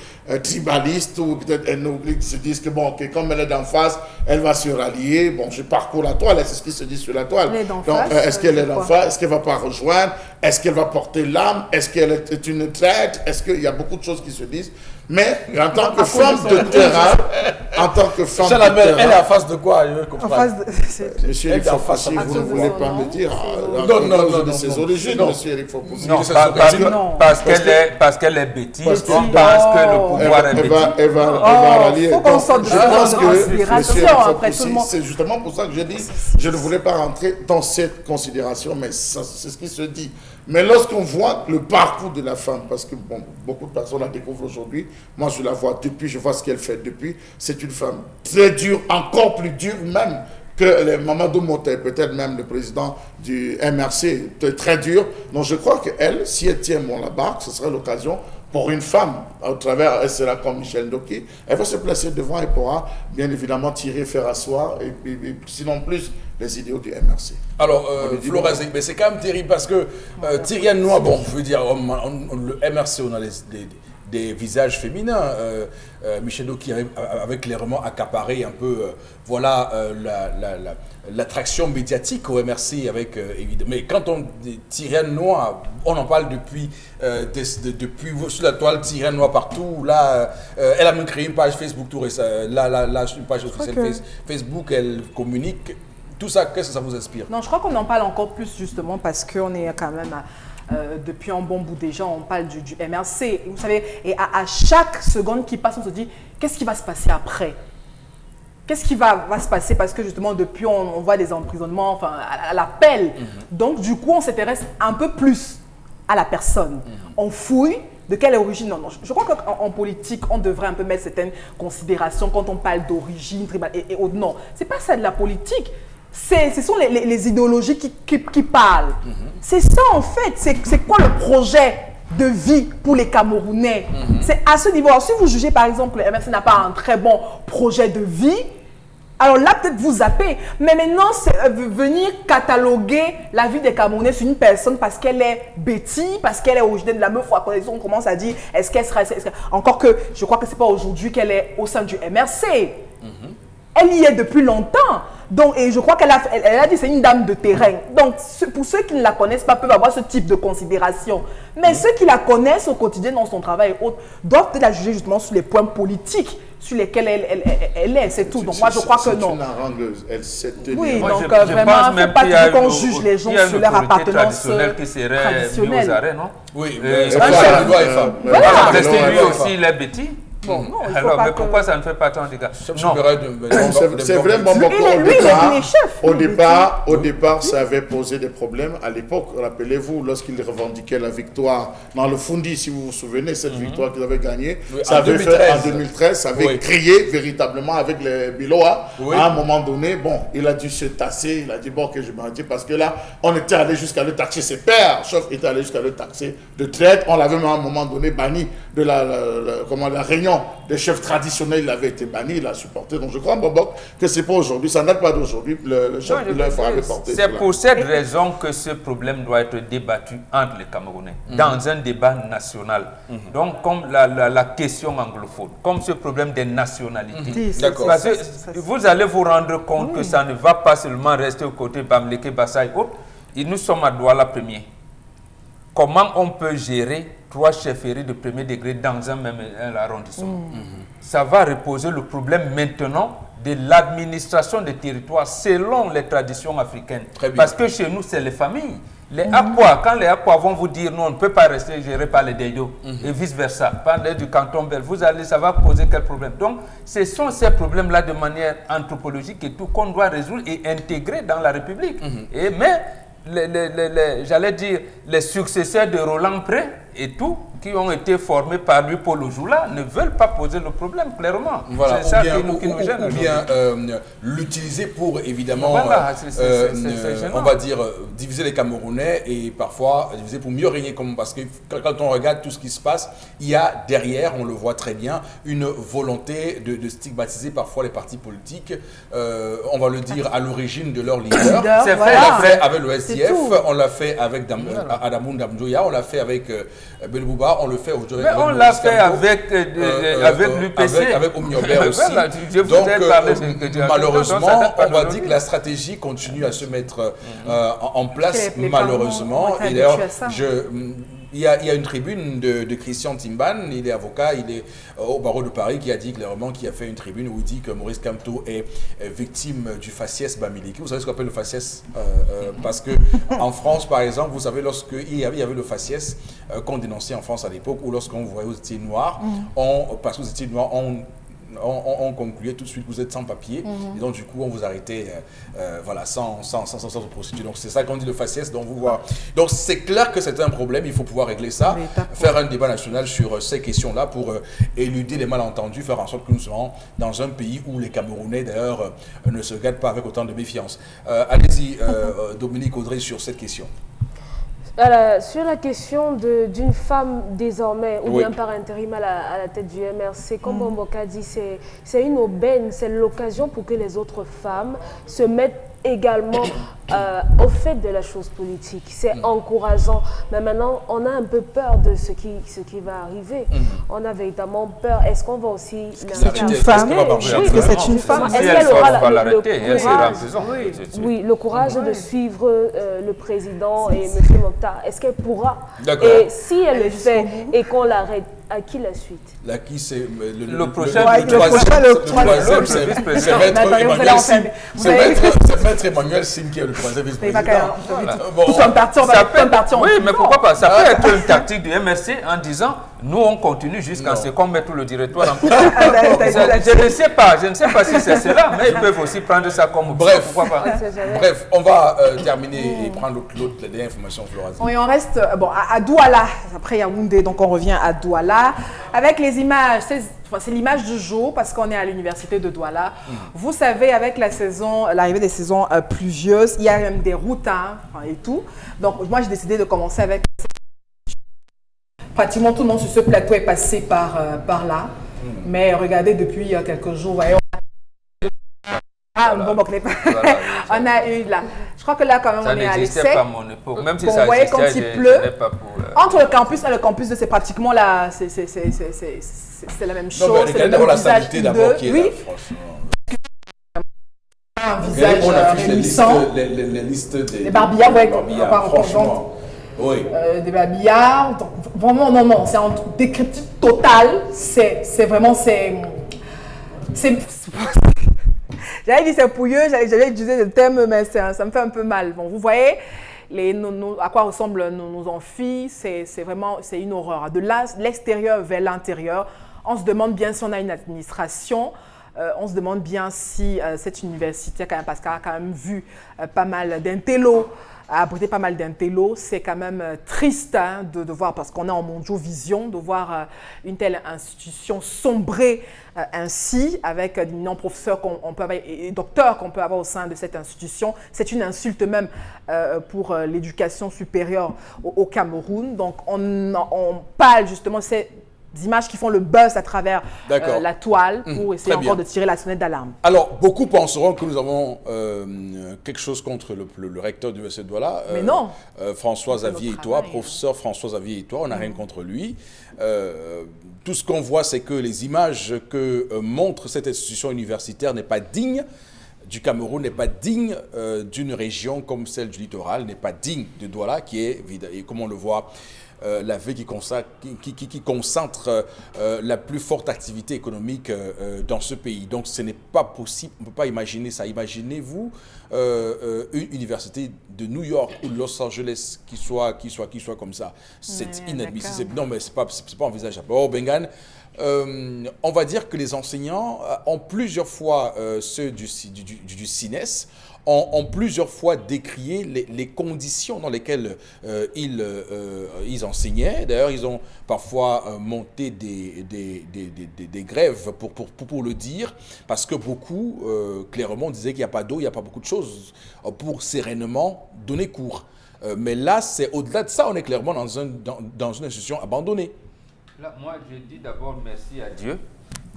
tribalistes, ou peut-être ethnobliques qui se disent que, bon, que comme elle est d'en face, elle va se rallier. Bon, je parcours la toile, c'est ce qui se dit sur la toile. Donc, est-ce qu'elle est d'en face? Est-ce qu'elle ne va pas rejoindre? Est-ce qu'elle va porter l'arme? Est-ce qu'elle est une traite? Est-ce qu'il y a beaucoup de choses qui se disent? Mais en tant que femme de terrain, elle est en face de quoi? En face de... Monsieur Eric Fopoussi, vous ne voulez pas me dire non, de ses origines, monsieur Eric Fopoussi. Non, parce qu'elle est bêtise, parce que le pouvoir est bêtise. Elle va rallier. Faut qu'on sorte de je pense que considération, monsieur après tout le monde. c'est justement pour ça que j'ai dit, je ne voulais pas rentrer dans cette considération, mais c'est ce qui se dit. Mais lorsqu'on voit le parcours de la femme, parce que bon, beaucoup de personnes la découvrent aujourd'hui, moi je la vois depuis, je vois ce qu'elle fait depuis, c'est une femme très dure, encore plus dure même que les Mamadou Montaigne, peut-être même le président du MRC, très dur. Donc je crois qu'elle, si elle tient bon la barque, ce serait l'occasion pour une femme, au travers, elle sera comme Michel Ndoki, elle va se placer devant et pourra bien évidemment tirer, faire asseoir, et sinon plus les idéaux du MRC. Alors, Flora, mais c'est quand même terrible parce que Thierry Noir, bon, je veux dire, le MRC, on a des visages féminins. Michel Ndoki avait clairement accaparé un peu, l'attraction médiatique au MRC avec évidemment. Mais quand on dit Thierry Noir, on en parle depuis sur la toile, Thierry Noir partout. Là, elle a même créé une page Facebook tout récemment. Une page officielle Facebook, elle communique. Tout ça, qu'est-ce que ça vous inspire? Non, je crois qu'on en parle encore plus justement parce qu'on est quand même, depuis un bon bout déjà, on parle du MRC. Vous savez, et à chaque seconde qui passe, on se dit, qu'est-ce qui va se passer après? Qu'est-ce qui va se passer? Parce que justement, depuis, on voit des emprisonnements, enfin, à l'appel. Donc, du coup, on s'intéresse un peu plus à la personne. On fouille. De quelle origine? Non. Je crois qu'en politique, on devrait un peu mettre certaines considérations quand on parle d'origine, tribale et autres. Non, c'est pas ça de la politique. Ce sont les idéologies qui parlent. C'est ça en fait. C'est quoi le projet de vie pour les Camerounais? C'est à ce niveau. Alors, si vous jugez par exemple que le MRC n'a pas un très bon projet de vie, alors là, peut-être vous zappez. Mais maintenant, c'est venir cataloguer la vie des Camerounais sur une personne parce qu'elle est bêtise, parce qu'elle est originaire de la meuf, on commence à dire, est-ce qu'elle sera... Encore que, je crois que ce n'est pas aujourd'hui qu'elle est au sein du MRC. Elle y est depuis longtemps. Donc, et je crois qu'elle a dit c'est une dame de terrain. Donc, pour ceux qui ne la connaissent pas, peuvent avoir ce type de considération. Mais ceux qui la connaissent au quotidien dans son travail et autres, doivent peut-être la juger justement sur les points politiques sur lesquels elle est. C'est tout. Donc, moi, je crois que non. C'est une harangueuse. Elle s'est tenue. Oui, donc vraiment, il ne faut pas toujours qu'on juge les gens sur leur appartenance traditionnelle. Qui serait mis aux arrêts, non? Oui, voilà. Rester lui aussi, il est bêtise. Bon, non, alors, mais pourquoi ça ne fait pas tant de dégâts? C'est vraiment beaucoup. Au départ, ça avait posé des problèmes. À l'époque, rappelez-vous, lorsqu'il revendiquait la victoire dans le Fundi, si vous vous souvenez, cette victoire qu'ils avaient gagnée, ça avait fait en 2013, ça avait crié véritablement avec les Biloa. À un moment donné, bon, il a dû se tasser, il a dit, bon, que je m'en dis, parce que là, on était allé jusqu'à le taxer, ses pères, chef était allé jusqu'à le taxer de traite. On l'avait même à un moment donné banni de la réunion des chefs traditionnels, il avait été banni, il a supporté. Donc je crois, Bobok, que c'est pas aujourd'hui, ça n'a pas d'aujourd'hui, le chef de l'œuvre avait porté. C'est pour cette raison que ce problème doit être débattu entre les Camerounais, dans un débat national. Donc, comme la question anglophone, comme ce problème des nationalités. Parce que vous allez vous rendre compte que ça ne va pas seulement rester aux côtés Bamleke, Bassa et autres. Et nous sommes à Douala premier. Comment on peut gérer 3 chefferies de premier degré dans un même arrondissement? Ça va reposer le problème maintenant de l'administration des territoires selon les traditions africaines. Parce que chez nous, c'est les familles. Les Akwa, quand les Akwa vont vous dire non, on ne peut pas rester géré par les Deyo et vice-versa, parler du canton Bel, ça va poser quel problème? Donc, ce sont ces problèmes-là de manière anthropologique et tout qu'on doit résoudre et intégrer dans la République. J'allais dire, les successeurs de Roland Pré et tout, qui ont été formés par lui pour le jour-là ne veulent pas poser le problème, clairement. Voilà, c'est ça ou bien l'utiliser pour, évidemment, voilà, on va dire, diviser les Camerounais et parfois diviser pour mieux régner. Parce que quand on regarde tout ce qui se passe, il y a derrière, on le voit très bien, une volonté de stigmatiser parfois les partis politiques, on va le dire, à l'origine de leur leader. C'est On l'a fait avec le SDF, on l'a fait avec Adamou Ndamdouya, on l'a fait avec Belbouba, on le fait aujourd'hui avec on l'a fait avec l'UPC. Avec Omiobert aussi. Voilà, donc, malheureusement, on va dire que la stratégie continue à se mettre en place, malheureusement. Et d'ailleurs, il y a une tribune de Christian Timban, il est avocat, il est au barreau de Paris, qui a dit clairement, qui a fait une tribune où il dit que Maurice Kamto est victime du faciès Bamileke. Vous savez ce qu'on appelle le faciès parce que en France, par exemple, vous savez, lorsqu'il y avait le faciès qu'on dénonçait en France à l'époque, ou lorsqu'on voyait vous étiez noir, parce que vous étiez noir, on concluait tout de suite que vous êtes sans papier, et donc du coup on vous arrêtait voilà, sans procédure. Donc c'est ça qu'on dit le faciès. Donc donc c'est clair que c'est un problème, il faut pouvoir régler ça, faire un débat national sur ces questions-là pour éluder les malentendus, faire en sorte que nous soyons dans un pays où les Camerounais d'ailleurs ne se regardent pas avec autant de méfiance. Allez-y Dominique Audrey sur cette question. Sur la question d'une femme désormais, ou bien par intérim à la tête du MRC, comme Bomboka dit, c'est une aubaine, c'est l'occasion pour que les autres femmes se mettent également au fait de la chose politique. C'est encourageant. Mais maintenant, on a un peu peur de ce qui va arriver. On a véritablement peur. Est-ce qu'on va aussi... C'est une femme. Oui, que c'est une femme. Est-ce qu'elle aura le courage de suivre le président et M. Mokhtar? Est-ce qu'elle pourra? Et si elle le fait et qu'on l'arrête, à qui la suite? Là, qui c'est le prochain, le troisième, c'est Maître Emmanuel Sim qui est le troisième vice-président. Oui, mais pourquoi pas? Ça peut être une tactique du MRC en disant nous on continue jusqu'à ce qu'on mette tout le directoire en place. Je ne sais pas si c'est cela, mais ils peuvent aussi prendre ça comme bref. Pourquoi pas? Bref, on va terminer et prendre la dernière information, Florence. Oui, on reste à Douala, après Yaoundé, donc on revient à Douala, avec les images, c'est l'image du jour parce qu'on est à l'université de Douala. Vous savez, avec l'arrivée des saisons pluvieuses, il y a même des routes et tout. Donc moi j'ai décidé de commencer avec... Pratiquement tout le monde sur ce plateau est passé par là. Mais regardez, depuis quelques jours, voyez, on a eu là. Je crois que là, quand même, on est à l'essai. Ça n'existait pas à mon époque. Même si ça vous voyez, quand il pleut, entre le campus et le campus 2, c'est pratiquement là, c'est la même chose. Non, mais regardez la stabilité d'abord qui est là, franchement. Un visage réunissant. Les listes des barbillards, franchement. Oui. Des babillards. Vraiment, non, c'est un décryptage total. C'est vraiment, j'avais dit c'est pouilleux, j'avais utilisé le thème, mais ça me fait un peu mal. Bon, vous voyez à quoi ressemblent nos amphis, c'est une horreur. De l'extérieur vers l'intérieur, on se demande bien si on a une administration. On se demande bien si cette université, parce qu'elle a quand même vu pas mal d'intellos, a abrité pas mal d'intellos. C'est quand même triste de voir, parce qu'on est en Mondiovision, de voir une telle institution sombrer ainsi, avec des non-professeurs et docteurs qu'on peut avoir au sein de cette institution. C'est une insulte même pour l'éducation supérieure au Cameroun. Donc on parle justement, c'est images qui font le buzz à travers la toile pour essayer encore de tirer la sonnette d'alarme. Alors, beaucoup penseront que nous avons quelque chose contre le recteur du l'université de Douala. Mais non. François Xavier Itoa, professeur François Xavier Itoa, on n'a rien contre lui. Tout ce qu'on voit, c'est que les images que montre cette institution universitaire n'est pas digne du Cameroun, n'est pas digne d'une région comme celle du littoral, n'est pas digne de Douala, qui est, et comme on le voit, la ville qui concentre la plus forte activité économique dans ce pays. Donc ce n'est pas possible, on ne peut pas imaginer ça. Imaginez-vous une université de New York ou de Los Angeles qui soit comme ça. C'est inadmissible. Non, mais ce n'est pas envisageable. Oh, Bengan, on va dire que les enseignants ont plusieurs fois, ceux du CINES, ont plusieurs fois décrié les conditions dans lesquelles ils enseignaient. D'ailleurs, ils ont parfois monté des grèves pour le dire, parce que beaucoup, clairement, disaient qu'il n'y a pas d'eau, il n'y a pas beaucoup de choses pour sereinement donner cours. Mais là, c'est au-delà de ça, on est clairement dans une institution abandonnée. Là, moi, je dis d'abord merci à Dieu,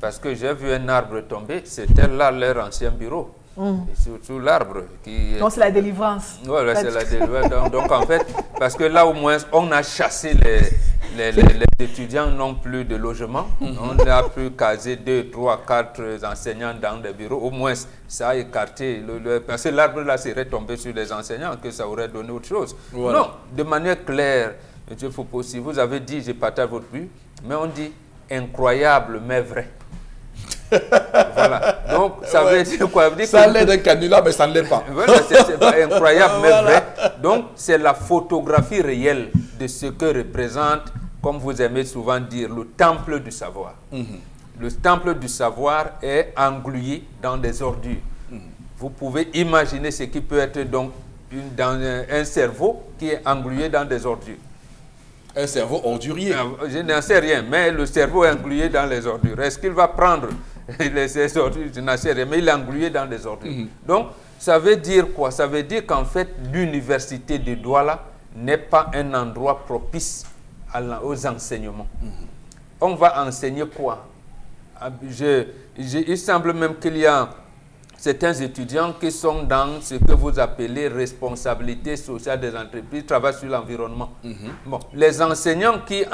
parce que j'ai vu un arbre tomber, c'était là leur ancien bureau. Et surtout l'arbre qui... Donc c'est la délivrance. Voilà, c'est la délivrance. Donc en fait, parce que là au moins, on a chassé les étudiants n'ont plus de logement. On a pu caser 2, 3, 4 enseignants dans des bureaux. Au moins, ça a écarté. Parce que l'arbre là serait tombé sur les enseignants, que ça aurait donné autre chose. Voilà. Non, de manière claire, M. Fopossi, vous avez dit, je partage votre but, mais on dit incroyable mais vrai. Voilà. Donc, ça veut dire quoi? Ça l'est d'un canular, mais ça ne l'est pas. Voilà, c'est incroyable, mais vrai. Donc, c'est la photographie réelle de ce que représente, comme vous aimez souvent dire, le temple du savoir. Le temple du savoir est englué dans des ordures. Vous pouvez imaginer ce qui peut être donc dans un cerveau qui est englué dans des ordures. Un cerveau ordurier. Je n'en sais rien, mais le cerveau est englué dans les ordures. Est-ce qu'il va prendre ces ordures? Je n'en sais rien, mais il est englué dans des ordures. Donc, ça veut dire quoi? Ça veut dire qu'en fait, l'université de Douala n'est pas un endroit propice aux enseignements. On va enseigner quoi? Il semble même qu'il y a certains étudiants qui sont dans ce que vous appelez responsabilité sociale des entreprises, travaillent sur l'environnement. Bon, les enseignants qui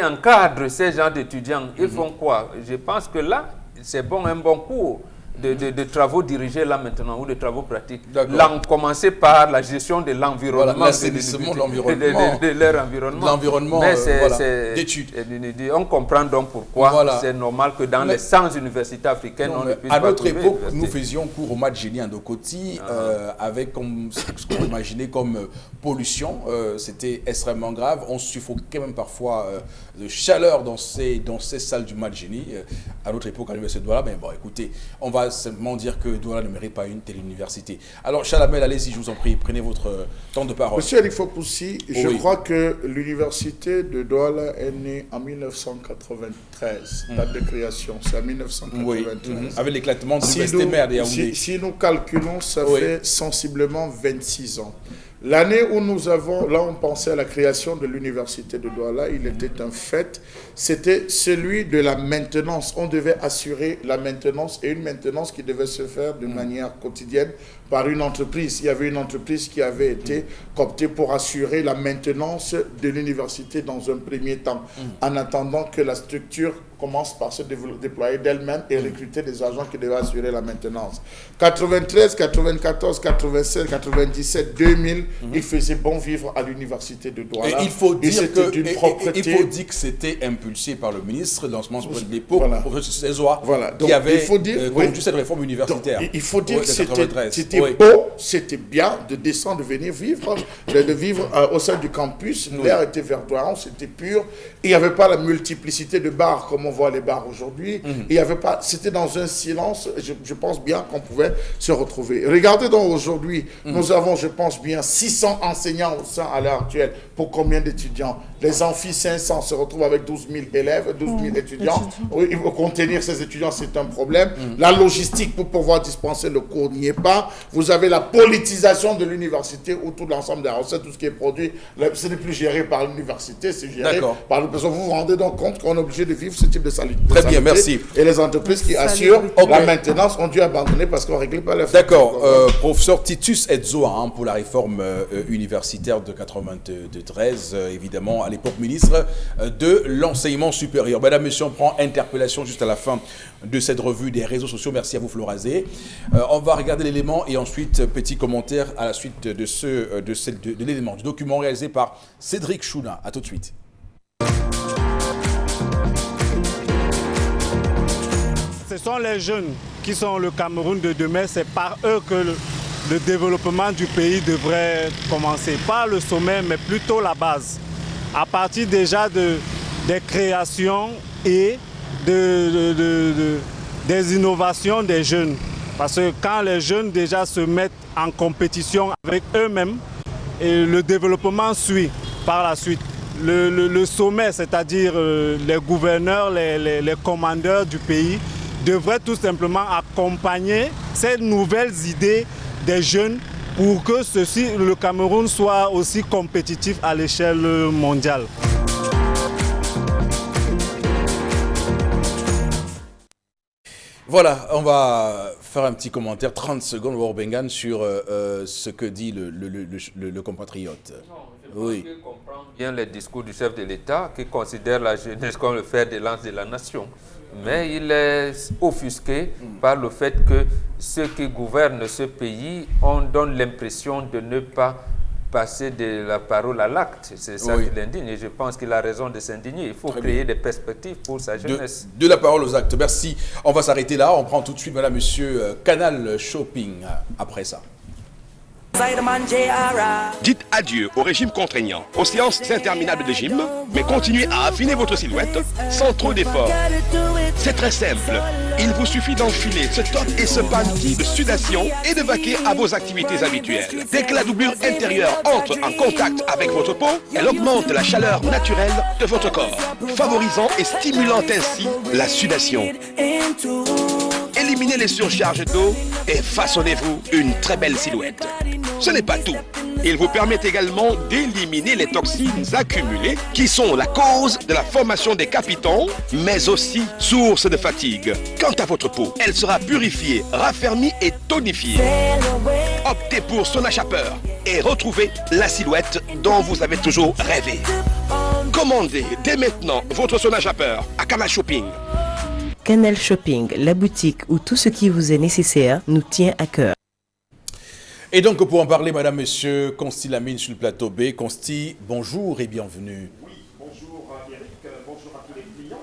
encadrent ces gens d'étudiants, ils font quoi? Je pense que là, c'est bon, un bon cours de travaux dirigés là maintenant, ou de travaux pratiques. Commencer par la gestion de l'environnement. Voilà, l'assainissement de l'environnement. De leur environnement. L'environnement d'études. On comprend donc pourquoi c'est normal que dans les 100 universités africaines, on ne puisse pas. À notre époque, nous faisions cours au Madjeni Ndokoti avec ce qu'on imaginait comme pollution. C'était extrêmement grave. On suffoquait même parfois de chaleur dans ces salles du Madjeni. À notre époque, à l'université de Douala, mais bon, écoutez, on va simplement dire que Douala ne mérite pas une telle université. Alors, Chalamel, allez-y, je vous en prie, prenez votre temps de parole. Monsieur Eric Fopoussi, je crois que l'université de Douala est née en 1993, date de création, c'est en 1993. Avec l'éclatement de l'université mère de Yaoundé. Si nous calculons, ça fait sensiblement 26 ans. L'année où on pensait à la création de l'université de Douala, il était un fait, c'était celui de la maintenance. On devait assurer la maintenance, et une maintenance qui devait se faire de manière quotidienne par une entreprise. Il y avait une entreprise qui avait été cooptée pour assurer la maintenance de l'université dans un premier temps, en attendant que la structure commence par se déployer d'elle-même et recruter des agents qui devaient assurer la maintenance. 93, 94, 96, 97, 2000, il faisait bon vivre à l'université de Douala. Et il faut dire que c'était impulsé par le ministre de lancement de l'époque, professeur Cézois, qui avait conduit cette réforme universitaire. Donc, il faut dire que c'était beau, c'était bien de descendre, de venir vivre, de vivre au sein du campus. L'air était verdoyant, c'était pur. Il n'y avait pas la multiplicité de bars comme on voit les bars aujourd'hui. Il y avait pas, c'était dans un silence, je pense bien qu'on pouvait se retrouver. Regardez donc aujourd'hui, nous avons, je pense bien, 600 enseignants au sein à l'heure actuelle. Pour combien d'étudiants? Les amphis 500 se retrouvent avec 12 000 élèves, 12 000 étudiants. Oui, il faut contenir ces étudiants, c'est un problème. La logistique pour pouvoir dispenser le cours n'y est pas. Vous avez la politisation de l'université où tout l'ensemble des recettes, tout ce qui est produit, ce n'est plus géré par l'université, c'est géré par le personne. Vous vous rendez donc compte qu'on est obligé de vivre ce type de salubrité. Très bien, merci. Et les entreprises qui assurent la maintenance ont dû abandonner parce qu'on ne réglait pas les factures. D'accord. Professeur Titus Edzoa, pour la réforme universitaire de 93, évidemment, à l'époque ministre de l'enseignement supérieur. Madame, monsieur, on prend interpellation juste à la fin de cette revue des réseaux sociaux. Merci à vous, Florazé. On va regarder l'élément et ensuite, petit commentaire à la suite de l'élément, du document réalisé par Cédric Chouna. À tout de suite. Ce sont les jeunes qui sont le Cameroun de demain. C'est par eux que le développement du pays devrait commencer. Pas le sommet, mais plutôt la base. À partir déjà des créations et des innovations des jeunes. Parce que quand les jeunes déjà se mettent en compétition avec eux-mêmes, et le développement suit par la suite. Le sommet, c'est-à-dire les gouverneurs, les commandeurs du pays, devraient tout simplement accompagner ces nouvelles idées des jeunes pour que le Cameroun soit aussi compétitif à l'échelle mondiale. Voilà, on va faire un petit commentaire, 30 secondes, Warbengan, sur ce que dit le compatriote. Oui. Je comprends bien les discours du chef de l'État qui considère la jeunesse comme le fer de lance de la nation. Mais il est offusqué par le fait que ceux qui gouvernent ce pays donne l'impression de ne pas passer de la parole à l'acte. C'est ça qui l'indigne et je pense qu'il a raison de s'indigner. Il faut créer des perspectives pour sa jeunesse. De la parole aux actes. Merci. On va s'arrêter là. On prend tout de suite, madame, monsieur, Canal Shopping après ça. Dites adieu au régime contraignant, aux séances interminables de gym, mais continuez à affiner votre silhouette sans trop d'efforts. C'est très simple. Il vous suffit d'enfiler ce top et ce panty de sudation et de vaquer à vos activités habituelles. Dès que la doublure intérieure entre en contact avec votre peau, elle augmente la chaleur naturelle de votre corps, favorisant et stimulant ainsi la sudation. Éliminez les surcharges d'eau et façonnez-vous une très belle silhouette. Ce n'est pas tout. Il vous permet également d'éliminer les toxines accumulées qui sont la cause de la formation des capitons, mais aussi source de fatigue. Quant à votre peau, elle sera purifiée, raffermie et tonifiée. Optez pour Sonachapeur et retrouvez la silhouette dont vous avez toujours rêvé. Commandez dès maintenant votre Sonachapeur à Canal Shopping. Canal Shopping, la boutique où tout ce qui vous est nécessaire nous tient à cœur. Et donc, pour en parler, madame, monsieur, Consti Lamine sur le plateau B. Consti, bonjour et bienvenue. Oui, bonjour Eric, bonjour à tous les clients.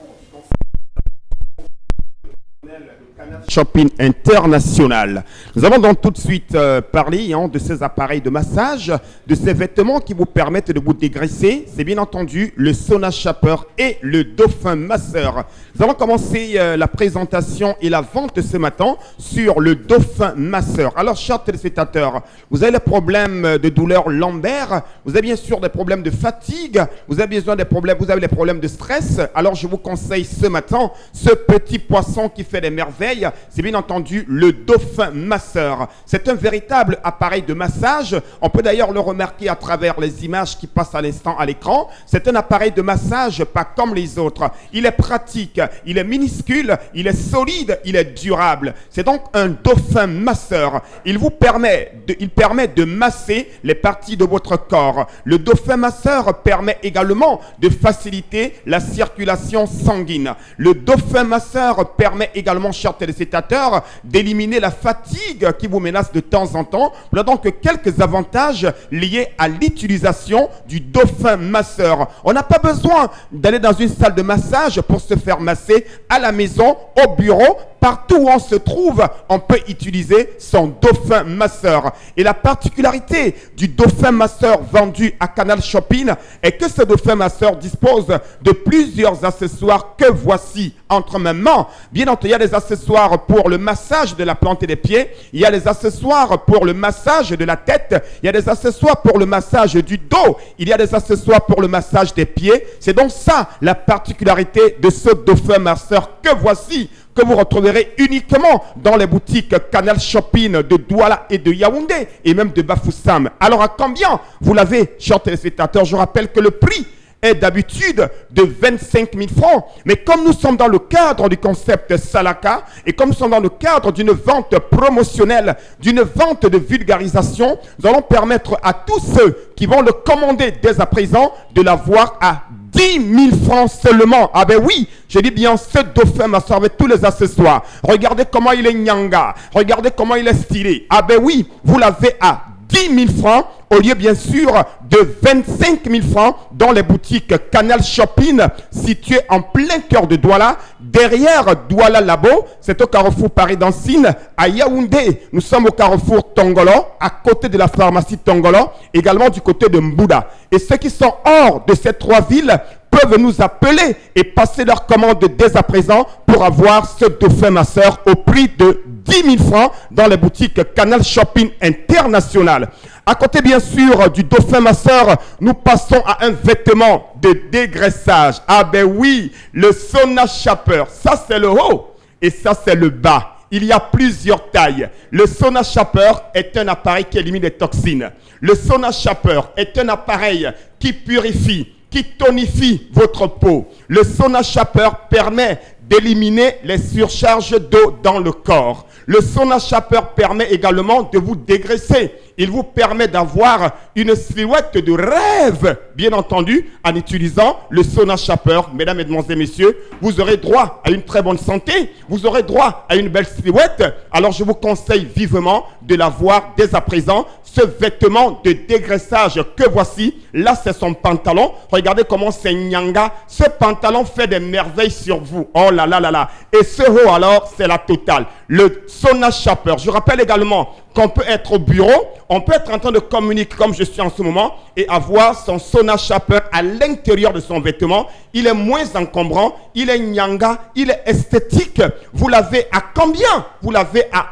Shopping international. Nous allons donc tout de suite parler de ces appareils de massage, de ces vêtements qui vous permettent de vous dégraisser. C'est bien entendu le Sonachapeur et le Dauphin Masseur. Nous allons commencer la présentation et la vente ce matin sur le Dauphin Masseur. Alors, chers téléspectateurs, vous avez des problèmes de douleur lombaire, vous avez bien sûr des problèmes de fatigue, vous avez des problèmes de stress. Alors, je vous conseille ce matin ce petit poisson qui fait des merveilles. C'est bien entendu le Dauphin Masseur. C'est un véritable appareil de massage. On peut d'ailleurs le remarquer à travers les images qui passent à l'instant à l'écran. C'est un appareil de massage pas comme les autres. Il est pratique, il est minuscule, il est solide, il est durable. C'est donc un Dauphin Masseur. Il permet de masser les parties de votre corps. Le Dauphin Masseur permet également de faciliter la circulation sanguine. Le Dauphin Masseur permet également, chers téléspectateurs, d'éliminer la fatigue qui vous menace de temps en temps. Voilà donc quelques avantages liés à l'utilisation du Dauphin Masseur. On n'a pas besoin d'aller dans une salle de massage pour se faire masser à la maison, au bureau. Partout où on se trouve, on peut utiliser son Dauphin Masseur. Et la particularité du Dauphin Masseur vendu à Canal Shopping est que ce Dauphin Masseur dispose de plusieurs accessoires que voici entre mes mains. Bien entendu, il y a des accessoires pour le massage de la plante des pieds, il y a des accessoires pour le massage de la tête, il y a des accessoires pour le massage du dos, il y a des accessoires pour le massage des pieds. C'est donc ça la particularité de ce Dauphin Masseur que voici, que vous retrouverez uniquement dans les boutiques Canal Shopping de Douala et de Yaoundé et même de Bafoussam. Alors à combien vous l'avez, chers téléspectateurs? Je rappelle que le prix est d'habitude de 25 000 francs. Mais comme nous sommes dans le cadre du concept Salaka et comme nous sommes dans le cadre d'une vente promotionnelle, d'une vente de vulgarisation, nous allons permettre à tous ceux qui vont le commander dès à présent de l'avoir à 10 000 francs seulement. Ah ben oui, je dis bien ce Dauphin Masseur avec tous les accessoires. Regardez comment il est nyanga. Regardez comment il est stylé. Ah ben oui, vous l'avez à 10 000 francs au lieu bien sûr de 25 000 francs dans les boutiques Canal Shopping situées en plein cœur de Douala, derrière Douala Labo. C'est au carrefour Paris-Dancine à Yaoundé. Nous sommes au carrefour Tongolo, à côté de la pharmacie Tongolo, également du côté de Mbouda. Et ceux qui sont hors de ces trois villes peuvent nous appeler et passer leur commande dès à présent pour avoir ce Dauphin Masseur au prix de 10 000 francs dans les boutiques Canal Shopping International. À côté, bien sûr, du dauphin, ma soeur, nous passons à un vêtement de dégraissage. Ah ben oui, le Sauna Shaper. Ça, c'est le haut et ça, c'est le bas. Il y a plusieurs tailles. Le Sauna Shaper est un appareil qui élimine les toxines. Le Sauna Shaper est un appareil qui purifie, qui tonifie votre peau. Le Sauna Shaper permet d'éliminer les surcharges d'eau dans le corps. Le Sauna Shaper permet également de vous dégraisser. Il vous permet d'avoir une silhouette de rêve, bien entendu, en utilisant le Sauna Shaper. Mesdames, Mesdemoiselles et Messieurs, vous aurez droit à une très bonne santé, vous aurez droit à une belle silhouette. Alors je vous conseille vivement de l'avoir dès à présent. Ce vêtement de dégraissage que voici, là c'est son pantalon. Regardez comment c'est nyanga. Ce pantalon fait des merveilles sur vous. Oh là là là là. Et ce haut alors, c'est la totale. Le Sauna Shaper. Je rappelle également qu'on peut être au bureau, on peut être en train de communiquer comme je suis en ce moment et avoir son Sauna Shaper à l'intérieur de son vêtement. Il est moins encombrant, il est nyanga, il est esthétique. Vous l'avez à combien? Vous l'avez à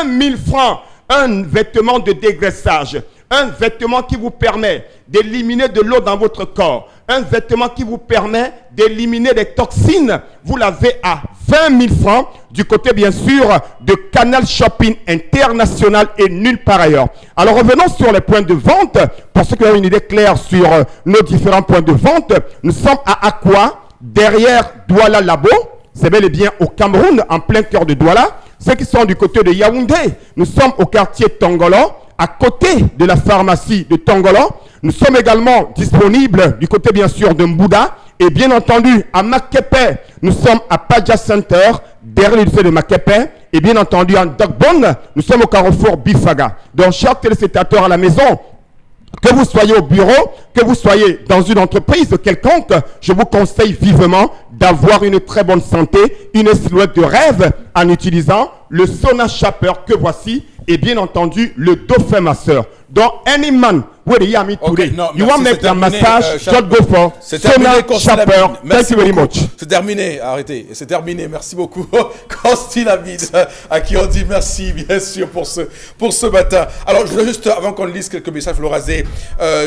20 000 francs. Un vêtement de dégraissage, un vêtement qui vous permet d'éliminer de l'eau dans votre corps, un vêtement qui vous permet d'éliminer les toxines, vous l'avez à 20 000 francs du côté bien sûr de Canal Shopping International et nulle part ailleurs. Alors revenons sur les points de vente, pour ceux qui ont une idée claire sur nos différents points de vente. Nous sommes à Aqua, derrière Douala Labo, c'est bel et bien au Cameroun, en plein cœur de Douala. Ceux qui sont du côté de Yaoundé, nous sommes au quartier Tongolo, à côté de la pharmacie de Tongolo. Nous sommes également disponibles du côté bien sûr de Mbouda. Et bien entendu, à Makepe, nous sommes à Padja Center, derrière le lycée de Makepe. Et bien entendu, en Dogbon, nous sommes au carrefour Bifaga. Donc, chers téléspectateurs à la maison, que vous soyez au bureau, que vous soyez dans une entreprise quelconque, je vous conseille vivement d'avoir une très bonne santé, une silhouette de rêve en utilisant le Sauna Shaper que voici et bien entendu le dauphin masseur. Donc, any man where the yami today, you want to make a massage, just go for Sauna Shaper. Thank you very much. C'est terminé, arrêtez, c'est terminé. Merci beaucoup, Constantine Abid, à qui on dit merci, bien sûr, pour ce matin. Alors, je voulais juste, avant qu'on lise quelques messages, Florazé,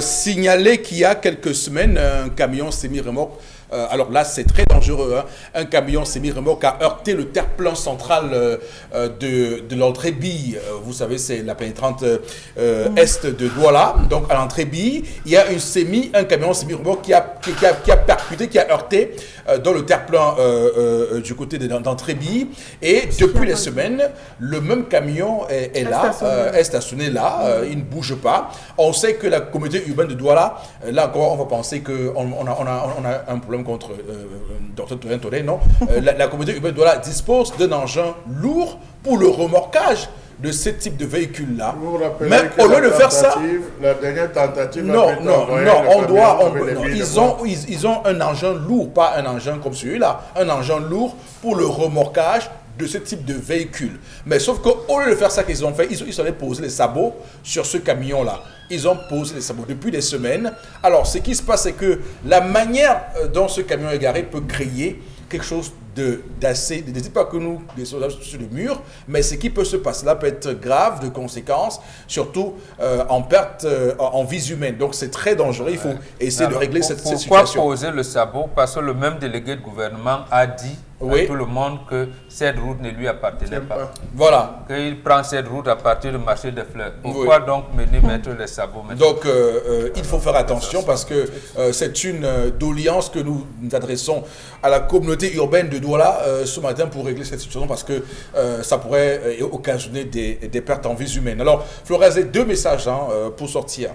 signaler qu'il y a quelques semaines, un camion semi-remorque. Alors là, c'est très dangereux. Hein. Un camion semi-remorque a heurté le terre-plein central de l'entrée Bille. Vous savez, c'est la pénétrante est de Douala. Donc, à l'entrée Bille, il y a un camion semi-remorque qui a percuté, qui a heurté dans le terre-plein du côté d'entrée Bille. Et depuis les semaines, le même camion est là, est stationné là. Il ne bouge pas. On sait que la communauté urbaine de Douala, là encore, on va penser qu'on a un problème contre Dr Toré, non. La communauté urbaine de Douala dispose d'un engin lourd pour le remorquage de ce type de véhicule-là. Mais au lieu de faire ça, la dernière tentative, ils ont un engin lourd, pas un engin comme celui-là, un engin lourd pour le remorquage de ce type de véhicule. Mais sauf qu'au lieu de faire ça qu'ils ont fait, ils sont allés poser les sabots sur ce camion-là. Ils ont posé les sabots depuis des semaines. Alors, ce qui se passe, c'est que la manière dont ce camion est garé peut créer quelque chose d'assez, ne dites pas que nous, des soldats sur le mur, mais ce qui peut se passer là peut être grave de conséquences, surtout en perte en vies humaines. Donc c'est très dangereux, il faut essayer de régler cette situation. Pourquoi poser le sabot? Parce que le même délégué de gouvernement a dit à tout le monde que cette route ne lui appartenait pas. Voilà. Qu'il prend cette route à partir du marché des fleurs. Pourquoi donc mettre les sabots maintenant? Donc il faut faire attention parce que c'est une doléance que nous adressons à la communauté urbaine de Douala ce matin pour régler cette situation parce que ça pourrait occasionner des pertes en vies humaines. Alors, Florazé, 2 messages pour sortir.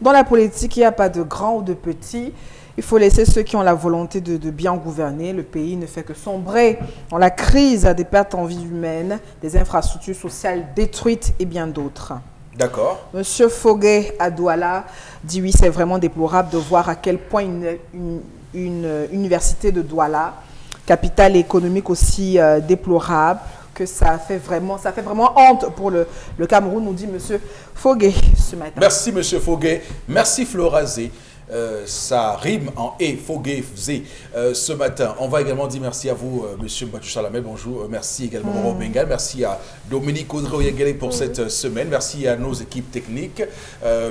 Dans la politique, il n'y a pas de grands ou de petits. Il faut laisser ceux qui ont la volonté de bien gouverner. Le pays ne fait que sombrer dans la crise, des pertes en vie humaine, des infrastructures sociales détruites et bien d'autres. D'accord. Monsieur Foguet à Douala dit oui, c'est vraiment déplorable de voir à quel point une université de Douala, capitale économique aussi déplorable, que ça fait vraiment honte pour le Cameroun, nous dit monsieur Foguet ce matin. Merci monsieur Foguet, merci Florazé. ça rime en E, Fogé, Fzé, ce matin. On va également dire merci à vous, monsieur Mbachou Salamel. Bonjour, merci également Laurent Bengal. Merci à Dominique Audrey-Oyengele pour cette semaine. Merci à nos équipes techniques.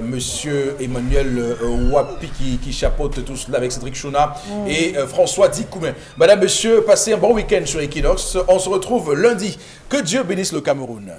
Monsieur Emmanuel Wapi qui chapeaute tout cela avec Cédric Chouna et François Dikoumé. Madame, monsieur, passez un bon week-end sur Equinox. On se retrouve lundi. Que Dieu bénisse le Cameroun.